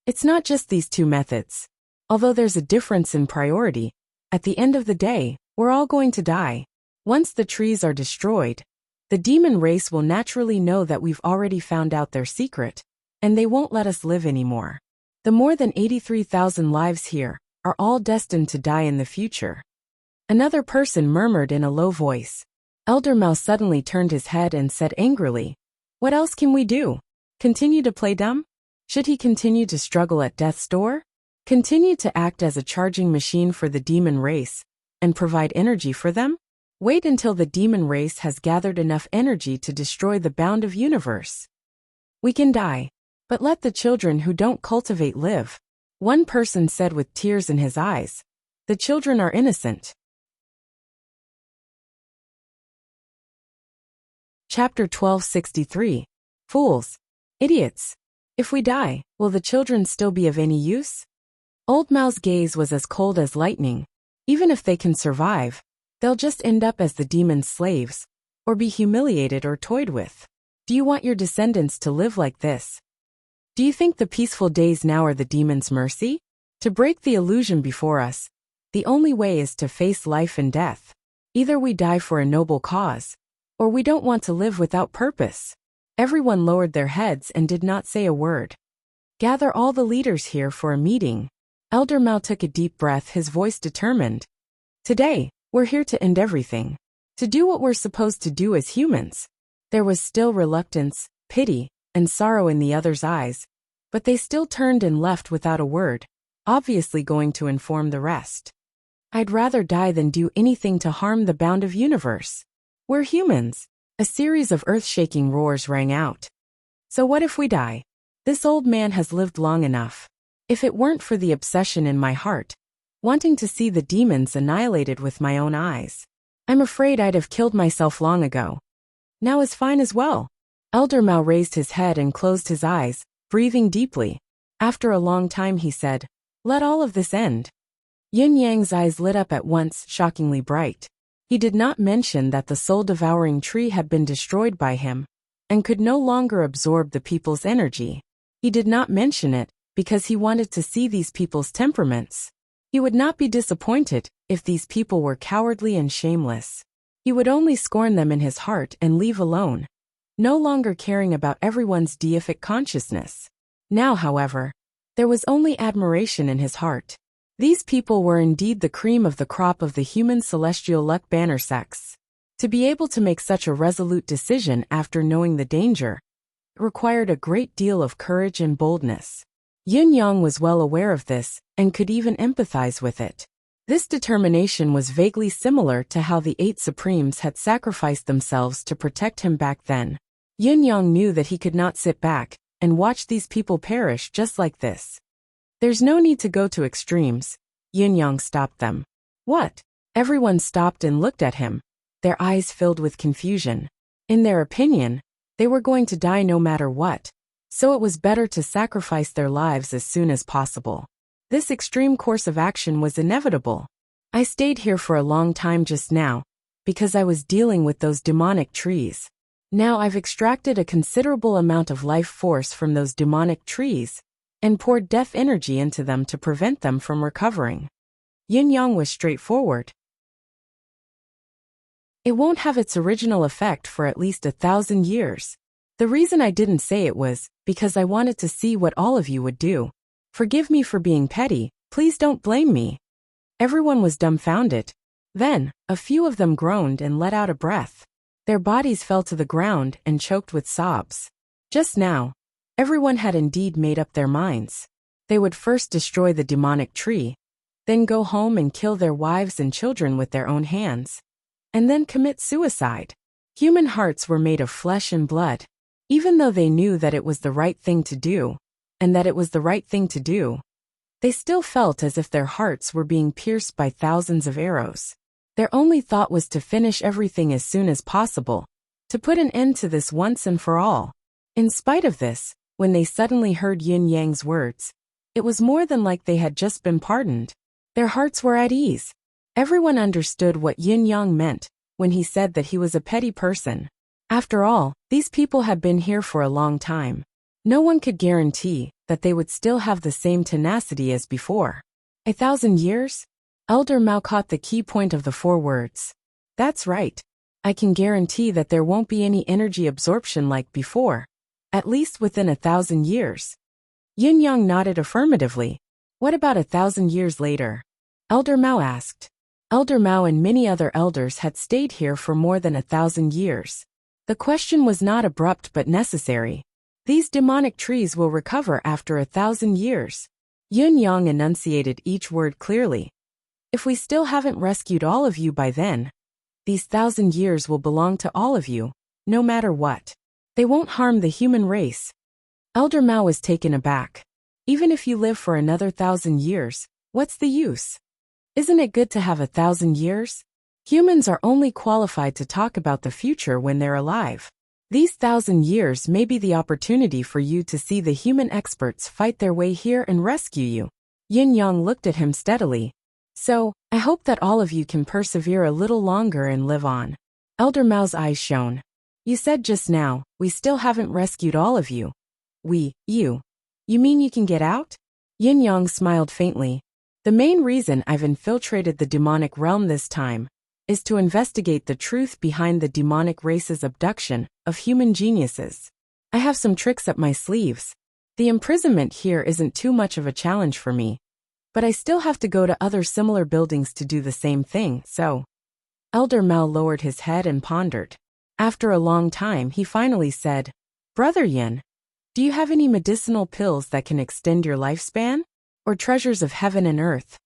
Speaker 1: It's not just these two methods. Although there's a difference in priority, at the end of the day, we're all going to die. Once the trees are destroyed, the demon race will naturally know that we've already found out their secret, and they won't let us live anymore. The more than 83,000 lives here are all destined to die in the future. Another person murmured in a low voice. Elder Mao suddenly turned his head and said angrily, "What else can we do? Continue to play dumb? Should he continue to struggle at death's door? Continue to act as a charging machine for the demon race and provide energy for them? Wait until the demon race has gathered enough energy to destroy the bound of universe. We can die, but let the children who don't cultivate live," one person said with tears in his eyes. "The children are innocent." Chapter 1263. Fools. Idiots. If we die, will the children still be of any use? Old Mao's gaze was as cold as lightning. Even if they can survive, they'll just end up as the demon's slaves, or be humiliated or toyed with. Do you want your descendants to live like this? Do you think the peaceful days now are the demon's mercy? To break the illusion before us, the only way is to face life and death. Either we die for a noble cause, or we don't want to live without purpose. Everyone lowered their heads and did not say a word. Gather all the leaders here for a meeting. Elder Mao took a deep breath, his voice determined. Today, we're here to end everything. To do what we're supposed to do as humans. There was still reluctance, pity, and sorrow in the others' eyes, but they still turned and left without a word, obviously going to inform the rest. I'd rather die than do anything to harm the bound of universe. We're humans. A series of earth-shaking roars rang out. So what if we die? This old man has lived long enough. If it weren't for the obsession in my heart, wanting to see the demons annihilated with my own eyes, I'm afraid I'd have killed myself long ago. Now is fine as well. Elder Mao raised his head and closed his eyes, breathing deeply. After a long time he said, "Let all of this end." Yin Yang's eyes lit up at once, shockingly bright. He did not mention that the soul-devouring tree had been destroyed by him, and could no longer absorb the people's energy. He did not mention it, because he wanted to see these people's temperaments. He would not be disappointed if these people were cowardly and shameless. He would only scorn them in his heart and leave alone, no longer caring about everyone's deific consciousness. Now, however, there was only admiration in his heart. These people were indeed the cream of the crop of the human celestial luck banner sects. To be able to make such a resolute decision after knowing the danger required a great deal of courage and boldness. Yin Yang was well aware of this and could even empathize with it. This determination was vaguely similar to how the 8 Supremes had sacrificed themselves to protect him back then. Yin Yang knew that he could not sit back and watch these people perish just like this. There's no need to go to extremes. Yin Yang stopped them. What? Everyone stopped and looked at him, their eyes filled with confusion. In their opinion, they were going to die no matter what, so it was better to sacrifice their lives as soon as possible. This extreme course of action was inevitable. I stayed here for a long time just now, because I was dealing with those demonic trees. Now I've extracted a considerable amount of life force from those demonic trees, and poured death energy into them to prevent them from recovering. Yin Yang was straightforward. It won't have its original effect for at least 1,000 years. The reason I didn't say it was because I wanted to see what all of you would do. Forgive me for being petty, please don't blame me. Everyone was dumbfounded. Then, a few of them groaned and let out a breath. Their bodies fell to the ground and choked with sobs. Just now, everyone had indeed made up their minds. They would first destroy the demonic tree, then go home and kill their wives and children with their own hands, and then commit suicide. Human hearts were made of flesh and blood. Even though they knew that it was the right thing to do, and that it was the right thing to do, they still felt as if their hearts were being pierced by thousands of arrows. Their only thought was to finish everything as soon as possible, to put an end to this once and for all. In spite of this, when they suddenly heard Yin Yang's words, it was more than like they had just been pardoned. Their hearts were at ease. Everyone understood what Yin Yang meant when he said that he was a petty person. After all, these people had been here for a long time. No one could guarantee that they would still have the same tenacity as before. 1,000 years? Elder Mao caught the key point of the 4 words. That's right. I can guarantee that there won't be any energy absorption like before, at least within 1,000 years. Yin Yang nodded affirmatively. What about 1,000 years later? Elder Mao asked. Elder Mao and many other elders had stayed here for more than 1,000 years. The question was not abrupt but necessary. These demonic trees will recover after 1,000 years. Yin Yang enunciated each word clearly. If we still haven't rescued all of you by then, these 1,000 years will belong to all of you, no matter what. They won't harm the human race. Elder Mao was taken aback. Even if you live for another 1,000 years, what's the use? Isn't it good to have 1,000 years? Humans are only qualified to talk about the future when they're alive. These 1,000 years may be the opportunity for you to see the human experts fight their way here and rescue you. Yin Yang looked at him steadily. So, I hope that all of you can persevere a little longer and live on. Elder Mao's eyes shone. You said just now, we still haven't rescued all of you. You. You mean you can get out? Yin Yang smiled faintly. The main reason I've infiltrated the demonic realm this time is to investigate the truth behind the demonic race's abduction of human geniuses. I have some tricks up my sleeves. The imprisonment here isn't too much of a challenge for me, but I still have to go to other similar buildings to do the same thing, so. Elder Mao lowered his head and pondered. After a long time, he finally said, Brother Yin, do you have any medicinal pills that can extend your lifespan? Or treasures of heaven and earth?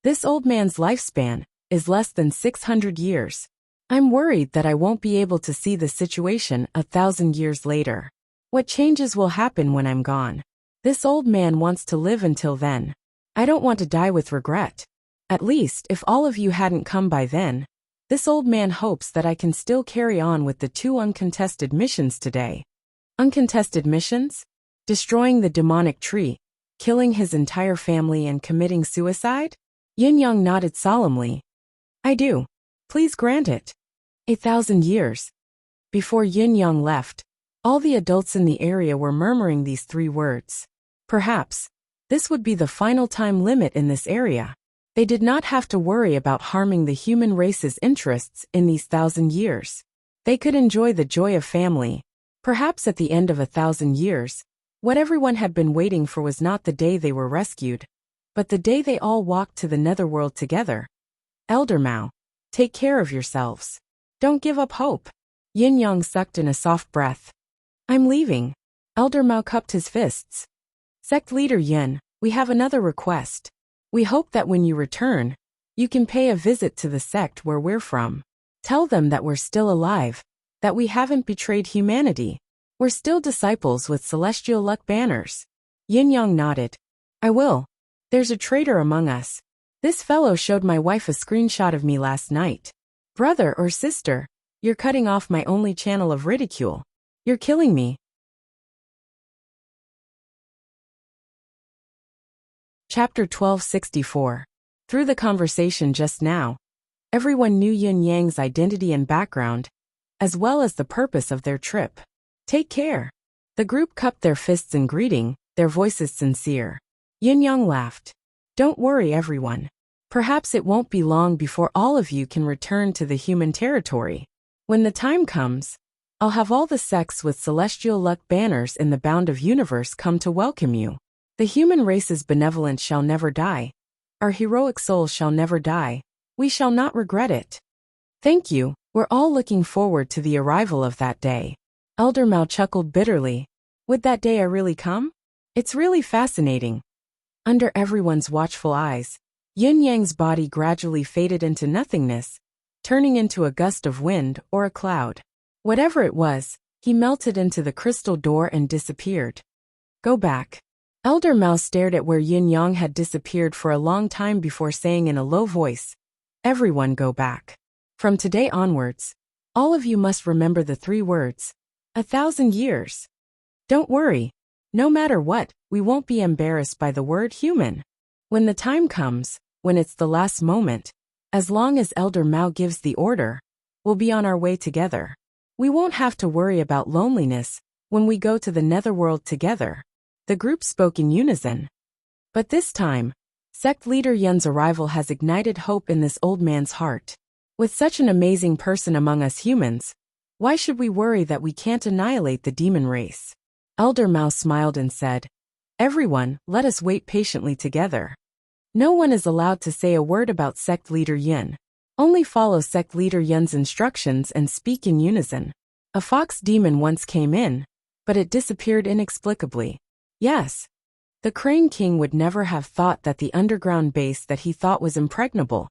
Speaker 1: This old man's lifespan is less than 600 years. I'm worried that I won't be able to see the situation 1,000 years later. What changes will happen when I'm gone? This old man wants to live until then. I don't want to die with regret. At least, if all of you hadn't come by then, this old man hopes that I can still carry on with the 2 uncontested missions today. Uncontested missions? Destroying the demonic tree, killing his entire family and committing suicide? Yin Yang nodded solemnly. I do. Please grant it. 1,000 years. Before Yin Yang left, all the adults in the area were murmuring these 3 words. Perhaps, this would be the final time limit in this area. They did not have to worry about harming the human race's interests in these 1,000 years. They could enjoy the joy of family, Perhaps at the end of 1,000 years, what everyone had been waiting for was not the day they were rescued, but the day they all walked to the netherworld together. Elder Mao, take care of yourselves. Don't give up hope. Yin Yang sucked in a soft breath. I'm leaving. Elder Mao cupped his fists. Sect leader Yin, we have another request. We hope that when you return, you can pay a visit to the sect where we're from. Tell them that we're still alive, that we haven't betrayed humanity. We're still disciples with celestial luck banners. Yin Yang nodded. I will. There's a traitor among us. This fellow showed my wife a screenshot of me last night. Brother or sister, you're cutting off my only channel of ridicule. You're killing me. Chapter 1264. Through the conversation just now, everyone knew Yin Yang's identity and background, as well as the purpose of their trip. Take care. The group cupped their fists in greeting, their voices sincere. Yin Yang laughed. Don't worry, everyone. Perhaps it won't be long before all of you can return to the human territory. When the time comes, I'll have all the sects with celestial luck banners in the bound of universe come to welcome you. The human race's benevolence shall never die. Our heroic souls shall never die. We shall not regret it. Thank you. We're all looking forward to the arrival of that day. Elder Mao chuckled bitterly. Would that day really come? It's really fascinating. Under everyone's watchful eyes, Yin Yang's body gradually faded into nothingness, turning into a gust of wind or a cloud. Whatever it was, he melted into the crystal door and disappeared. Go back. Elder Mao stared at where Yin Yang had disappeared for a long time before saying in a low voice, everyone go back. From today onwards, all of you must remember the 3 words. 1,000 years. Don't worry. No matter what, we won't be embarrassed by the word human. When the time comes, when it's the last moment, as long as Elder Mao gives the order, we'll be on our way together. We won't have to worry about loneliness when we go to the netherworld together. The group spoke in unison. But this time, sect leader Yun's arrival has ignited hope in this old man's heart. With such an amazing person among us humans, why should we worry that we can't annihilate the demon race? Elder Mao smiled and said, everyone, let us wait patiently together. No one is allowed to say a word about sect leader Yun. Only follow sect leader Yun's instructions and speak in unison. A fox demon once came in, but it disappeared inexplicably. Yes. The Crane King would never have thought that the underground base that he thought was impregnable,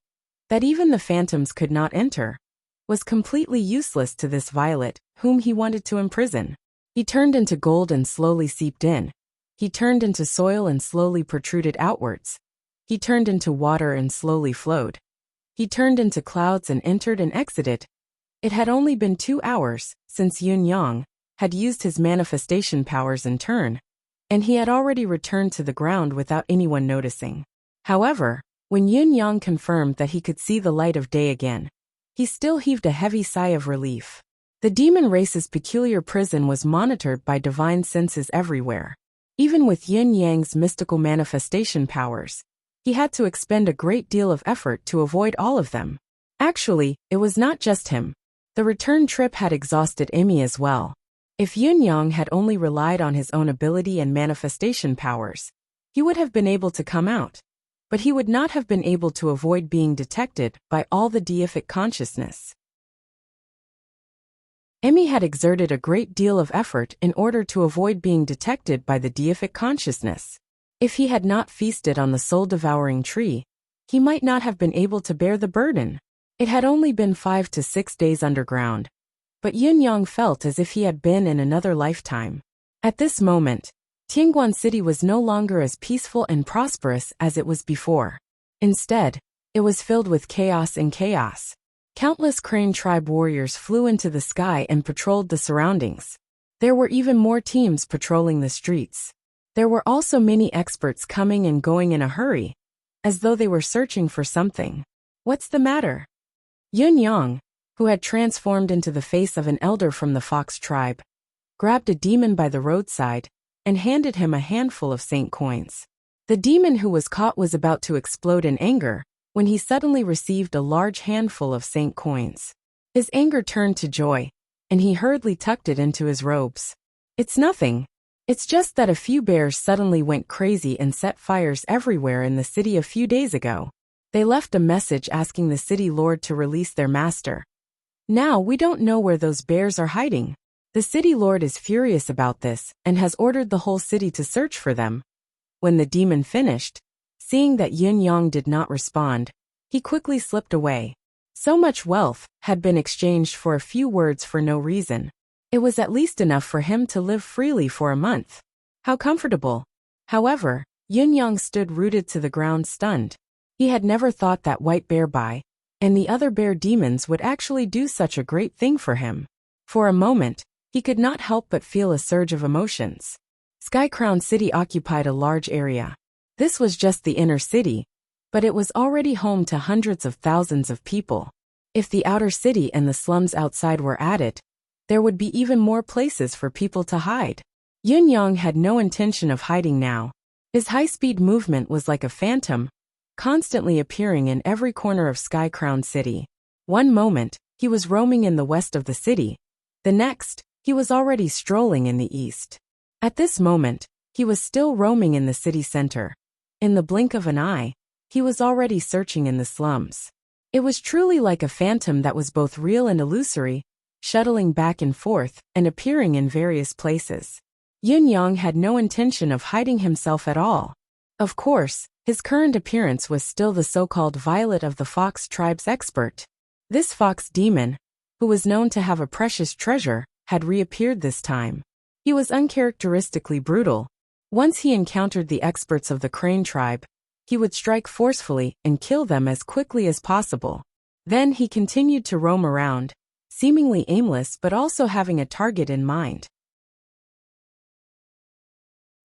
Speaker 1: that even the phantoms could not enter, was completely useless to this violet, whom he wanted to imprison. He turned into gold and slowly seeped in. He turned into soil and slowly protruded outwards. He turned into water and slowly flowed. He turned into clouds and entered and exited. It had only been 2 hours since Yun Yang had used his manifestation powers in turn, and he had already returned to the ground without anyone noticing. However, when Yun Yang confirmed that he could see the light of day again, he still heaved a heavy sigh of relief. The demon race's peculiar prison was monitored by divine senses everywhere. Even with Yin Yang's mystical manifestation powers, he had to expend a great deal of effort to avoid all of them. Actually, it was not just him. The return trip had exhausted Emmy as well. If Yun Yang had only relied on his own ability and manifestation powers, he would have been able to come out. But he would not have been able to avoid being detected by all the deific consciousness. Emmy had exerted a great deal of effort in order to avoid being detected by the deific consciousness. If he had not feasted on the soul-devouring tree, he might not have been able to bear the burden. It had only been 5 to 6 days underground, but Yun Yang felt as if he had been in another lifetime. At this moment, Tianguan City was no longer as peaceful and prosperous as it was before. Instead, it was filled with chaos and chaos. Countless Crane tribe warriors flew into the sky and patrolled the surroundings. There were even more teams patrolling the streets. There were also many experts coming and going in a hurry, as though they were searching for something. What's the matter? Yun Yang, who had transformed into the face of an elder from the Fox tribe, grabbed a demon by the roadside and handed him a handful of saint coins. The demon who was caught was about to explode in anger when he suddenly received a large handful of saint coins. His anger turned to joy, and he hurriedly tucked it into his robes. It's nothing. It's just that a few bears suddenly went crazy and set fires everywhere in the city a few days ago. They left a message asking the city lord to release their master. Now we don't know where those bears are hiding. The city lord is furious about this and has ordered the whole city to search for them. When the demon finished, seeing that Yin Yang did not respond, he quickly slipped away. So much wealth had been exchanged for a few words for no reason. It was at least enough for him to live freely for a month. How comfortable. However, Yin Yang stood rooted to the ground, stunned. He had never thought that White Bear Bai and the other bear demons would actually do such a great thing for him. For a moment, he could not help but feel a surge of emotions. Sky Crown City occupied a large area. This was just the inner city, but it was already home to hundreds of thousands of people. If the outer city and the slums outside were added, there would be even more places for people to hide. Yin Yang had no intention of hiding now. His high-speed movement was like a phantom, constantly appearing in every corner of Sky Crown City. One moment, he was roaming in the west of the city. The next, he was already strolling in the east. At this moment, he was still roaming in the city center. In the blink of an eye, he was already searching in the slums. It was truly like a phantom that was both real and illusory, shuttling back and forth and appearing in various places. Yin Yang had no intention of hiding himself at all. Of course, his current appearance was still the so-called Violet of the Fox Tribe's expert. This fox demon, who was known to have a precious treasure, had reappeared this time. He was uncharacteristically brutal. Once he encountered the experts of the Crane tribe, he would strike forcefully and kill them as quickly as possible. Then he continued to roam around, seemingly aimless but also having a target in mind.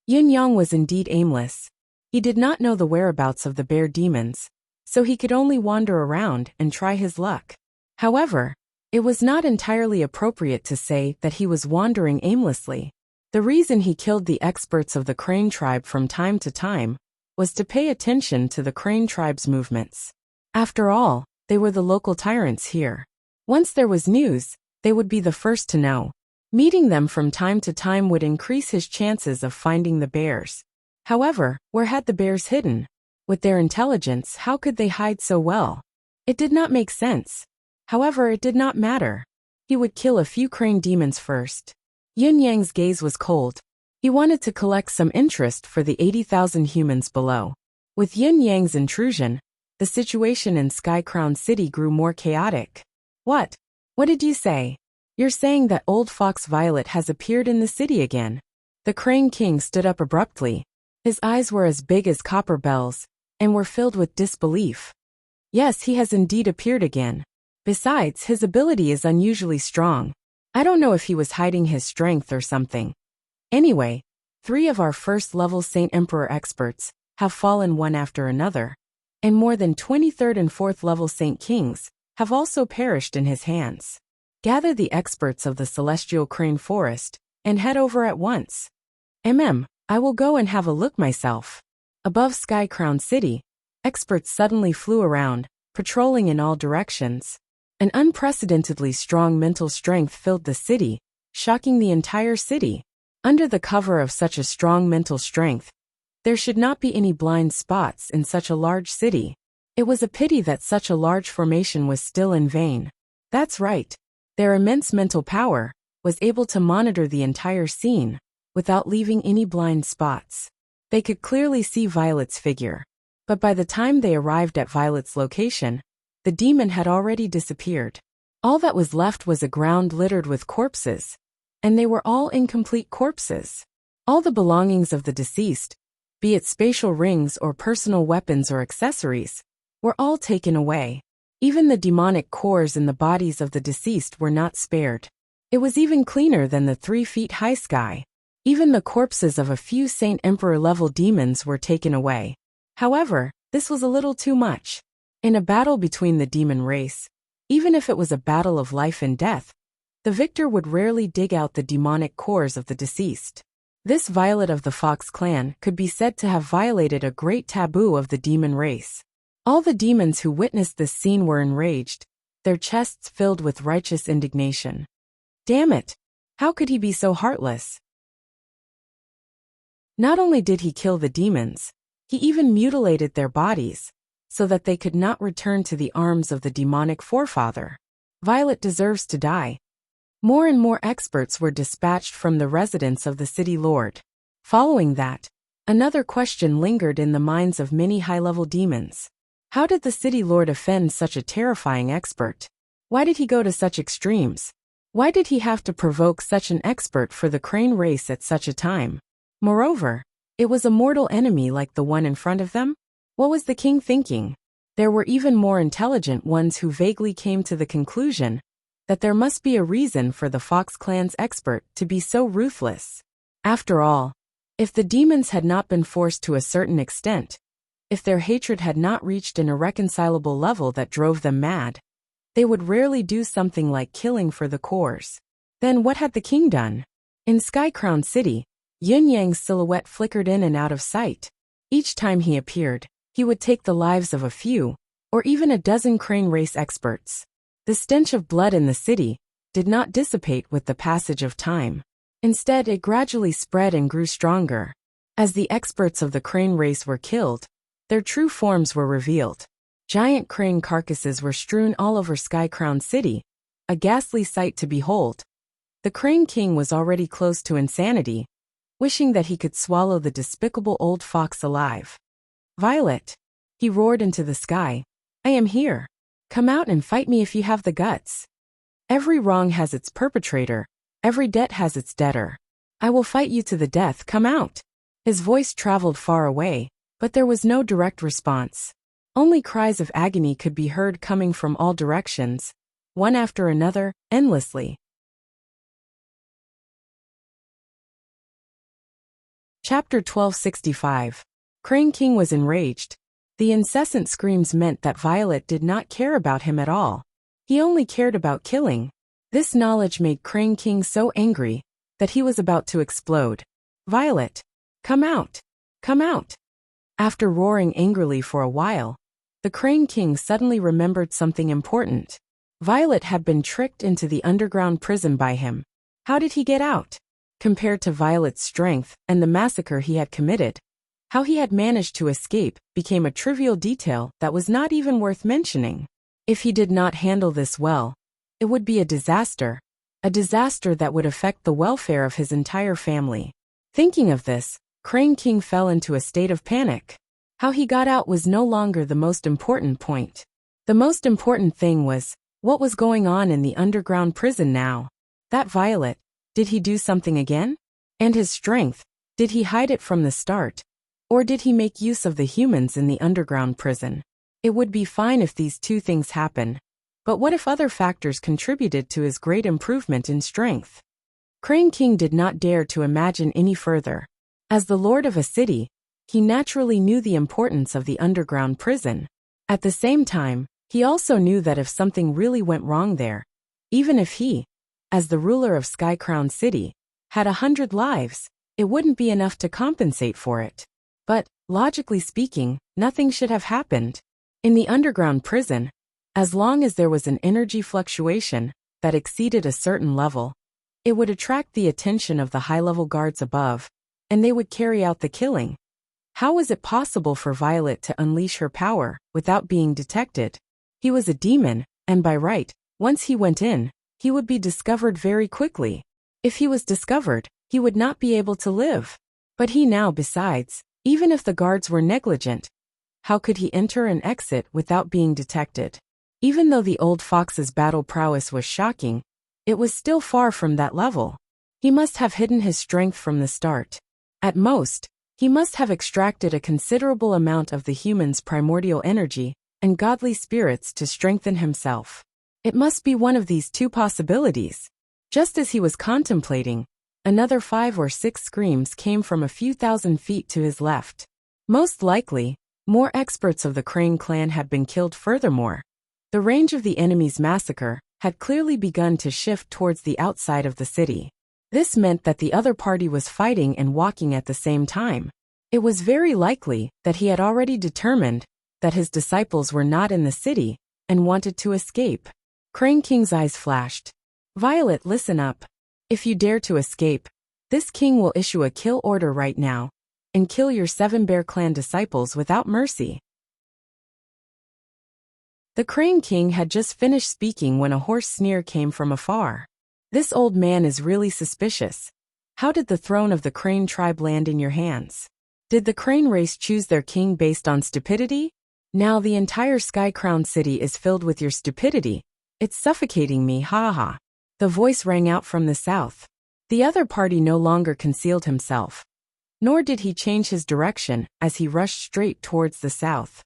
Speaker 1: Yin Yang was indeed aimless. He did not know the whereabouts of the bear demons, so he could only wander around and try his luck. However, it was not entirely appropriate to say that he was wandering aimlessly. The reason he killed the experts of the Crane tribe from time to time was to pay attention to the Crane tribe's movements. After all, they were the local tyrants here. Once there was news, they would be the first to know. Meeting them from time to time would increase his chances of finding the bears. However, where had the bears hidden? With their intelligence, how could they hide so well? It did not make sense. However, it did not matter. He would kill a few crane demons first. Yin Yang's gaze was cold. He wanted to collect some interest for the 80,000 humans below. With Yin Yang's intrusion, the situation in Sky Crown City grew more chaotic. What? What did you say? You're saying that old Fox Violet has appeared in the city again? The Crane King stood up abruptly. His eyes were as big as copper bells, and were filled with disbelief. Yes, he has indeed appeared again. Besides, his ability is unusually strong. I don't know if he was hiding his strength or something. Anyway, 3 of our first-level Saint Emperor experts have fallen one after another, and more than 23rd and 4th level Saint Kings have also perished in his hands. Gather the experts of the Celestial Crane Forest and head over at once. I will go and have a look myself. Above Sky Crown City, experts suddenly flew around, patrolling in all directions. An unprecedentedly strong mental strength filled the city, shocking the entire city. Under the cover of such a strong mental strength, there should not be any blind spots in such a large city. It was a pity that such a large formation was still in vain. That's right. Their immense mental power was able to monitor the entire scene without leaving any blind spots. They could clearly see Violet's figure. But by the time they arrived at Violet's location, the demon had already disappeared. All that was left was a ground littered with corpses, and they were all incomplete corpses. All the belongings of the deceased, be it spatial rings or personal weapons or accessories, were all taken away. Even the demonic cores in the bodies of the deceased were not spared. It was even cleaner than the 3-feet-high sky. Even the corpses of a few Saint Emperor-level demons were taken away. However, this was a little too much. In a battle between the demon race, even if it was a battle of life and death, the victor would rarely dig out the demonic cores of the deceased. This Violet of the Fox clan could be said to have violated a great taboo of the demon race. All the demons who witnessed this scene were enraged, their chests filled with righteous indignation. Damn it! How could he be so heartless? Not only did he kill the demons, he even mutilated their bodies, so that they could not return to the arms of the demonic forefather. Violet deserves to die. More and more experts were dispatched from the residence of the city lord. Following that, another question lingered in the minds of many high-level demons. How did the city lord offend such a terrifying expert? Why did he go to such extremes? Why did he have to provoke such an expert for the crane race at such a time? Moreover, it was a mortal enemy like the one in front of them? What was the king thinking? There were even more intelligent ones who vaguely came to the conclusion that there must be a reason for the Fox clan's expert to be so ruthless. After all, if the demons had not been forced to a certain extent, if their hatred had not reached an irreconcilable level that drove them mad, they would rarely do something like killing for the cores. Then what had the king done? In Skycrown City, Yin Yang's silhouette flickered in and out of sight. Each time he appeared, he would take the lives of a few, or even a dozen crane race experts. The stench of blood in the city did not dissipate with the passage of time. Instead, it gradually spread and grew stronger. As the experts of the crane race were killed, their true forms were revealed. Giant crane carcasses were strewn all over Skycrown City, a ghastly sight to behold. The Crane King was already close to insanity, wishing that he could swallow the despicable old fox alive. Violet, he roared into the sky, I am here. Come out and fight me if you have the guts. Every wrong has its perpetrator, every debt has its debtor. I will fight you to the death, come out. His voice traveled far away, but there was no direct response. Only cries of agony could be heard coming from all directions, one after another, endlessly. Chapter 1265. Crane King was enraged. The incessant screams meant that Violet did not care about him at all. He only cared about killing. This knowledge made Crane King so angry that he was about to explode. Violet, come out! Come out! After roaring angrily for a while, the Crane King suddenly remembered something important. Violet had been tricked into the underground prison by him. How did he get out? Compared to Violet's strength and the massacre he had committed, how he had managed to escape became a trivial detail that was not even worth mentioning. If he did not handle this well, it would be a disaster that would affect the welfare of his entire family. Thinking of this, Crane King fell into a state of panic. How he got out was no longer the most important point. The most important thing was, what was going on in the underground prison now? That Violet, did he do something again? And his strength, did he hide it from the start? Or did he make use of the humans in the underground prison? It would be fine if these two things happen. But what if other factors contributed to his great improvement in strength? Crane King did not dare to imagine any further. As the lord of a city, he naturally knew the importance of the underground prison. At the same time, he also knew that if something really went wrong there, even if he, as the ruler of Skycrown City, had 100 lives, it wouldn't be enough to compensate for it. But, logically speaking, nothing should have happened. In the underground prison, as long as there was an energy fluctuation that exceeded a certain level, it would attract the attention of the high-level guards above, and they would carry out the killing. How was it possible for Violet to unleash her power without being detected? He was a demon, and by right, once he went in, he would be discovered very quickly. If he was discovered, he would not be able to live. But he now, besides, even if the guards were negligent, how could he enter and exit without being detected? Even though the old fox's battle prowess was shocking, it was still far from that level. He must have hidden his strength from the start. At most, he must have extracted a considerable amount of the human's primordial energy and godly spirits to strengthen himself. It must be one of these two possibilities. Just as he was contemplating, another 5 or 6 screams came from a few thousand feet to his left. Most likely, more experts of the Crane clan had been killed. Furthermore, the range of the enemy's massacre had clearly begun to shift towards the outside of the city. This meant that the other party was fighting and walking at the same time. It was very likely that he had already determined that his disciples were not in the city and wanted to escape. Crane King's eyes flashed. Violet, listen up. If you dare to escape, this king will issue a kill order right now and kill your 7 Bear Clan disciples without mercy. The Crane King had just finished speaking when a hoarse sneer came from afar. This old man is really suspicious. How did the throne of the Crane tribe land in your hands? Did the Crane race choose their king based on stupidity? Now the entire Sky Crown City is filled with your stupidity. It's suffocating me, ha ha. The voice rang out from the south. The other party no longer concealed himself. Nor did he change his direction as he rushed straight towards the south.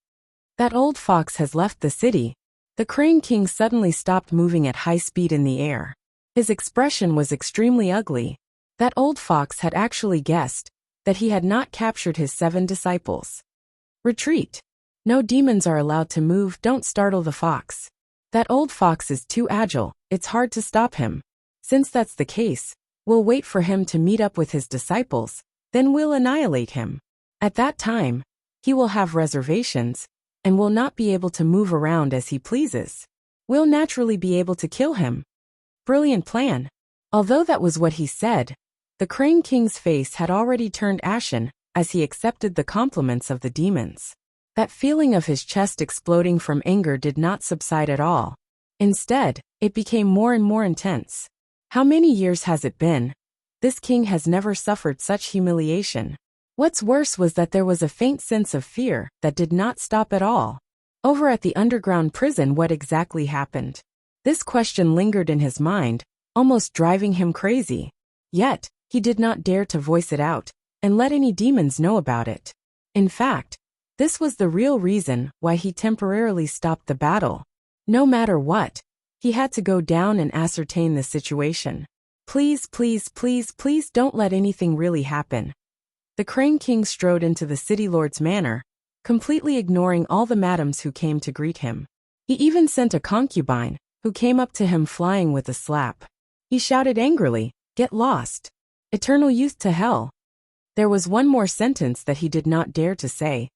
Speaker 1: That old fox has left the city. The Crane King suddenly stopped moving at high speed in the air. His expression was extremely ugly. That old fox had actually guessed that he had not captured his 7 disciples. Retreat. No demons are allowed to move, don't startle the fox. That old fox is too agile, it's hard to stop him. Since that's the case, we'll wait for him to meet up with his disciples, then we'll annihilate him. At that time, he will have reservations, and will not be able to move around as he pleases. We'll naturally be able to kill him. Brilliant plan. Although that was what he said, the Crane King's face had already turned ashen as he accepted the compliments of the demons. That feeling of his chest exploding from anger did not subside at all. Instead, it became more and more intense. How many years has it been? This king has never suffered such humiliation. What's worse was that there was a faint sense of fear that did not stop at all. Over at the underground prison, what exactly happened? This question lingered in his mind, almost driving him crazy. Yet, he did not dare to voice it out and let any demons know about it. In fact, this was the real reason why he temporarily stopped the battle. No matter what, he had to go down and ascertain the situation. Please, please, please, please don't let anything really happen. The Crane King strode into the city lord's manor, completely ignoring all the madams who came to greet him. He even sent a concubine, who came up to him flying with a slap. He shouted angrily, "Get lost! Eternal youth to hell!" There was one more sentence that he did not dare to say.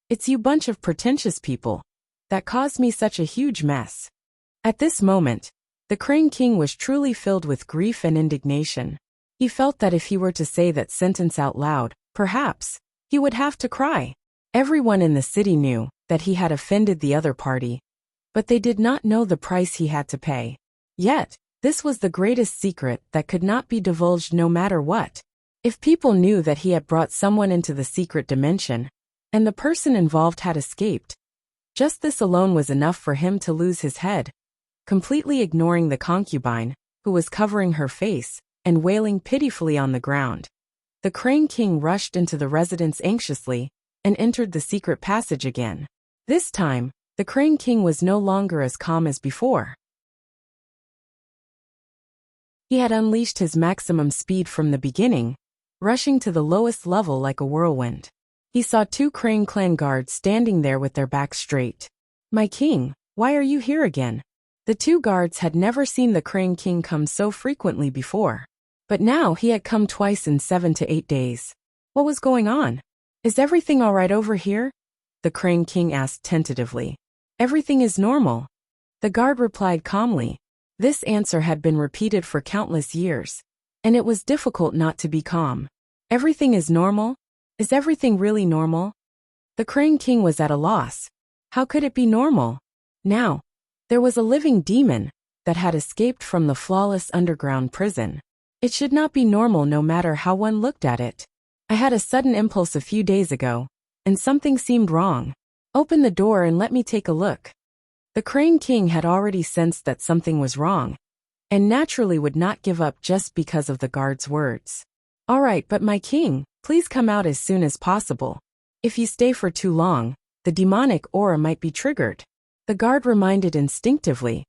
Speaker 1: "It's you bunch of pretentious people that caused me such a huge mess." At this moment, the Crane King was truly filled with grief and indignation. He felt that if he were to say that sentence out loud, perhaps, he would have to cry. Everyone in the city knew that he had offended the other party, but they did not know the price he had to pay. Yet, this was the greatest secret that could not be divulged no matter what. If people knew that he had brought someone into the secret dimension, and the person involved had escaped, just this alone was enough for him to lose his head. Completely ignoring the concubine, who was covering her face and wailing pitifully on the ground, the Crane King rushed into the residence anxiously and entered the secret passage again. This time, the Crane King was no longer as calm as before. He had unleashed his maximum speed from the beginning, rushing to the lowest level like a whirlwind. He saw 2 Crane Clan guards standing there with their backs straight. "My king, why are you here again?" The 2 guards had never seen the Crane King come so frequently before. But now he had come twice in 7 to 8 days. What was going on? "Is everything all right over here?" the Crane King asked tentatively. "Everything is normal," the guard replied calmly. This answer had been repeated for countless years, and it was difficult not to be calm. "Everything is normal? Is everything really normal?" The Crane King was at a loss. How could it be normal? Now, there was a living demon that had escaped from the flawless underground prison. It should not be normal no matter how one looked at it. "I had a sudden impulse a few days ago, and something seemed wrong. Open the door and let me take a look." The Crane King had already sensed that something was wrong, and naturally would not give up just because of the guard's words. "All right, but my king, please come out as soon as possible. If you stay for too long, the demonic aura might be triggered," the guard reminded instinctively.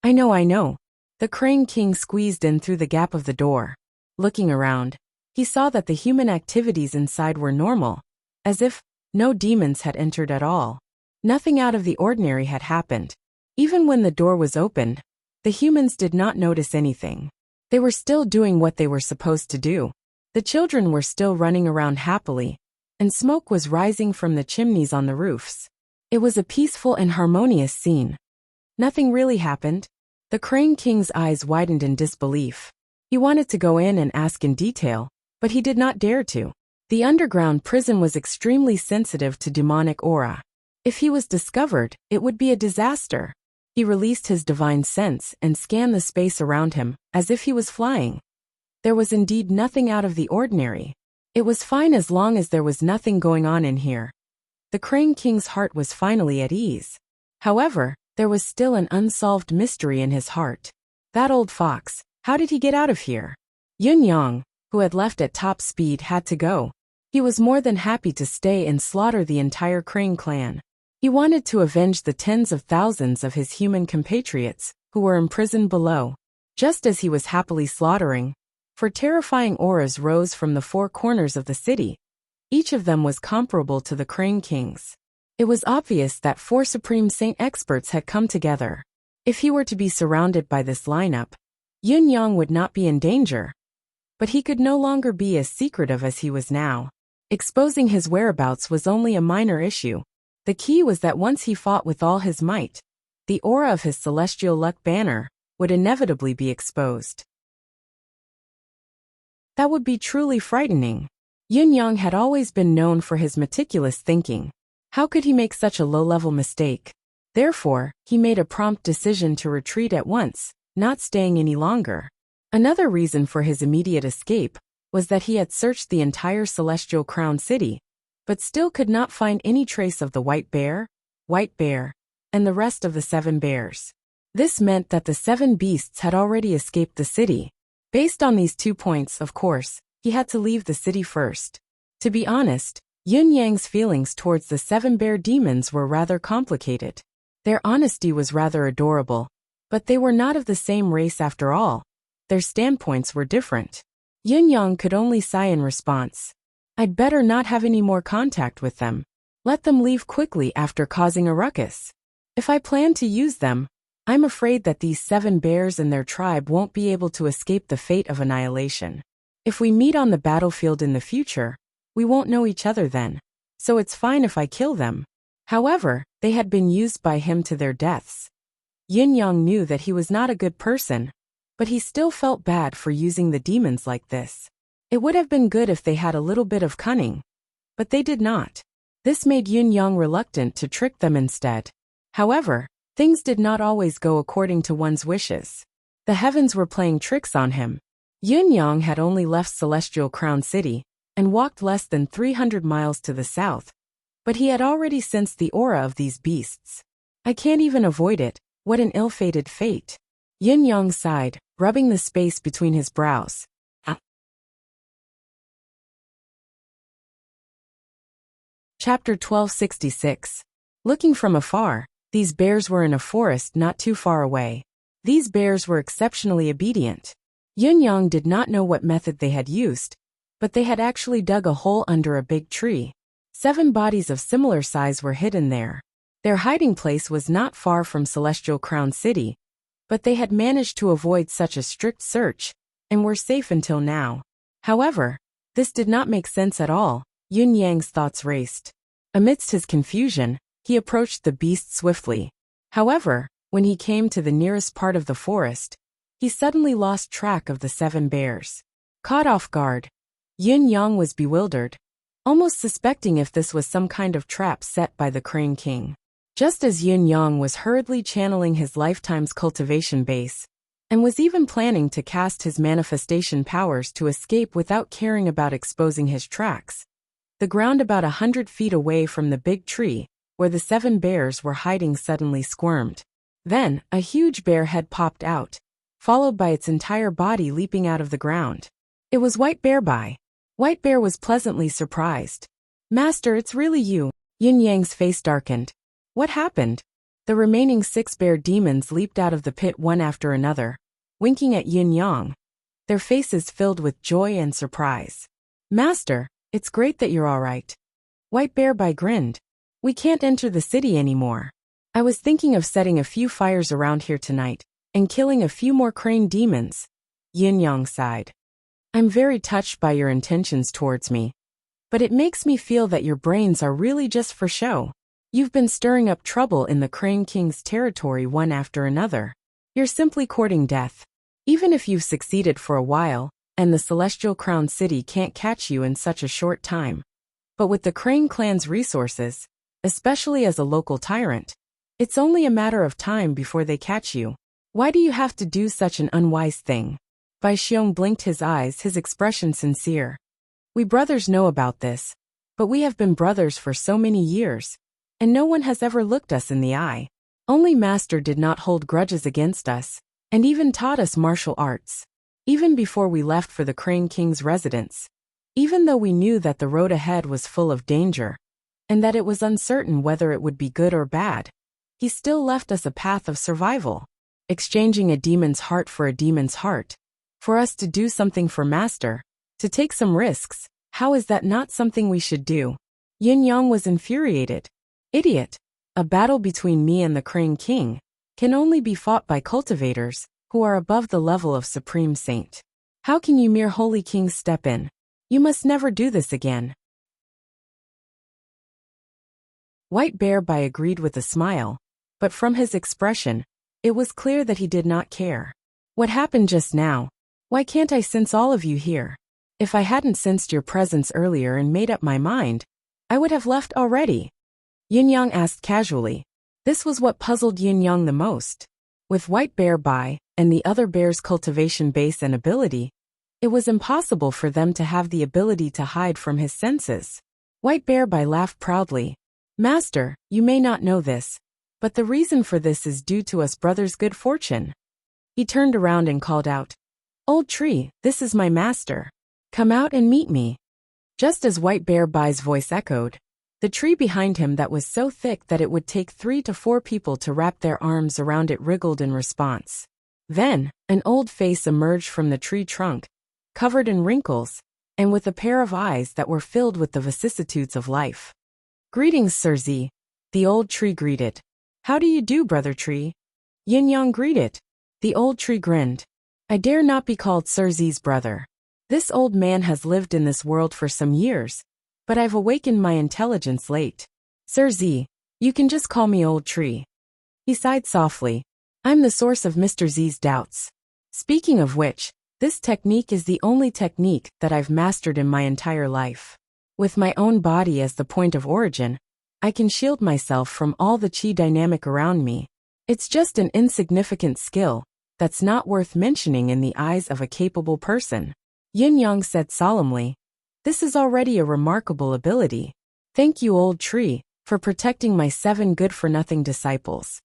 Speaker 1: I know. The Crane King squeezed in through the gap of the door. Looking around, he saw that the human activities inside were normal, as if no demons had entered at all. Nothing out of the ordinary had happened. Even when the door was opened, the humans did not notice anything. They were still doing what they were supposed to do. The children were still running around happily, and smoke was rising from the chimneys on the roofs. It was a peaceful and harmonious scene. Nothing really happened. The Crane King's eyes widened in disbelief. He wanted to go in and ask in detail, but he did not dare to. The underground prison was extremely sensitive to demonic aura. If he was discovered, it would be a disaster. He released his divine sense and scanned the space around him, as if he was flying. There was indeed nothing out of the ordinary. It was fine as long as there was nothing going on in here. The Crane King's heart was finally at ease. However, there was still an unsolved mystery in his heart. That old fox, how did he get out of here? Yun Yang, who had left at top speed, had to go. He was more than happy to stay and slaughter the entire Crane clan. He wanted to avenge the tens of thousands of his human compatriots who were imprisoned below. Just as he was happily slaughtering, for terrifying auras rose from the four corners of the city. Each of them was comparable to the Crane Kings. It was obvious that four Supreme Saint experts had come together. If he were to be surrounded by this lineup, Yun Yang would not be in danger. But he could no longer be as secretive as he was now. Exposing his whereabouts was only a minor issue. The key was that once he fought with all his might, the aura of his celestial luck banner would inevitably be exposed. That would be truly frightening. Yun Yang had always been known for his meticulous thinking. How could he make such a low-level mistake? Therefore, he made a prompt decision to retreat at once, not staying any longer. Another reason for his immediate escape was that he had searched the entire Celestial Crown City, but still could not find any trace of the White Bear, and the rest of the 7 bears. This meant that the 7 beasts had already escaped the city. Based on these 2 points, of course, he had to leave the city first. To be honest, Yun Yang's feelings towards the 7 bear demons were rather complicated. Their honesty was rather adorable, but they were not of the same race after all. Their standpoints were different. Yun Yang could only sigh in response. I'd better not have any more contact with them. Let them leave quickly after causing a ruckus. If I plan to use them, I'm afraid that these 7 bears and their tribe won't be able to escape the fate of annihilation. If we meet on the battlefield in the future, we won't know each other then, so it's fine if I kill them. However, they had been used by him to their deaths. Yun Yang knew that he was not a good person, but he still felt bad for using the demons like this. It would have been good if they had a little bit of cunning, but they did not. This made Yun Yang reluctant to trick them instead. However, things did not always go according to one's wishes. The heavens were playing tricks on him. Yun Yang had only left Celestial Crown City and walked less than 300 miles to the south, but he had already sensed the aura of these beasts. I can't even avoid it, what an ill-fated fate. Yun Yang sighed, rubbing the space between his brows. Chapter 1266. Looking from afar, these bears were in a forest not too far away. These bears were exceptionally obedient. Yun Yang did not know what method they had used, but they had actually dug a hole under a big tree. 7 bodies of similar size were hidden there. Their hiding place was not far from Celestial Crown City, but they had managed to avoid such a strict search, and were safe until now. However, this did not make sense at all. Yun Yang's thoughts raced. Amidst his confusion, he approached the beast swiftly. However, when he came to the nearest part of the forest, he suddenly lost track of the 7 bears. Caught off guard, Yun Yang was bewildered, almost suspecting if this was some kind of trap set by the Crane King. Just as Yun Yang was hurriedly channeling his lifetime's cultivation base, and was even planning to cast his manifestation powers to escape without caring about exposing his tracks, the ground about 100 feet away from the big tree, where the 7 bears were hiding, suddenly squirmed. Then, a huge bear head popped out, followed by its entire body leaping out of the ground. It was White Bear. White Bear was pleasantly surprised. Master, it's really you. Yun Yang's face darkened. What happened? The remaining 6 bear demons leaped out of the pit one after another, winking at Yun Yang, their faces filled with joy and surprise. Master, it's great that you're all right. White Bear grinned. We can't enter the city anymore. I was thinking of setting a few fires around here tonight, and killing a few more crane demons. Yun Yang sighed. I'm very touched by your intentions towards me, but it makes me feel that your brains are really just for show. You've been stirring up trouble in the Crane King's territory one after another. You're simply courting death. Even if you've succeeded for a while, and the Celestial Crown City can't catch you in such a short time. But with the Crane clan's resources, especially as a local tyrant, it's only a matter of time before they catch you. Why do you have to do such an unwise thing? Bai Xiong blinked his eyes, his expression sincere. We brothers know about this, but we have been brothers for so many years, and no one has ever looked us in the eye. Only Master did not hold grudges against us, and even taught us martial arts. Even before we left for the Crane King's residence, even though we knew that the road ahead was full of danger, and that it was uncertain whether it would be good or bad, he still left us a path of survival, exchanging a demon's heart for a demon's heart. For us to do something for Master, to take some risks, how is that not something we should do? Yin Yang was infuriated. Idiot! A battle between me and the Crane King can only be fought by cultivators who are above the level of Supreme Saint. How can you mere holy kings step in? You must never do this again. White Bear Bai agreed with a smile, but from his expression, it was clear that he did not care. What happened just now? Why can't I sense all of you here? If I hadn't sensed your presence earlier and made up my mind, I would have left already. Yin Yang asked casually. This was what puzzled Yin Yang the most. With White Bear Bai and the other bear's cultivation base and ability, it was impossible for them to have the ability to hide from his senses. White Bear Bai laughed proudly. Master, you may not know this, but the reason for this is due to us brothers' good fortune. He turned around and called out, Old Tree, this is my master. Come out and meet me. Just as White Bear Bai's voice echoed, the tree behind him that was so thick that it would take 3 to 4 people to wrap their arms around it wriggled in response. Then, an old face emerged from the tree trunk, covered in wrinkles, and with a pair of eyes that were filled with the vicissitudes of life. Greetings, Sir Z, the old tree greeted. How do you do, brother tree? Yin Yang greeted. The old tree grinned. I dare not be called Sir Z's brother. This old man has lived in this world for some years, but I've awakened my intelligence late. Sir Z, you can just call me Old Tree. He sighed softly. I'm the source of Mr. Z's doubts. Speaking of which, this technique is the only technique that I've mastered in my entire life. With my own body as the point of origin, I can shield myself from all the chi dynamic around me. It's just an insignificant skill that's not worth mentioning in the eyes of a capable person. Yin Yang said solemnly. This is already a remarkable ability. Thank you, Old Tree, for protecting my 7 good-for-nothing disciples.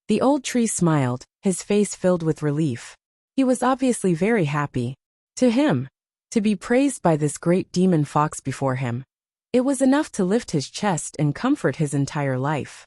Speaker 1: The old tree smiled, his face filled with relief. He was obviously very happy. To him, to be praised by this great demon fox before him, it was enough to lift his chest and comfort his entire life.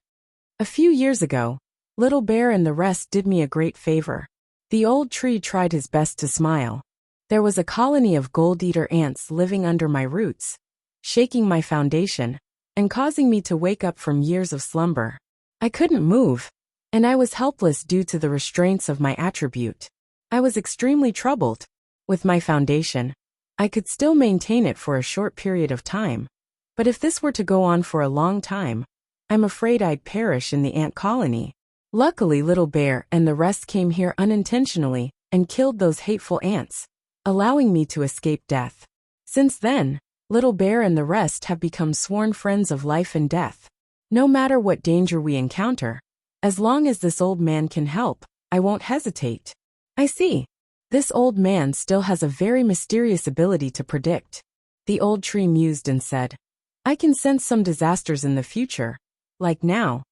Speaker 1: A few years ago, Little Bear and the rest did me a great favor. The old tree tried his best to smile. There was a colony of gold-eater ants living under my roots, shaking my foundation, and causing me to wake up from years of slumber. I couldn't move, and I was helpless due to the restraints of my attribute. I was extremely troubled. With my foundation, I could still maintain it for a short period of time, but if this were to go on for a long time, I'm afraid I'd perish in the ant colony. Luckily, Little Bear and the rest came here unintentionally and killed those hateful ants, allowing me to escape death. Since then, Little Bear and the rest have become sworn friends of life and death. No matter what danger we encounter, as long as this old man can help, I won't hesitate. I see. This old man still has a very mysterious ability to predict. The old tree mused and said, I can sense some disasters in the future. Like now.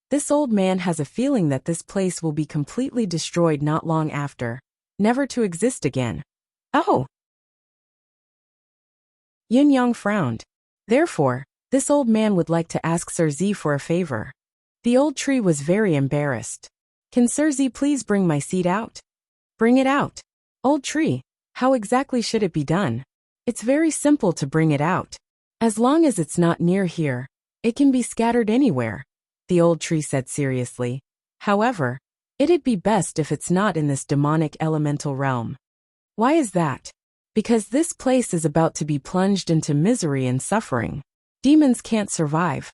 Speaker 1: This old man has a feeling that this place will be completely destroyed not long after, never to exist again. Oh! Yin Yang frowned. Therefore, this old man would like to ask Sir Z for a favor. The old tree was very embarrassed. Can Sir Z please bring my seed out? Bring it out. Old tree, how exactly should it be done? It's very simple to bring it out. As long as it's not near here, it can be scattered anywhere, the old tree said seriously. However, it'd be best if it's not in this demonic elemental realm. Why is that? Because this place is about to be plunged into misery and suffering. Demons can't survive.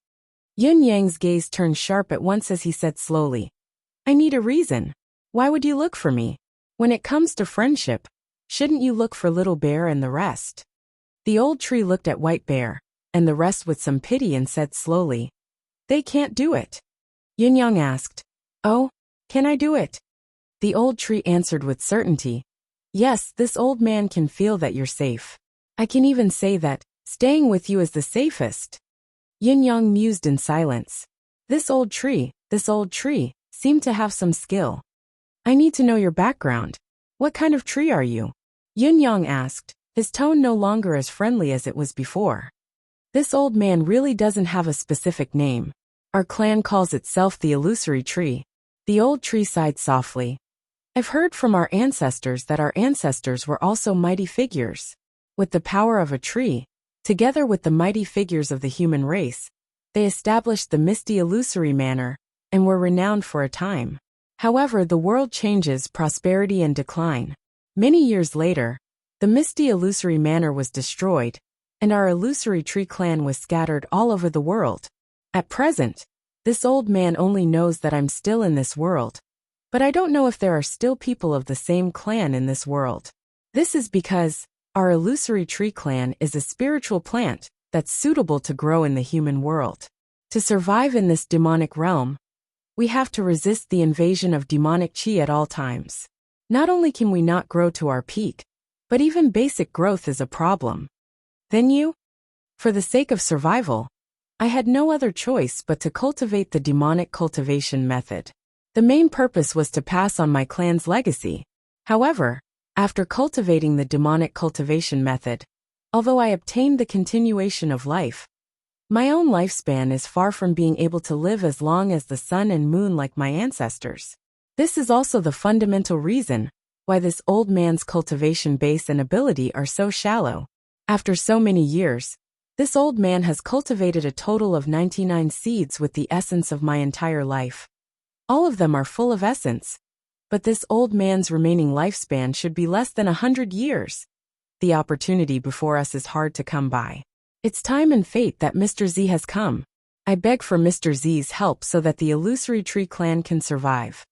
Speaker 1: Yin Yang's gaze turned sharp at once as he said slowly, I need a reason. Why would you look for me? When it comes to friendship, shouldn't you look for Little Bear and the rest? The old tree looked at White Bear and the rest with some pity and said slowly, They can't do it. Yin Yang asked, Oh, can I do it? The old tree answered with certainty, Yes, this old man can feel that you're safe. I can even say that staying with you is the safest. Yin Yang mused in silence. This old tree seemed to have some skill. I need to know your background. What kind of tree are you? Yin Yang asked, his tone no longer as friendly as it was before. This old man really doesn't have a specific name. Our clan calls itself the illusory tree. The old tree sighed softly. I've heard from our ancestors that our ancestors were also mighty figures. With the power of a tree, together with the mighty figures of the human race, they established the misty illusory manor, and were renowned for a time. However, the world changes, prosperity and decline. Many years later, the misty illusory manor was destroyed, and our illusory tree clan was scattered all over the world. At present, this old man only knows that I'm still in this world. But I don't know if there are still people of the same clan in this world. This is because our illusory tree clan is a spiritual plant that's suitable to grow in the human world. To survive in this demonic realm, we have to resist the invasion of demonic chi at all times. Not only can we not grow to our peak, but even basic growth is a problem. Then for the sake of survival, I had no other choice but to cultivate the demonic cultivation method. The main purpose was to pass on my clan's legacy. However, after cultivating the demonic cultivation method, although I obtained the continuation of life, my own lifespan is far from being able to live as long as the sun and moon like my ancestors. This is also the fundamental reason why this old man's cultivation base and ability are so shallow. After so many years, this old man has cultivated a total of 99 seeds with the essence of my entire life. All of them are full of essence, but this old man's remaining lifespan should be less than 100 years. The opportunity before us is hard to come by. It's time and fate that Mr. Z has come. I beg for Mr. Z's help so that the illusory tree clan can survive.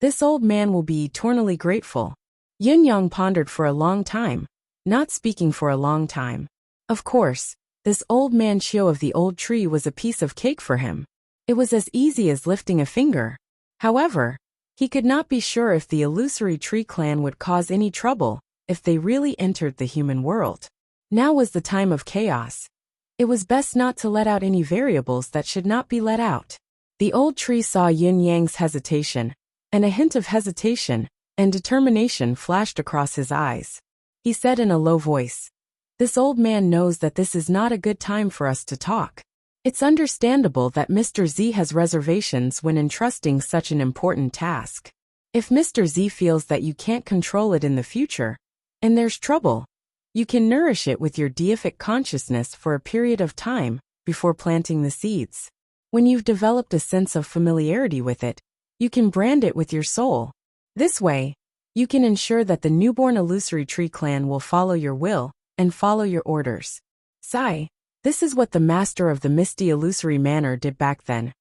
Speaker 1: This old man will be eternally grateful. Yin Yang pondered for a long time, not speaking for a long time. Of course, this old man Chiu of the old tree was a piece of cake for him. It was as easy as lifting a finger. However, he could not be sure if the illusory tree clan would cause any trouble if they really entered the human world. Now was the time of chaos. It was best not to let out any variables that should not be let out. The old tree saw Yin Yang's hesitation, and a hint of hesitation and determination flashed across his eyes. He said in a low voice, This old man knows that this is not a good time for us to talk. It's understandable that Mr. Z has reservations when entrusting such an important task. If Mr. Z feels that you can't control it in the future, and there's trouble, you can nourish it with your deific consciousness for a period of time before planting the seeds. When you've developed a sense of familiarity with it, you can brand it with your soul. This way, you can ensure that the newborn illusory tree clan will follow your will and follow your orders. Sigh. This is what the master of the misty illusory manor did back then.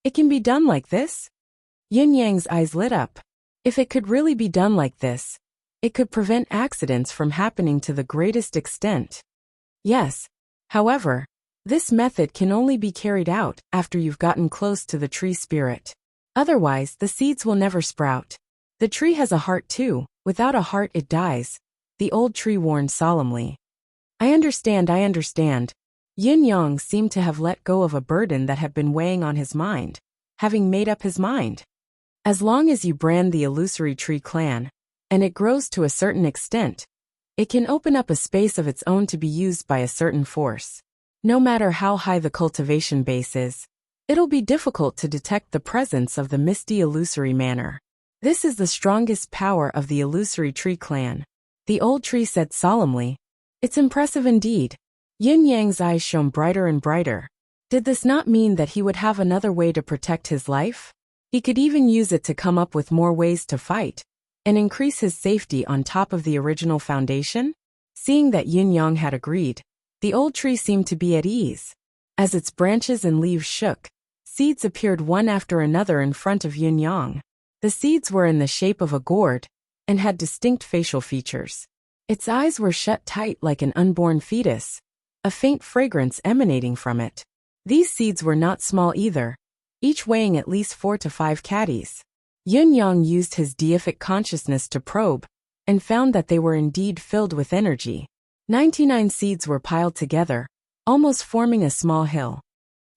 Speaker 1: It can be done like this? Yin Yang's eyes lit up. If it could really be done like this, it could prevent accidents from happening to the greatest extent. Yes. However, this method can only be carried out after you've gotten close to the tree spirit. Otherwise, the seeds will never sprout. The tree has a heart too. Without a heart it dies, the old tree warned solemnly. I understand. Yin Yang seemed to have let go of a burden that had been weighing on his mind, having made up his mind. As long as you brand the illusory tree clan, and it grows to a certain extent, it can open up a space of its own to be used by a certain force. No matter how high the cultivation base is, it'll be difficult to detect the presence of the misty illusory manor. This is the strongest power of the illusory tree clan. The old tree said solemnly. It's impressive indeed. Yin Yang's eyes shone brighter and brighter. Did this not mean that he would have another way to protect his life? He could even use it to come up with more ways to fight, and increase his safety on top of the original foundation? Seeing that Yin Yang had agreed, the old tree seemed to be at ease. As its branches and leaves shook, Seeds appeared one after another in front of Yin Yang. The seeds were in the shape of a gourd and had distinct facial features. Its eyes were shut tight like an unborn fetus, a faint fragrance emanating from it. These seeds were not small either, each weighing at least 4 to 5 caddies. Yin Yang used his deific consciousness to probe, and found that they were indeed filled with energy. 99 seeds were piled together, almost forming a small hill.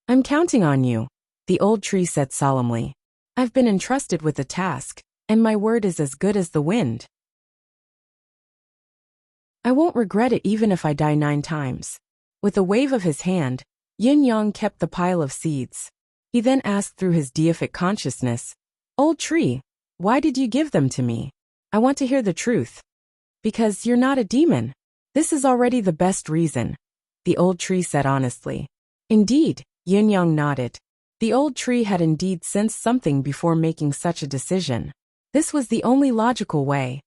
Speaker 1: "I'm counting on you," the old tree said solemnly. "I've been entrusted with a task, and my word is as good as the wind. I won't regret it even if I die 9 times. With a wave of his hand, Yin Yang kept the pile of seeds. He then asked through his deific consciousness, "Old tree, why did you give them to me? I want to hear the truth." "Because you're not a demon. This is already the best reason," the old tree said honestly. "Indeed," Yin Yang nodded. The old tree had indeed sensed something before making such a decision. This was the only logical way.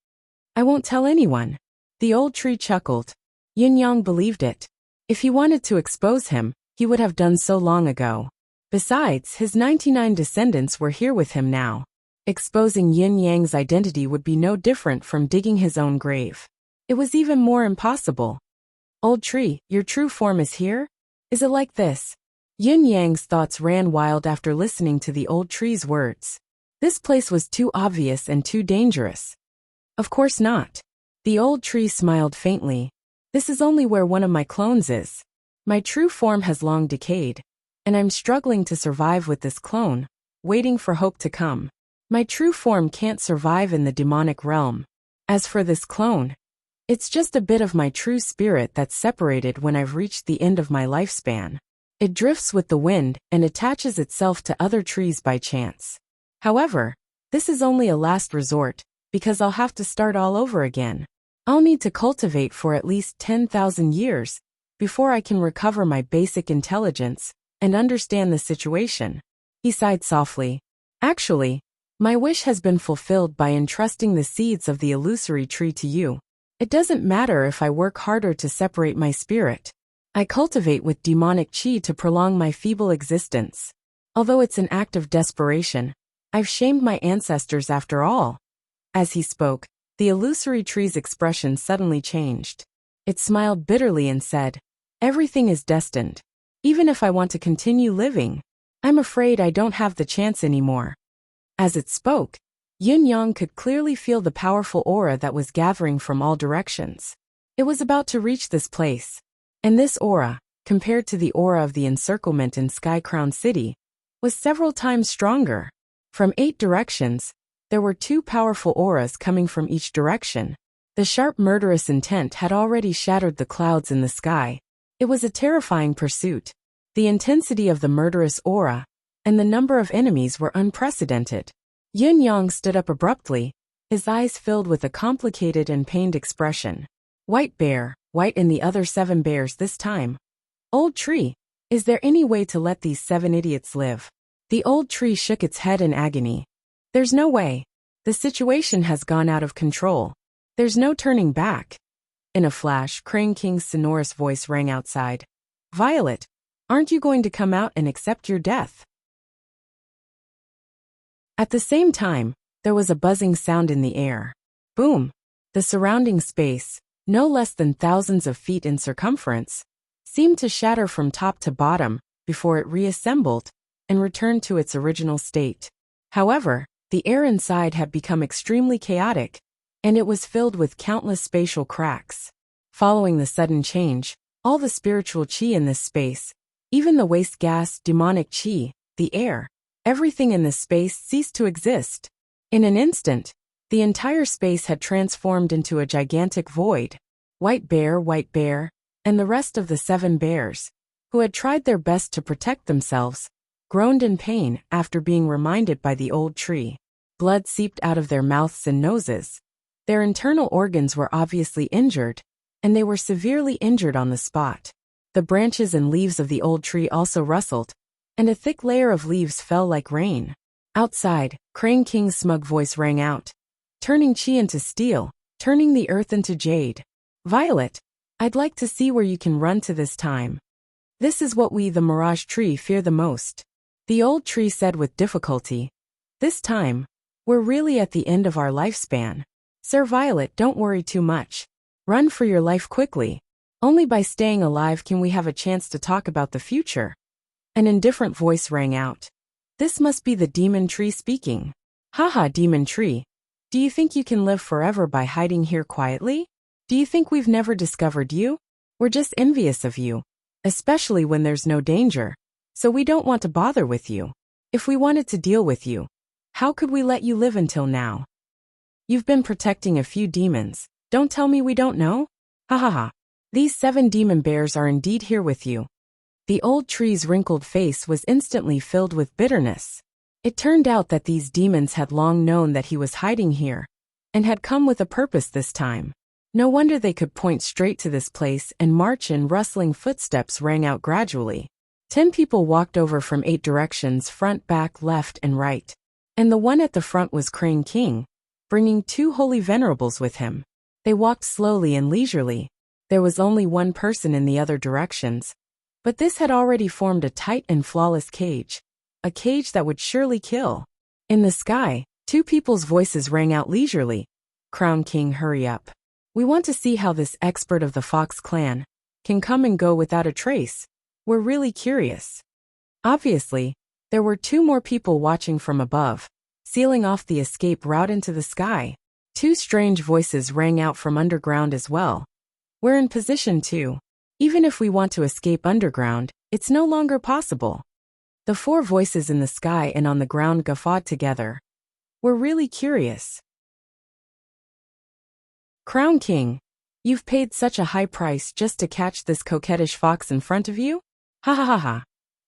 Speaker 1: "I won't tell anyone." The old tree chuckled. Yin Yang believed it. If he wanted to expose him, he would have done so long ago. Besides, his 99 descendants were here with him now. Exposing Yin Yang's identity would be no different from digging his own grave. It was even more impossible. "Old tree, your true form is here? Is it like this?" Yin Yang's thoughts ran wild after listening to the old tree's words. This place was too obvious and too dangerous. "Of course not." The old tree smiled faintly. "This is only where one of my clones is. My true form has long decayed, and I'm struggling to survive with this clone, waiting for hope to come. My true form can't survive in the demonic realm. As for this clone, it's just a bit of my true spirit that's separated when I've reached the end of my lifespan. It drifts with the wind and attaches itself to other trees by chance. However, this is only a last resort, because I'll have to start all over again. I'll need to cultivate for at least 10,000 years before I can recover my basic intelligence and understand the situation." He sighed softly. "Actually, my wish has been fulfilled by entrusting the seeds of the illusory tree to you. It doesn't matter if I work harder to separate my spirit. I cultivate with demonic chi to prolong my feeble existence. Although it's an act of desperation, I've shamed my ancestors after all." As he spoke, the illusory tree's expression suddenly changed. It smiled bitterly and said, "Everything is destined. Even if I want to continue living, I'm afraid I don't have the chance anymore." As it spoke, Yin Yang could clearly feel the powerful aura that was gathering from all directions. It was about to reach this place. And this aura, compared to the aura of the encirclement in Sky Crown City, was several times stronger. From 8 directions, there were 2 powerful auras coming from each direction. The sharp murderous intent had already shattered the clouds in the sky. It was a terrifying pursuit. The intensity of the murderous aura and the number of enemies were unprecedented. Yin Yang stood up abruptly, his eyes filled with a complicated and pained expression. "White bear, white and the other 7 bears this time. Old tree, is there any way to let these 7 idiots live?" The old tree shook its head in agony. "There's no way. The situation has gone out of control. There's no turning back." In a flash, Crane King's sonorous voice rang outside. "Violet, aren't you going to come out and accept your death?" At the same time, there was a buzzing sound in the air. Boom! The surrounding space, no less than thousands of feet in circumference, seemed to shatter from top to bottom before it reassembled and returned to its original state. However, the air inside had become extremely chaotic, and it was filled with countless spatial cracks. Following the sudden change, all the spiritual chi in this space, even the waste gas, demonic chi, the air, everything in this space ceased to exist. In an instant, the entire space had transformed into a gigantic void. White Bear, and the rest of the 7 bears, who had tried their best to protect themselves, groaned in pain after being reminded by the old tree. Blood seeped out of their mouths and noses. Their internal organs were obviously injured, and they were severely injured on the spot. The branches and leaves of the old tree also rustled, and a thick layer of leaves fell like rain. Outside, Crane King's smug voice rang out, "Turning chi into steel, turning the earth into jade. Violet, I'd like to see where you can run to this time. This is what we, the Mirage Tree, fear the most." The old tree said with difficulty. This time, we're really at the end of our lifespan. Sir Violet, don't worry too much. Run for your life quickly. Only by staying alive can we have a chance to talk about the future. An indifferent voice rang out. This must be the demon tree speaking. Haha, demon tree. Do you think you can live forever by hiding here quietly? Do you think we've never discovered you? We're just envious of you, especially when there's no danger. So we don't want to bother with you. If we wanted to deal with you, how could we let you live until now? You've been protecting a few demons. Don't tell me we don't know? Ha ha ha. These 7 demon bears are indeed here with you. The old tree's wrinkled face was instantly filled with bitterness. It turned out that these demons had long known that he was hiding here, and had come with a purpose this time. No wonder they could point straight to this place and march in. Rustling footsteps rang out gradually. 10 people walked over from 8 directions, front, back, left, and right. And the one at the front was Crane King, bringing 2 holy venerables with him. They walked slowly and leisurely. There was only one person in the other directions, but this had already formed a tight and flawless cage. A cage that would surely kill. In the sky, 2 people's voices rang out leisurely. Crown King, hurry up. We want to see how this expert of the Fox clan can come and go without a trace. We're really curious. Obviously, there were 2 more people watching from above, sealing off the escape route into the sky. 2 strange voices rang out from underground as well. We're in position too. Even if we want to escape underground, it's no longer possible. The 4 voices in the sky and on the ground guffawed together. We're really curious. Crown King, you've paid such a high price just to catch this coquettish fox in front of you? Ha ha ha ha.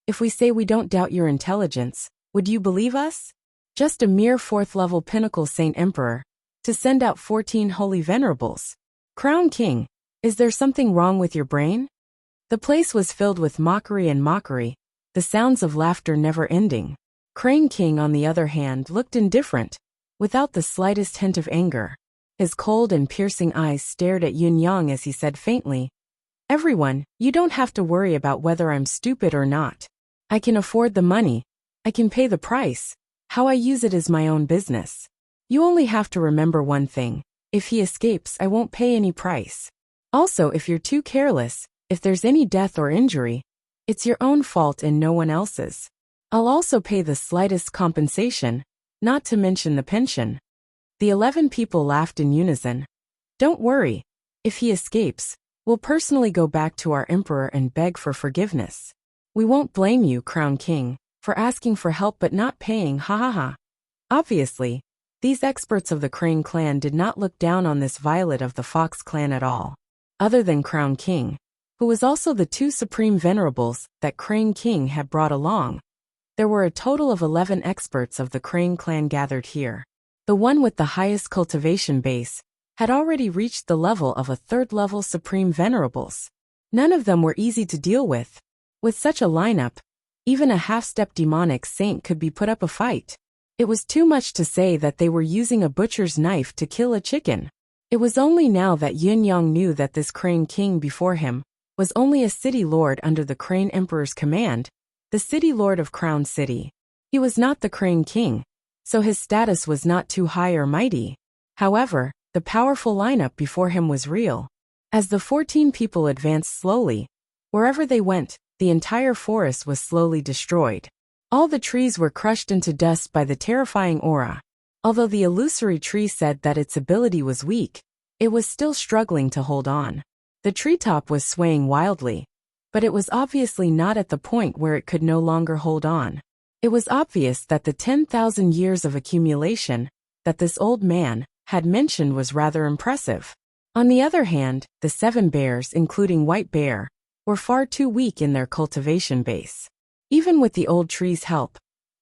Speaker 1: If we say we don't doubt your intelligence, would you believe us? Just a mere 4th-level pinnacle Saint Emperor, to send out 14 holy venerables. Crown King, is there something wrong with your brain? The place was filled with mockery and mockery, the sounds of laughter never ending. Crane King, on the other hand, looked indifferent, without the slightest hint of anger. His cold and piercing eyes stared at Yun Yang as he said faintly, Everyone, you don't have to worry about whether I'm stupid or not. I can afford the money. I can pay the price. How I use it is my own business. You only have to remember one thing. If he escapes, I won't pay any price. Also, if you're too careless, if there's any death or injury, it's your own fault and no one else's. I'll also pay the slightest compensation, not to mention the pension. The 11 people laughed in unison. Don't worry. If he escapes, we'll personally go back to our emperor and beg for forgiveness. We won't blame you, Crown King, for asking for help but not paying, ha ha ha. Obviously, these experts of the Crane clan did not look down on this Violet of the Fox clan at all. Other than Crown King, who was also the 2 supreme venerables that Crane King had brought along, there were a total of 11 experts of the Crane clan gathered here. The one with the highest cultivation base had already reached the level of a 3rd-level supreme venerables. None of them were easy to deal with. With such a lineup, even a half-step demonic saint could be put up a fight. It was too much to say that they were using a butcher's knife to kill a chicken. It was only now that Yun Yang knew that this Crane King before him was only a city lord under the Crane Emperor's command, the city lord of Crown City. He was not the Crane King, so his status was not too high or mighty. However, the powerful lineup before him was real. As the 14 people advanced slowly, wherever they went, the entire forest was slowly destroyed. All the trees were crushed into dust by the terrifying aura. Although the illusory tree said that its ability was weak, it was still struggling to hold on. The treetop was swaying wildly, but it was obviously not at the point where it could no longer hold on. It was obvious that the 10,000 years of accumulation that this old man had mentioned was rather impressive. On the other hand, the 7 bears, including White Bear, were far too weak in their cultivation base. Even with the old tree's help,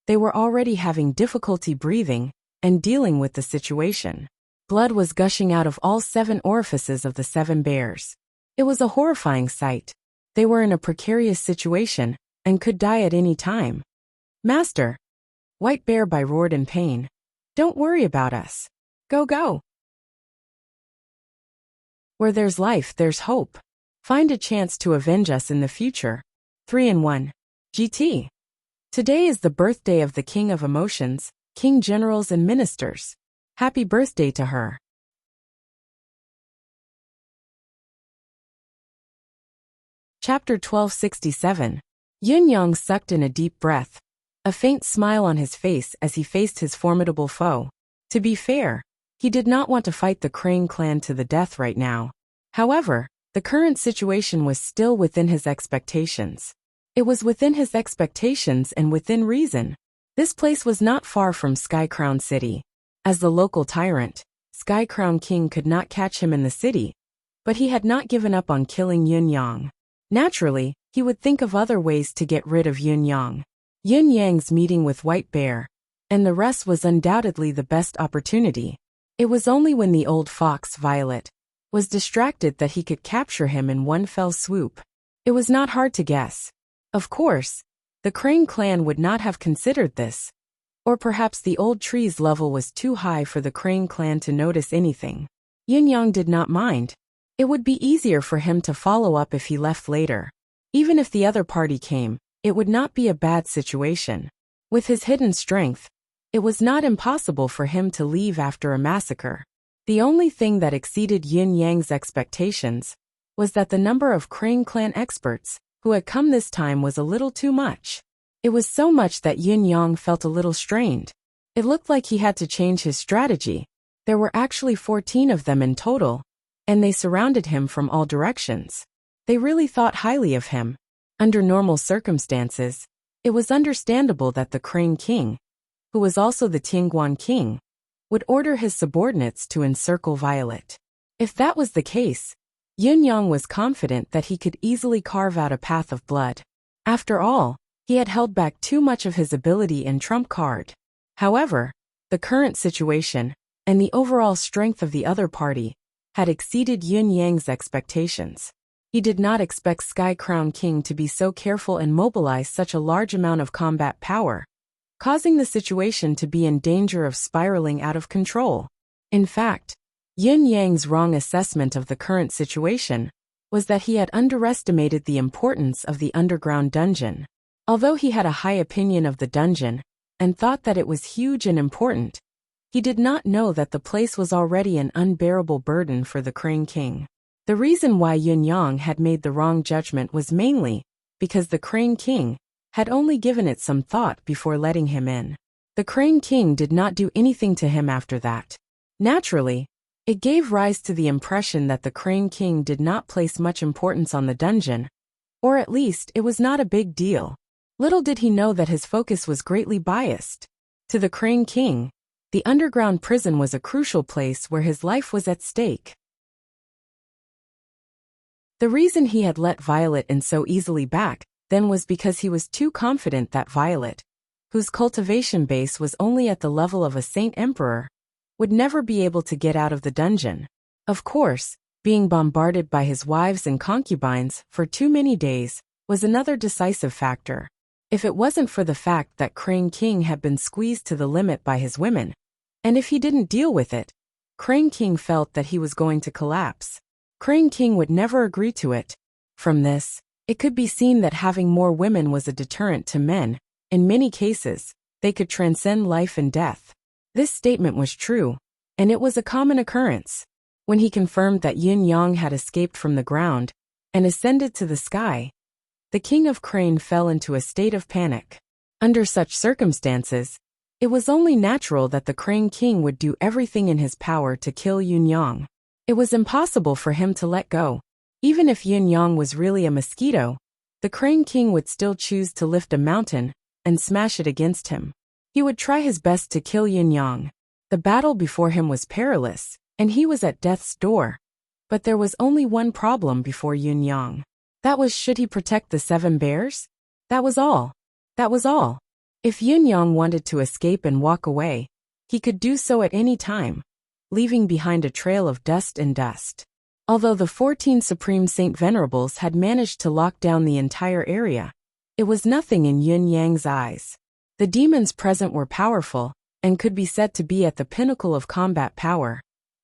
Speaker 1: they were already having difficulty breathing and dealing with the situation. Blood was gushing out of all 7 orifices of the 7 bears. It was a horrifying sight. They were in a precarious situation and could die at any time. Master! White Bear roared in pain. Don't worry about us. Go, go. Where there's life, there's hope. Find a chance to avenge us in the future. 3-in-1. GT. Today is the birthday of the king of emotions, king generals and ministers. Happy birthday to her. Chapter 1267. Yin-yang sucked in a deep breath, a faint smile on his face as he faced his formidable foe. To be fair, he did not want to fight the Crane clan to the death right now. However, the current situation was still within his expectations. It was within his expectations and within reason. This place was not far from Sky Crown City. As the local tyrant, Sky Crown King could not catch him in the city, but he had not given up on killing Yin-yang. Naturally, he would think of other ways to get rid of Yin-yang. Yin-yang's meeting with White Bear, and the rest was undoubtedly the best opportunity. It was only when the old fox, Violet, was distracted that he could capture him in one fell swoop. It was not hard to guess. Of course, the Crane clan would not have considered this. Or perhaps the old tree's level was too high for the Crane clan to notice anything. Yin-yang did not mind. It would be easier for him to follow up if he left later. Even if the other party came, it would not be a bad situation. With his hidden strength, it was not impossible for him to leave after a massacre. The only thing that exceeded Yin-yang's expectations was that the number of Crane clan experts who had come this time was a little too much. It was so much that Yin-yang felt a little strained. It looked like he had to change his strategy. There were actually 14 of them in total, and they surrounded him from all directions. They really thought highly of him. Under normal circumstances, it was understandable that the Crane King, who was also the Tianguan King, would order his subordinates to encircle Violet. If that was the case, Yin-yang was confident that he could easily carve out a path of blood. After all, he had held back too much of his ability in trump card. However, the current situation, and the overall strength of the other party, had exceeded Yin-yang's expectations. He did not expect Sky Crown King to be so careful and mobilize such a large amount of combat power, causing the situation to be in danger of spiraling out of control. In fact, Yin-yang's wrong assessment of the current situation was that he had underestimated the importance of the underground dungeon. Although he had a high opinion of the dungeon and thought that it was huge and important, he did not know that the place was already an unbearable burden for the Crane King. The reason why Yin-yang had made the wrong judgment was mainly because the Crane King had only given it some thought before letting him in. The Crane King did not do anything to him after that. Naturally, it gave rise to the impression that the Crane King did not place much importance on the dungeon, or at least it was not a big deal. Little did he know that his focus was greatly biased. To the Crane King, the underground prison was a crucial place where his life was at stake. The reason he had let Violet in so easily back then was because he was too confident that Violet, whose cultivation base was only at the level of a Saint Emperor, would never be able to get out of the dungeon. Of course, being bombarded by his wives and concubines for too many days was another decisive factor. If it wasn't for the fact that Crane King had been squeezed to the limit by his women, and if he didn't deal with it, Crane King felt that he was going to collapse. Crane King would never agree to it. From this, it could be seen that having more women was a deterrent to men. In many cases, they could transcend life and death. This statement was true, and it was a common occurrence. When he confirmed that Yin-yang had escaped from the ground and ascended to the sky, the King of Crane fell into a state of panic. Under such circumstances, it was only natural that the Crane King would do everything in his power to kill Yin-yang. It was impossible for him to let go. Even if Yin-yang was really a mosquito, the Crane King would still choose to lift a mountain and smash it against him. He would try his best to kill Yin-yang. The battle before him was perilous, and he was at death's door. But there was only one problem before Yin-yang. That was, should he protect the 7 bears? That was all. That was all. If Yin-yang wanted to escape and walk away, he could do so at any time, leaving behind a trail of dust and dust. Although the 14 Supreme Saint Venerables had managed to lock down the entire area, it was nothing in Yin-yang's eyes. The demons present were powerful, and could be said to be at the pinnacle of combat power,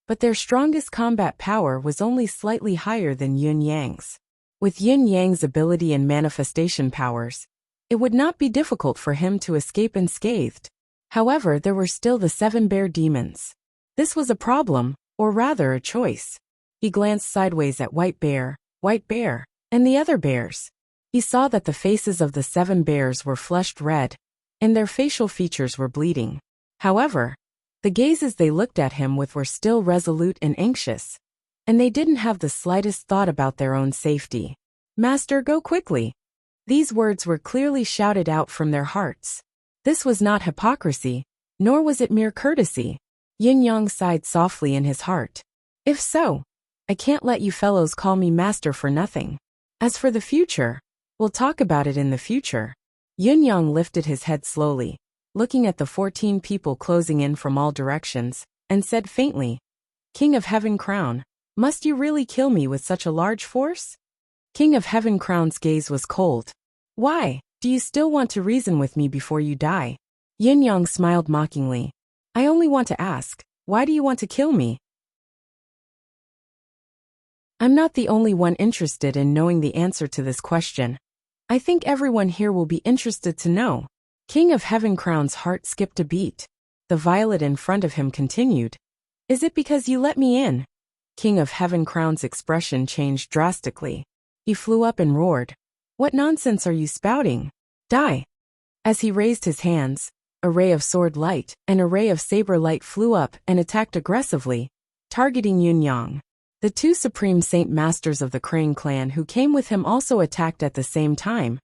Speaker 1: but their strongest combat power was only slightly higher than Yin-yang's. With Yin-yang's ability and manifestation powers, it would not be difficult for him to escape unscathed. However, there were still the 7 bear demons. This was a problem, or rather a choice. He glanced sideways at White Bear, and the other bears. He saw that the faces of the 7 bears were flushed red, and their facial features were bleeding. However, the gazes they looked at him with were still resolute and anxious, and they didn't have the slightest thought about their own safety. "Master, go quickly." These words were clearly shouted out from their hearts. This was not hypocrisy, nor was it mere courtesy. Yin Yang sighed softly in his heart. "If so, I can't let you fellows call me master for nothing. As for the future, we'll talk about it in the future." Yin Yang lifted his head slowly, looking at the 14 people closing in from all directions, and said faintly, "King of Heaven Crown, must you really kill me with such a large force?" King of Heaven Crown's gaze was cold. "Why, do you still want to reason with me before you die?" Yin Yang smiled mockingly. "I only want to ask, why do you want to kill me?" I'm not the only one interested in knowing the answer to this question. I think everyone here will be interested to know. King of Heaven Crown's heart skipped a beat. The violet in front of him continued. "Is it because you let me in?" King of Heaven Crown's expression changed drastically. He flew up and roared, "What nonsense are you spouting? Die!" As he raised his hands, a ray of sword light and a ray of saber light flew up and attacked aggressively, targeting Yin Yang. The 2 supreme saint masters of the Crane clan who came with him also attacked at the same time.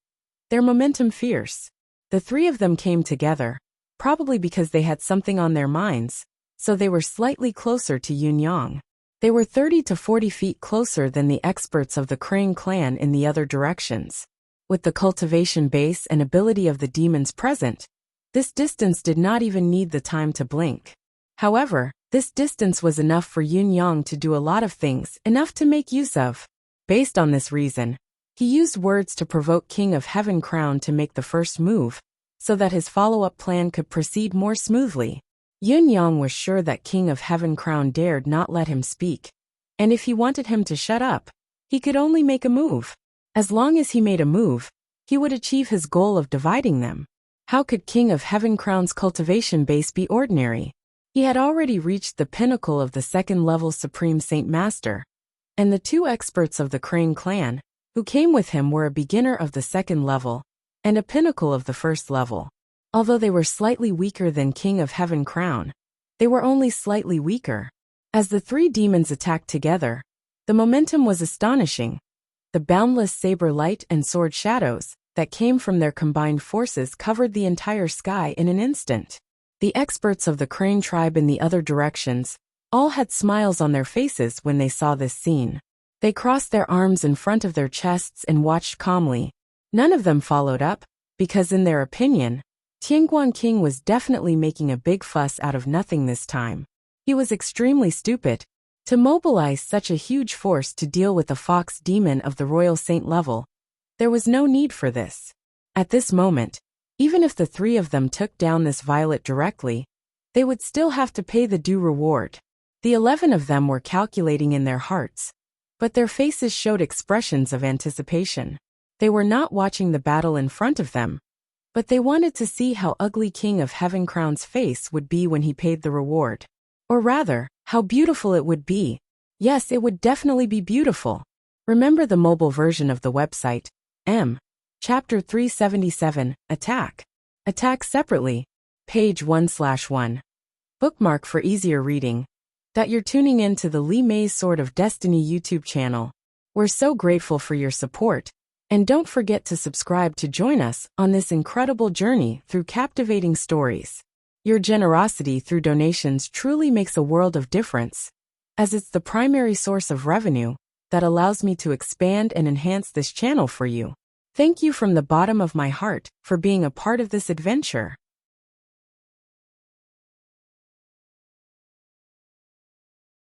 Speaker 1: Their momentum fierce. The 3 of them came together, probably because they had something on their minds, so they were slightly closer to Yin Yang. They were 30 to 40 feet closer than the experts of the Crane clan in the other directions. With the cultivation base and ability of the demons present, this distance did not even need the time to blink. However, this distance was enough for Yin Yang to do a lot of things, enough to make use of. Based on this reason, he used words to provoke King of Heaven Crown to make the first move, so that his follow-up plan could proceed more smoothly. Yin Yang was sure that King of Heaven Crown dared not let him speak, and if he wanted him to shut up, he could only make a move. As long as he made a move, he would achieve his goal of dividing them. How could King of Heaven Crown's cultivation base be ordinary? He had already reached the pinnacle of the 2nd-level Supreme Saint Master, and the 2 experts of the Crane clan, who came with him, were a beginner of the 2nd level, and a pinnacle of the 1st level. Although they were slightly weaker than King of Heaven Crown, they were only slightly weaker. As the 3 demons attacked together, the momentum was astonishing. The boundless saber light and sword shadows that came from their combined forces covered the entire sky in an instant. The experts of the Crane tribe in the other directions all had smiles on their faces when they saw this scene. They crossed their arms in front of their chests and watched calmly. None of them followed up, because in their opinion, Tianguan King was definitely making a big fuss out of nothing this time. He was extremely stupid. To mobilize such a huge force to deal with the fox demon of the Royal Saint level, there was no need for this. At this moment, even if the 3 of them took down this violet directly, they would still have to pay the due reward. The 11 of them were calculating in their hearts, but their faces showed expressions of anticipation. They were not watching the battle in front of them, but they wanted to see how ugly King of Heaven Crown's face would be when he paid the reward. Or rather, how beautiful it would be. Yes, it would definitely be beautiful. Remember the mobile version of the website, Chapter 377, Attack. Attack separately. Page 1/1. Bookmark for easier reading. That you're tuning in to the Li Mei's Sword of Destiny YouTube channel. We're so grateful for your support. And don't forget to subscribe to join us on this incredible journey through captivating stories. Your generosity through donations truly makes a world of difference, as it's the primary source of revenue that allows me to expand and enhance this channel for you. Thank you from the bottom of my heart for being a part of this adventure.